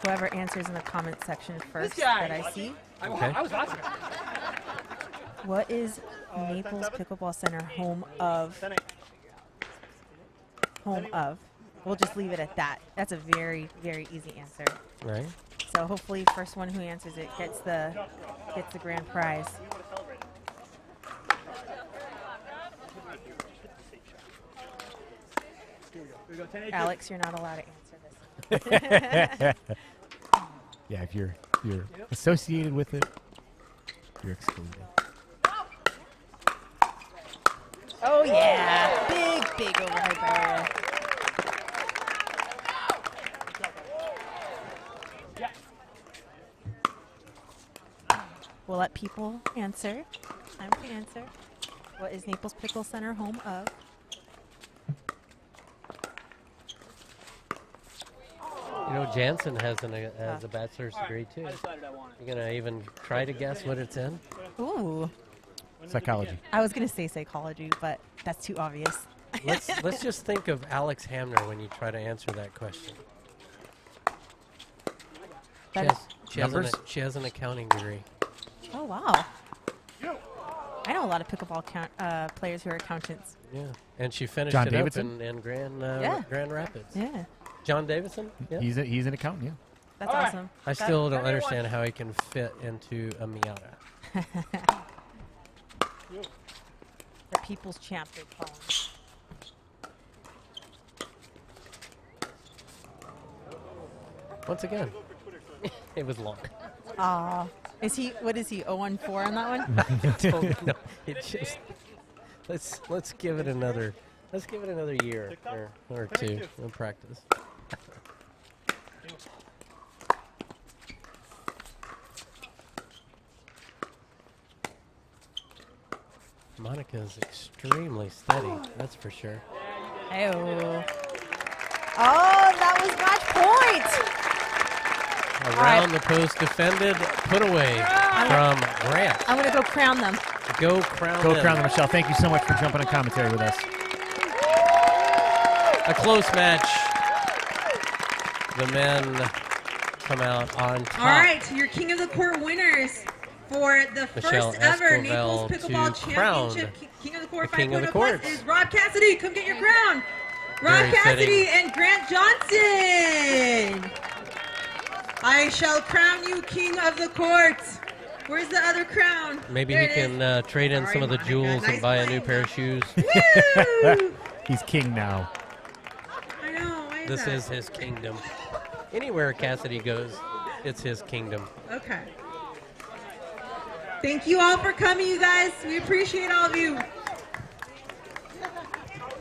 Whoever answers in the comment section first that I see. Okay. I was watching it. What is Naples Pickleball Center home of? Home of. We'll just leave it at that. That's a very, very easy answer. Right. So hopefully, first one who answers it gets the grand prize. Alex, you're not allowed to answer this. Yeah, if you're associated with it, you're excluded. Oh yeah, big overhead barrier. We'll let people answer. Time to answer. What is Naples Pickle Center home of? You know, Jansen has a bachelor's degree, too. You going to even try to guess what it's in? Ooh. Psychology. I was going to say psychology, but that's too obvious. Let's just think of Alex Hamner when you try to answer that question. She has an accounting degree. Oh, wow. I know a lot of pickleball players who are accountants. Yeah, and she finished John it Davidson? up in Grand Rapids. Yeah. John Davidson? Yeah. He's an accountant, yeah. That's awesome. I still don't understand how he can fit into a Miata. The people's champ, they call him. Once again, it was long. Aw. What is he, 0-4 on that one? No, it just let's give it another year or two of practice. Monica is extremely steady, that's for sure. Oh, that was match point. Around the post defended, put away from Grant. I'm going to go crown them. Go crown them, Michelle. Thank you so much for jumping on commentary with us. A close match. the men come out on top. All right, so your King of the Court winners for the Michelle first ever Esquivel Naples Pickleball to crown Championship King of the Court the King of the 5.0 plus Courts. is Rob Cassidy. Come get your crown. Rob Very Cassidy fitting. and Grant Johnson. I shall crown you King of the Court. Where's the other crown? Maybe There he it is. can trade in All some of the right, jewels nice and buy a new playing. pair of shoes. Woo! He's king now. I know. Why is This that? is his kingdom. Anywhere Cassidy goes, it's his kingdom. Okay. Thank you all for coming, you guys. We appreciate all of you.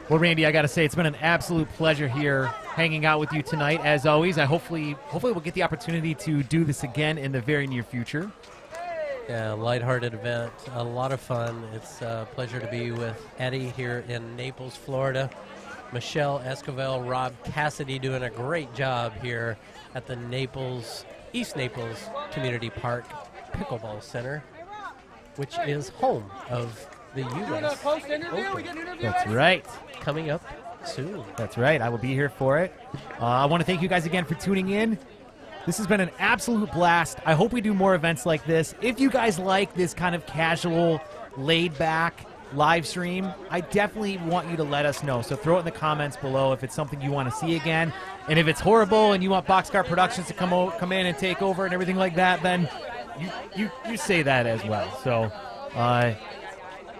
Well, Randy, I got to say, it's been an absolute pleasure here hanging out with you tonight. As always, hopefully we'll get the opportunity to do this again in the very near future. Yeah, lighthearted event, a lot of fun. It's a pleasure to be with Eddie here in Naples, Florida. Michelle Esquivel, Rob Cassidy doing a great job here at the East Naples Community Park Pickleball Center, which is home of the Doing a U.S. post interview. Open. We get an interview. That's Eddie? right. Coming up soon. That's right. I will be here for it. I want to thank you guys again for tuning in. This has been an absolute blast. I hope we do more events like this. If you guys like this kind of casual, laid-back live stream, I definitely want you to let us know. So throw it in the comments below if it's something you want to see again. And if it's horrible and you want Boxcar Productions to come in and take over and everything like that, then you say that as well. So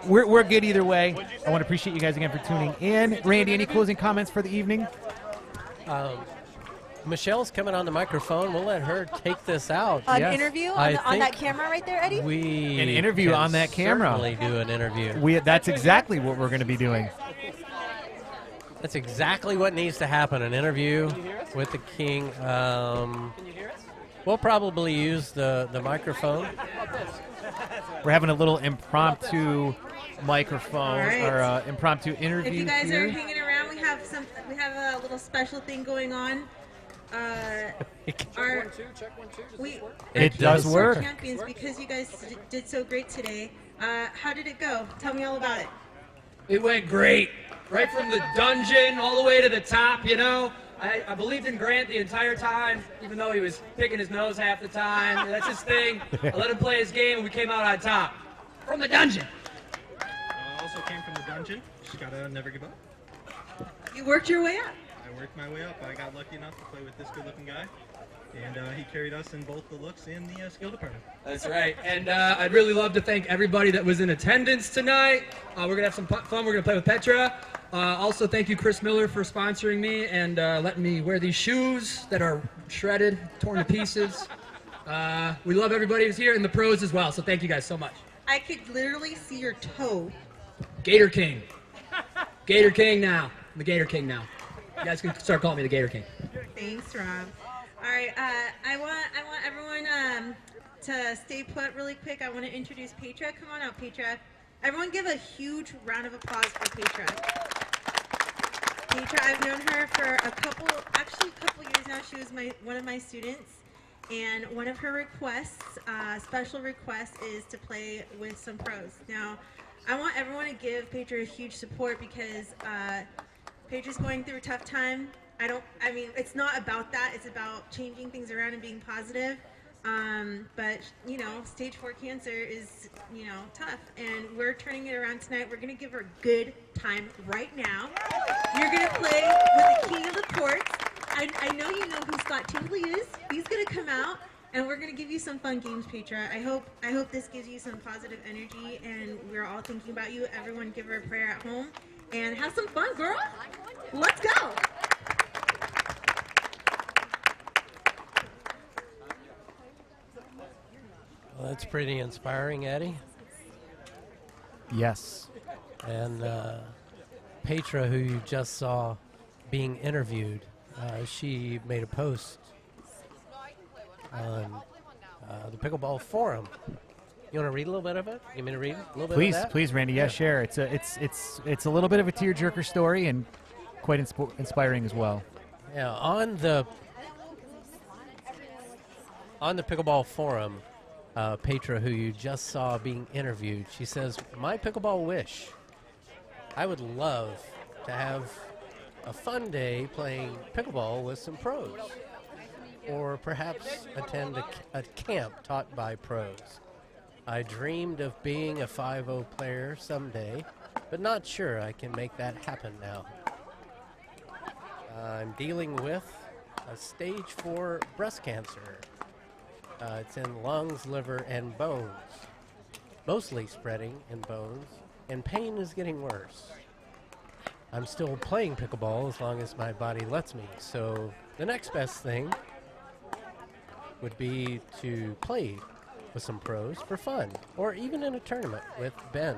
we're good either way. I want to appreciate you guys again for tuning in. Randy, any closing comments for the evening? Michelle's coming on the microphone. We'll let her take this out. An Yes. interview I on that think camera right there, Eddie? We An interview can on that camera. Certainly do an interview. That's exactly what we're going to be doing. That's exactly what needs to happen. An interview with the king. We'll probably use the microphone. We're having a little impromptu microphone All right. or impromptu interview If you guys here. are hanging around, we have a little special thing going on. Our It does work. champions, because you guys did so great today. How did it go? Tell me all about it. It went great. Right from the dungeon all the way to the top, you know. I believed in Grant the entire time, even though he was picking his nose half the time. That's his thing. I let him play his game, and we came out on top. From the dungeon. Also came from the dungeon. Just gotta never give up. You worked your way up. I worked my way up. I got lucky enough to play with this good-looking guy, and he carried us in both the looks and the skill department. That's right. And I'd really love to thank everybody that was in attendance tonight. We're going to have some fun. We're going to play with Petra. Also, thank you, Chris Miller, for sponsoring me and letting me wear these shoes that are shredded, torn to pieces. We love everybody who's here and the pros as well. So thank you guys so much. I could literally see your toe. Gator King. Gator King now. I'm the Gator King now. You guys can start calling me the Gator King. Thanks, Rob. All right, I want everyone to stay put really quick. I want to introduce Petra. Come on out, Petra. Everyone give a huge round of applause for Petra. Petra, I've known her for a couple years now. She was one of my students, and one of her requests, special request, is to play with some pros. Now, I want everyone to give Petra a huge support because Petra's going through a tough time. It's not about that. It's about changing things around and being positive. But, stage 4 cancer is, tough. And we're turning it around tonight. We're going to give her a good time right now. You're going to play with the king of the courts. I know you know who Scott Tingley is. He's going to come out, and we're going to give you some fun games, Petra. I hope this gives you some positive energy, and we're all thinking about you. Everyone give her a prayer at home. And have some fun, girl. Let's go. Well, that's pretty inspiring, Eddie. Yes. And Petra, who you just saw being interviewed, she made a post on the Pickleball Forum. You want to read a little bit of it? You mean to read a little bit of that? Please, Randy. Yeah, share. It's a little bit of a tearjerker story and quite inspiring as well. Yeah, on the Pickleball Forum, Petra, who you just saw being interviewed, she says, "My pickleball wish. I would love to have a fun day playing pickleball with some pros. or perhaps attend a camp taught by pros. I dreamed of being a 5-0 player someday, but not sure I can make that happen now. I'm dealing with a stage 4 breast cancer. It's in lungs, liver, and bones, mostly spreading in bones, and pain is getting worse. I'm still playing pickleball as long as my body lets me, so the next best thing would be to play with some pros for fun, or even in a tournament with Ben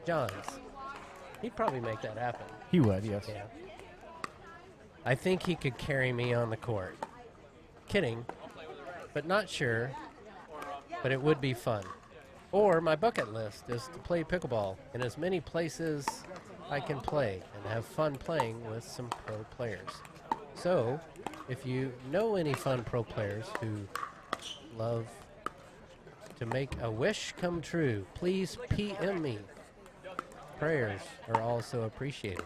Johns. He'd probably make that happen. He would, yes. Yeah. I think he could carry me on the court. Kidding, but not sure, but it would be fun. Or my bucket list is to play pickleball in as many places I can play and have fun playing with some pro players. So, if you know any fun pro players who love to make a wish come true, please PM me. Prayers are also appreciated.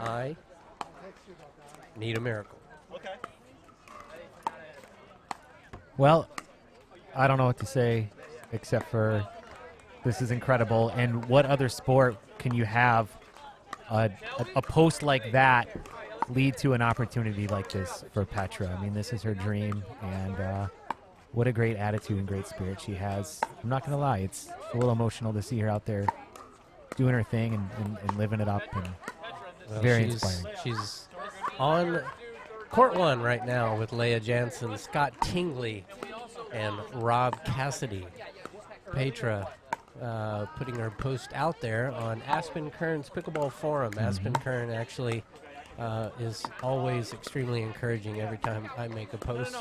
I need a miracle. Okay. Well, I don't know what to say except for this is incredible. And what other sport can you have a post like that lead to an opportunity like this for Petra? I mean, this is her dream, and what a great attitude and great spirit she has. I'm not going to lie, it's a little emotional to see her out there doing her thing and living it up, and very inspiring. She's on court 1 right now with Leah Jansen, Scott Tingley, and Rob Cassidy. Petra putting her post out there on Aspen Kern's Pickleball Forum. Aspen Kern actually is always extremely encouraging every time I make a post.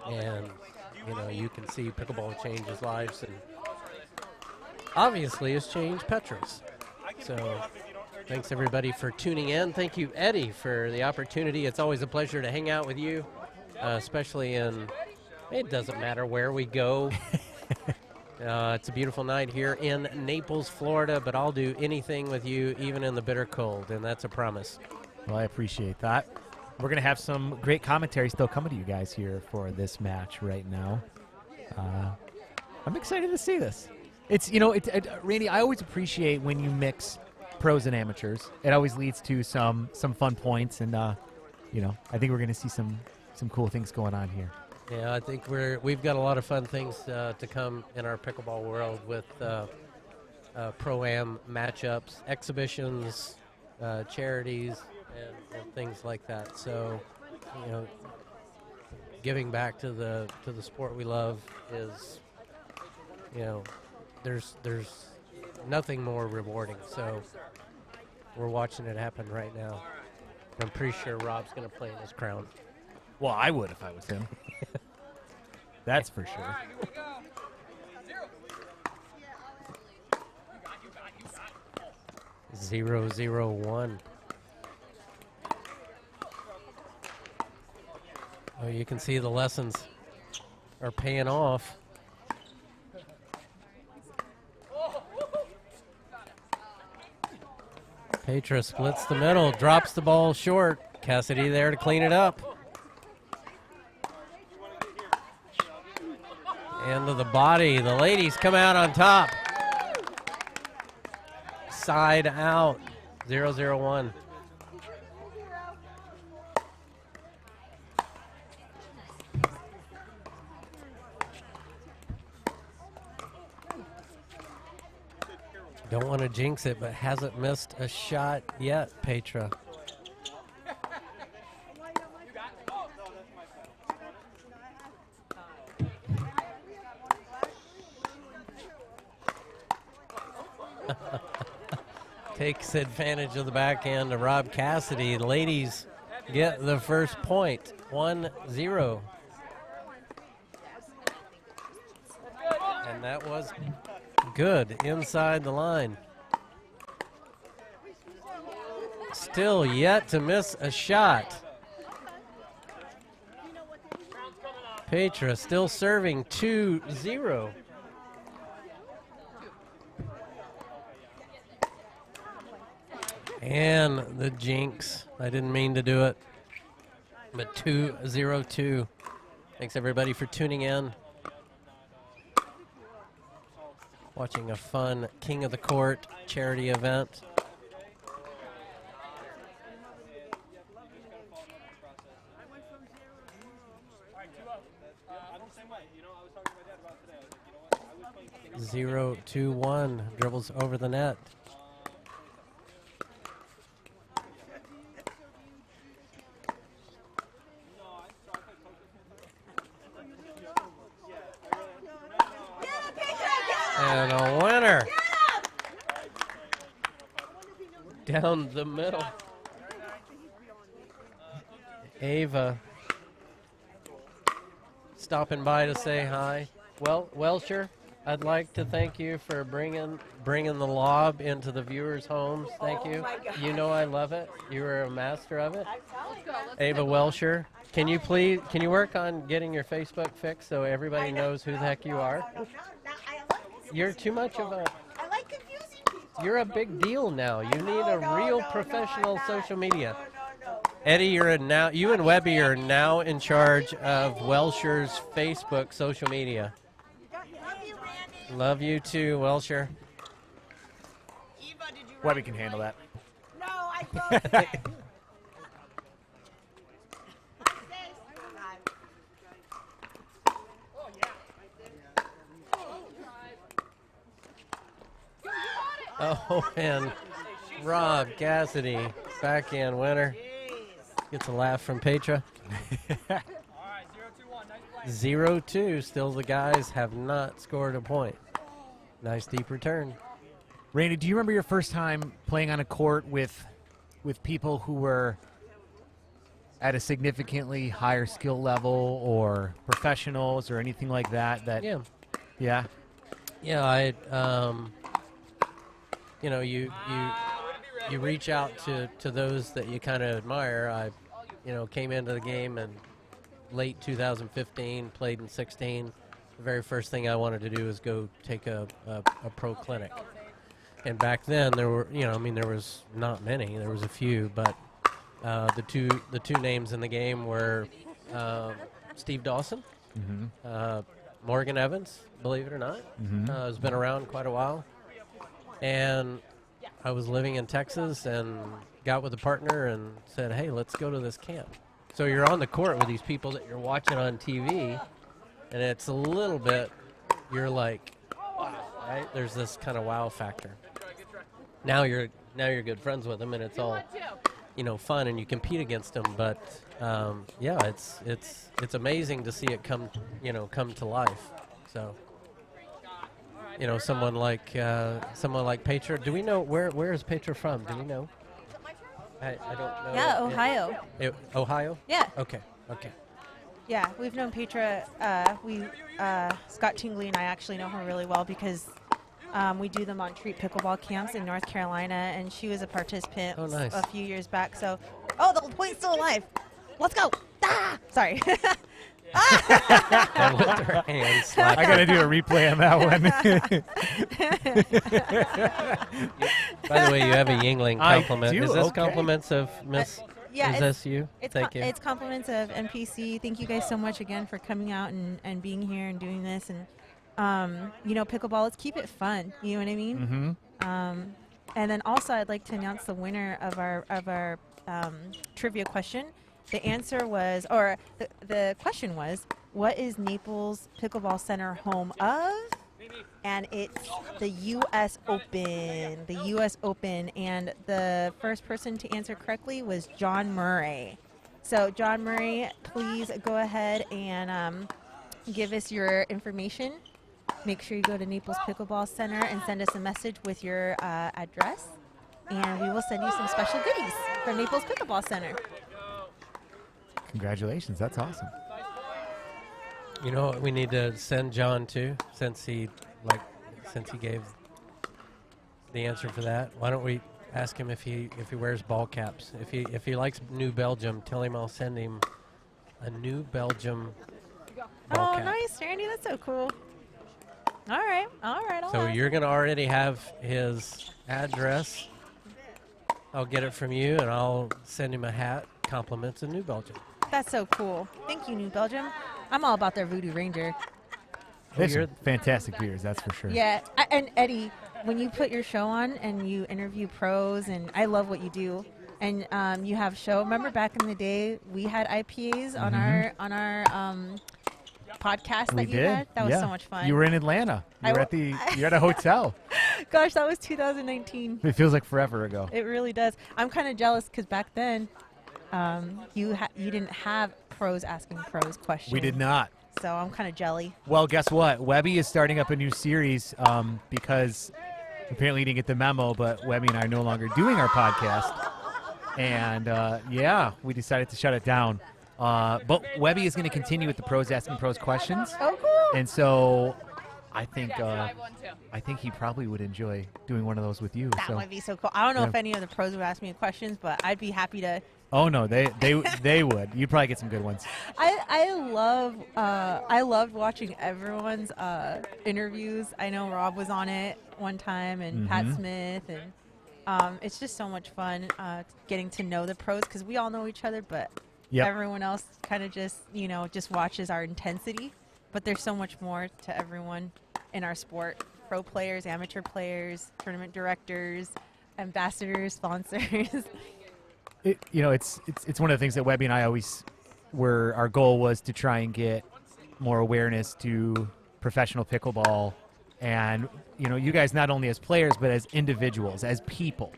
And, you know, you can see pickleball changes lives, and obviously it's changed Petra's. So thanks, everybody, for tuning in. Thank you, Eddie, for the opportunity. It's always a pleasure to hang out with you, especially in, it doesn't matter where we go. It's a beautiful night here in Naples, Florida, but I'll do anything with you, even in the bitter cold, and that's a promise. Well, I appreciate that. We're going to have some great commentary still coming to you guys here for this match right now. I'm excited to see this. It's, you know, Randy, I always appreciate when you mix pros and amateurs. It always leads to some fun points, and, you know, I think we're going to see some cool things going on here. Yeah, I think we've got a lot of fun things to come in our pickleball world with pro-am matchups, exhibitions, charities, and things like that. So, you know, giving back to the sport we love is, you know, there's nothing more rewarding. So we're watching it happen right now. I'm pretty sure Rob's going to play in his crown. Well, I would if I was him. That's for sure. 0-0-1. Oh, you can see the lessons are paying off. Petra splits the middle, drops the ball short. Cassidy there to clean it up. End of the body. The ladies come out on top. Side out. 0-0-1. Don't want to jinx it, but hasn't missed a shot yet, Petra. Takes advantage of the backhand to Rob Cassidy. The ladies get the first point, 1-0. And that was good inside the line. Still yet to miss a shot. Petra still serving 2-0. And the jinx. I didn't mean to do it. But 2-0-2. Thanks everybody for tuning in. Watching a fun King of the Court charity event. Zero, 2-1, dribbles over the net. And a winner. Down the middle. Ava stopping by to say hi. Well, Welsher, I'd like to thank you for bringing the lob into the viewers' homes. Thank you. You know I love it. You are a master of it. Ava Welsher, can you work on getting your Facebook fixed so everybody knows who the heck you are? You're too much of a... I like confusing people. You're a big deal now. You need a real professional social media. Eddie, you and Webby are now in charge of Welsher's Facebook social media. Love you, Randy. Love you too, Welsher. Eva, did you Webby can handle that. No, I broke it. Oh, and Rob Cassidy, backhand winner. Gets a laugh from Petra. 0-2, still the guys have not scored a point. Nice deep return. Randy, do you remember your first time playing on a court with people who were at a significantly higher skill level or professionals or anything like that? Yeah. Yeah? Yeah, I you know, you reach out to those that you kind of admire. I, came into the game in late 2015, played in 16. The very first thing I wanted to do was go take a pro clinic. And back then there were, there was not many. There was a few, but the two names in the game were Steve Dawson, Morgan Evans, believe it or not, has been around quite a while. And I was living in Texas and got with a partner and said, hey, let's go to this camp. So you're on the court with these people that you're watching on TV, and it's a little bit, you're like, wow, right? There's this kind of wow factor. Now you're good friends with them, and it's all, fun, and you compete against them. But yeah, it's amazing to see it come to life. So. Someone like Petra. Do we know where is Petra from? Do we know? I don't know. Yeah, Ohio. Ohio? Yeah. Okay. Yeah, we've known Petra. Scott Tingley and I actually know her really well because we do them on treat pickleball camps in North Carolina, and she was a participant a few years back. So, the point's still alive. Let's go. Ah! Sorry. And with her hands slapping. I got to do a replay on that one. By the way, you have a Yingling compliment. Is this compliments of Miss? Yeah, is this you? Thank you. It's compliments of NPC. Thank you guys so much again for coming out and being here and doing this. And pickleball. Let's keep it fun. You know what I mean? Mm-hmm. And then also, I'd like to announce the winner of our trivia question. The answer was, or the question was, what is Naples Pickleball Center home of? And it's the U.S. Open. The U.S. Open. And the first person to answer correctly was John Murray. So, John Murray, please go ahead and give us your information. Make sure you go to Naples Pickleball Center and send us a message with your address. And we will send you some special goodies from Naples Pickleball Center. Congratulations, that's awesome. You know what we need to send John to, since he gave the answer for that. Why don't we ask him if he wears ball caps? If he likes New Belgium, tell him I'll send him a New Belgium ball cap. Oh, nice, Randy. That's so cool. All right. So you're gonna already have his address. I'll get it from you, and I'll send him a hat. Compliments of New Belgium. That's so cool. Thank you, New Belgium. I'm all about their Voodoo Ranger. They're some fantastic beers, that's for sure. Yeah, and Eddie, when you put your show on and you interview pros, and I love what you do, and you have show. Remember back in the day, we had IPAs on our podcast that you had. That was so much fun. You were in Atlanta. You're at a hotel. Gosh, that was 2019. It feels like forever ago. It really does. I'm kind of jealous because back then, you didn't have pros asking pros questions. We did not. So I'm kind of jelly. Well, guess what? Webby is starting up a new series because apparently you didn't get the memo, but Webby and I are no longer doing our podcast. And, we decided to shut it down. But Webby is going to continue with the pros asking pros questions. Oh, cool. And so I think he probably would enjoy doing one of those with you. That would be so cool. I don't know if any of the pros would ask me questions, but I'd be happy to. Oh no, they would. You'd probably get some good ones. I loved watching everyone's interviews. I know Rob was on it one time, and Pat Smith, and it's just so much fun getting to know the pros because we all know each other, but everyone else kind of just watches our intensity. But there's so much more to everyone in our sport: pro players, amateur players, tournament directors, ambassadors, sponsors. It's one of the things that Webby and I always our goal was to try and get more awareness to professional pickleball, and you guys not only as players but as individuals, as people.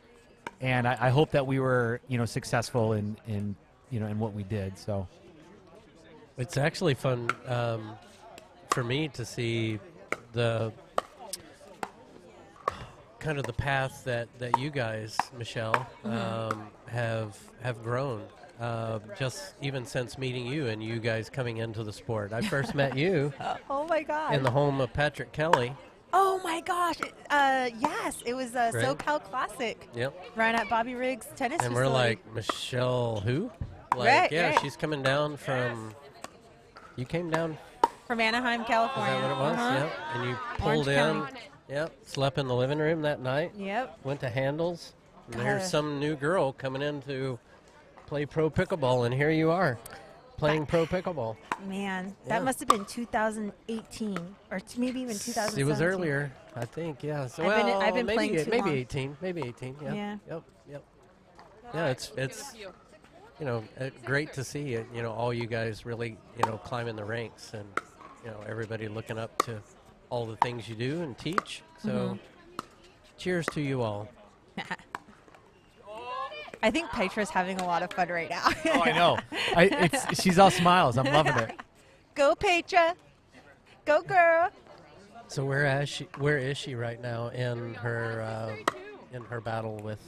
And I hope that we were successful in what we did. So it's actually fun for me to see the kind of the path that you guys, Michelle, have grown. Just even since meeting you and you guys coming into the sport. I first met you oh my God. in the home of Patrick Kelly. Oh my gosh. Yes, it was a SoCal Classic. Yep. Right at Bobby Riggs tennis And facility. we're like, Michelle who? Right. She's coming down from, you came down. From Anaheim, California. Is that what it was? Yep. And you pulled Orange in. County. Yep. Slept in the living room that night. Yep. Went to Handles. And there's some new girl coming in to play pro pickleball, and here you are playing pro pickleball. Man, that must have been 2018 or maybe even 2017. It was earlier, I think. Yeah. So I've been playing too long. 18. Maybe 18. Yeah. Yeah. Yep. Yeah. It's great to see it. All you guys really climbing the ranks, and everybody looking up to all the things you do and teach. So, cheers to you all. I think Petra's having a lot of fun right now. Oh, I know. She's all smiles. I'm loving it. Go, Petra. Go, girl. So where is she right now in her battle with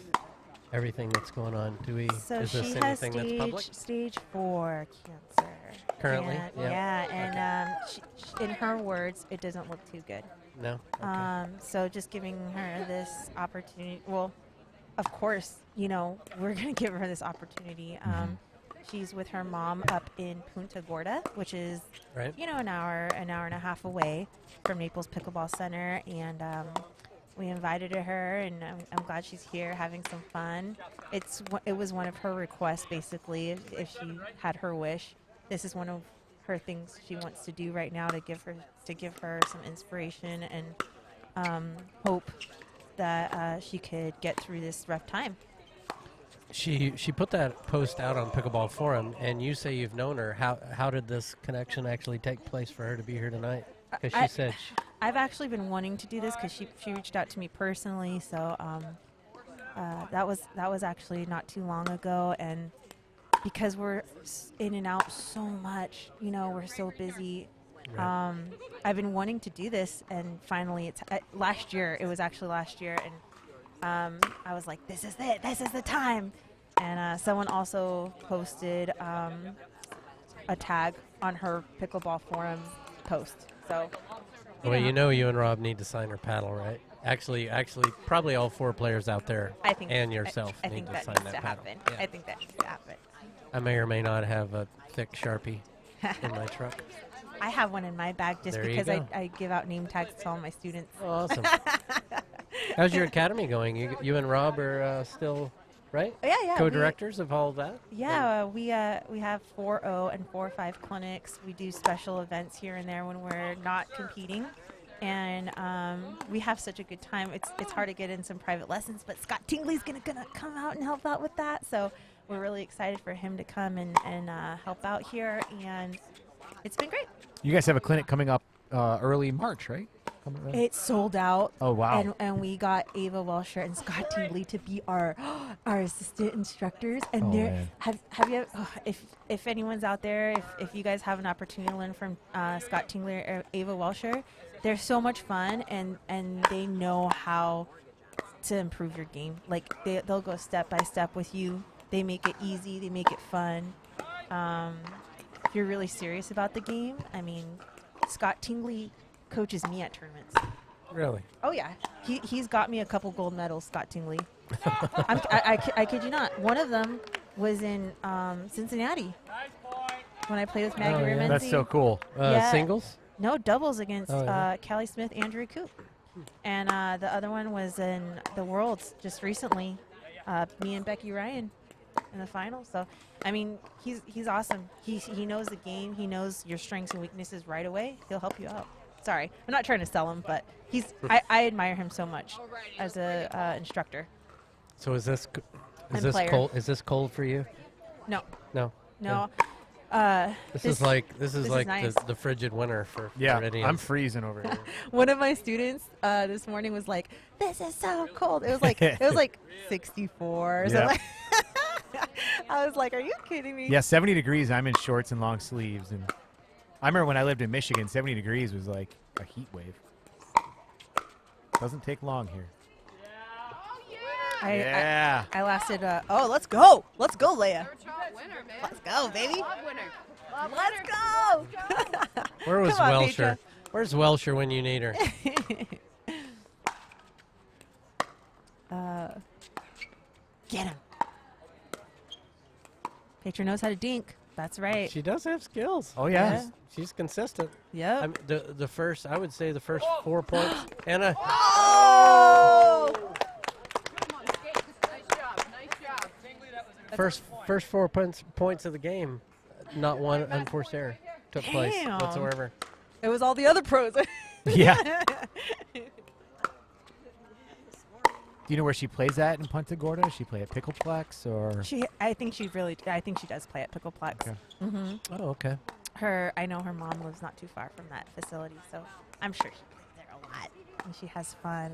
everything that's going on? So is this she anything has that's public? stage 4 cancer. Currently? And she, in her words, it doesn't look too good. No? Okay. So just giving her this opportunity. Well, of course, we're going to give her this opportunity. She's with her mom up in Punta Gorda, which is, an hour and a half away from Naples Pickleball Center. And we invited her, and I'm glad she's here having some fun. It was one of her requests, basically, if she had her wish. This is one of her things she wants to do right now to give her some inspiration and hope that she could get through this rough time. She put that post out on Pickleball Forum, and you say you've known her. How did this connection actually take place for her to be here tonight? Because she said I've actually been wanting to do this because she reached out to me personally. So that was actually not too long ago, and because we're in and out so much, we're so busy. Right. I've been wanting to do this, and finally, it's last year. It was actually last year, and I was like, "This is it. This is the time." And someone also posted a tag on her Pickleball Forum post. So, you and Rob need to sign her paddle, right? Actually, probably all 4 players out there, and yourself need to sign that paddle. Yeah. I think that needs to happen. I may or may not have a thick Sharpie in my truck. I have one in my bag just there because I give out name tags to all my students. Oh, awesome. How's your academy going? You and Rob are still right? Yeah. Co-directors of all of that? Yeah, we have 4.0 and 4.5 clinics. We do special events here and there when we're not competing, and we have such a good time. It's hard to get in some private lessons, but Scott Tingley's gonna come out and help out with that. So we're really excited for him to come and help out here, and it's been great. You guys have a clinic coming up early March, right? It's sold out. Oh, wow. And we got Ava Welcher and Scott Tingley to be our assistant instructors. And have you if anyone's out there, if you guys have an opportunity to learn from Scott Tingley or Ava Welcher, they're so much fun, and they know how to improve your game. Like they'll go step by step with you. They make it easy. They make it fun. If you're really serious about the game, I mean, Scott Tingley coaches me at tournaments. Really? Oh yeah, he's got me a couple gold medals, Scott Tingley. I kid you not. One of them was in Cincinnati when I played with Maggie Rimenzi. That's so cool. Singles? No, doubles against Callie Smith, Andrew Coop, and the other one was in the Worlds just recently. Me and Becky Ryan in the final. So, I mean, he's awesome. He knows the game. He knows your strengths and weaknesses right away. He'll help you out. Sorry, I'm not trying to sell him, but I admire him so much as a instructor. So is this player. cold? Is this cold for you? No. No. This is like nice. the frigid winter for Eddie. I'm freezing over here. One of my students this morning was like, "This is so cold." It was like 64 or something. I was like, "Are you kidding me?" Yeah, 70 degrees. I'm in shorts and long sleeves, and I remember when I lived in Michigan, 70 degrees was like a heat wave. Doesn't take long here. I lasted. Let's go, Leia. Let's go, baby. Let's go. Where was Welcher? Where's Welcher when you need her? Get him. Petra knows how to dink. That's right. She does have skills. Oh yeah. She's consistent. Yeah. I mean, I would say the first 4 points. Anna. Oh! First 4 points of the game, not one unforced error took place whatsoever. It was all the other pros. Yeah. Do you know where she plays at in Punta Gorda? Does she play at Pickleplex or? I think she does play at Pickleplex. Okay. Mm-hmm. Oh, okay. I know her mom lives not too far from that facility, so I'm sure she plays there a lot, and she has fun.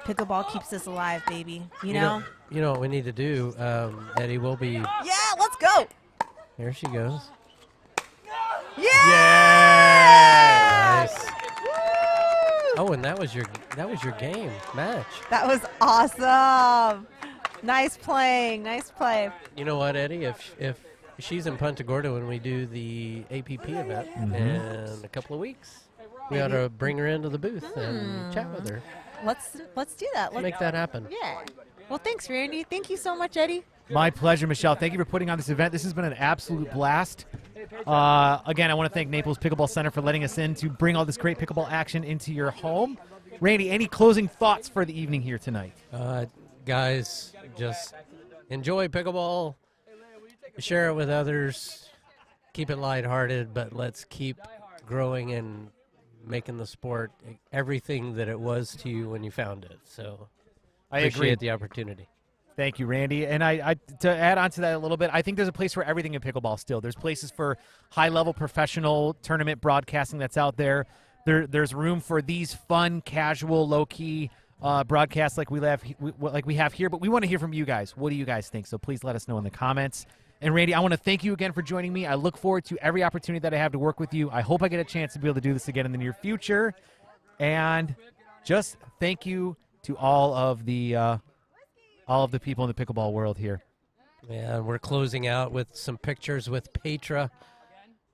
Pickleball keeps us alive, baby. You know? You know what we need to do, Eddie, we'll be... Yeah, let's go! There she goes. Yeah! Nice. Oh, and that was your game match. That was awesome. Nice playing. Nice play. You know what, Eddie? If she's in Punta Gorda when we do the APP event in a couple of weeks, we ought to bring her into the booth and chat with her. Let's do that. Let's make that happen. Yeah. Well, thanks, Randy. Thank you so much, Eddie. My pleasure, Michelle. Thank you for putting on this event. This has been an absolute blast. Again, I want to thank Naples Pickleball Center for letting us in to bring all this great pickleball action into your home. Randy, any closing thoughts for the evening here tonight? Guys, just enjoy pickleball. Share it with others. Keep it lighthearted, but let's keep growing and making the sport everything that it was to you when you found it. So I appreciate agree. the opportunity. Thank you, Randy. And I to add on to that a little bit, I think there's a place for everything in pickleball still. There's places for high-level professional tournament broadcasting that's out there. There's room for these fun, casual, low-key broadcasts like we have here. But we want to hear from you guys. What do you guys think? So please let us know in the comments. And Randy, I want to thank you again for joining me. I look forward to every opportunity that I have to work with you. I hope I get a chance to be able to do this again in the near future. And just thank you to all of the people in the pickleball world here. Yeah, we're closing out with some pictures with Petra.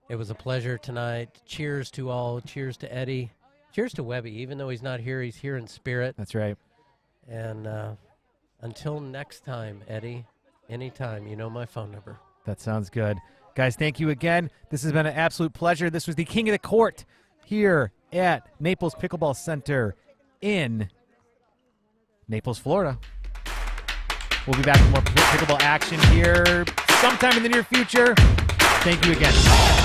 It was a pleasure tonight. Cheers to all. Cheers to Eddie. Cheers to Webby. Even though he's not here, he's here in spirit. That's right. And until next time, Eddie, anytime, you know my phone number. That sounds good. Guys, thank you again. This has been an absolute pleasure. This was the King of the Court here at Naples Pickleball Center in Naples, Florida. We'll be back with more pickleball action here sometime in the near future. Thank you again.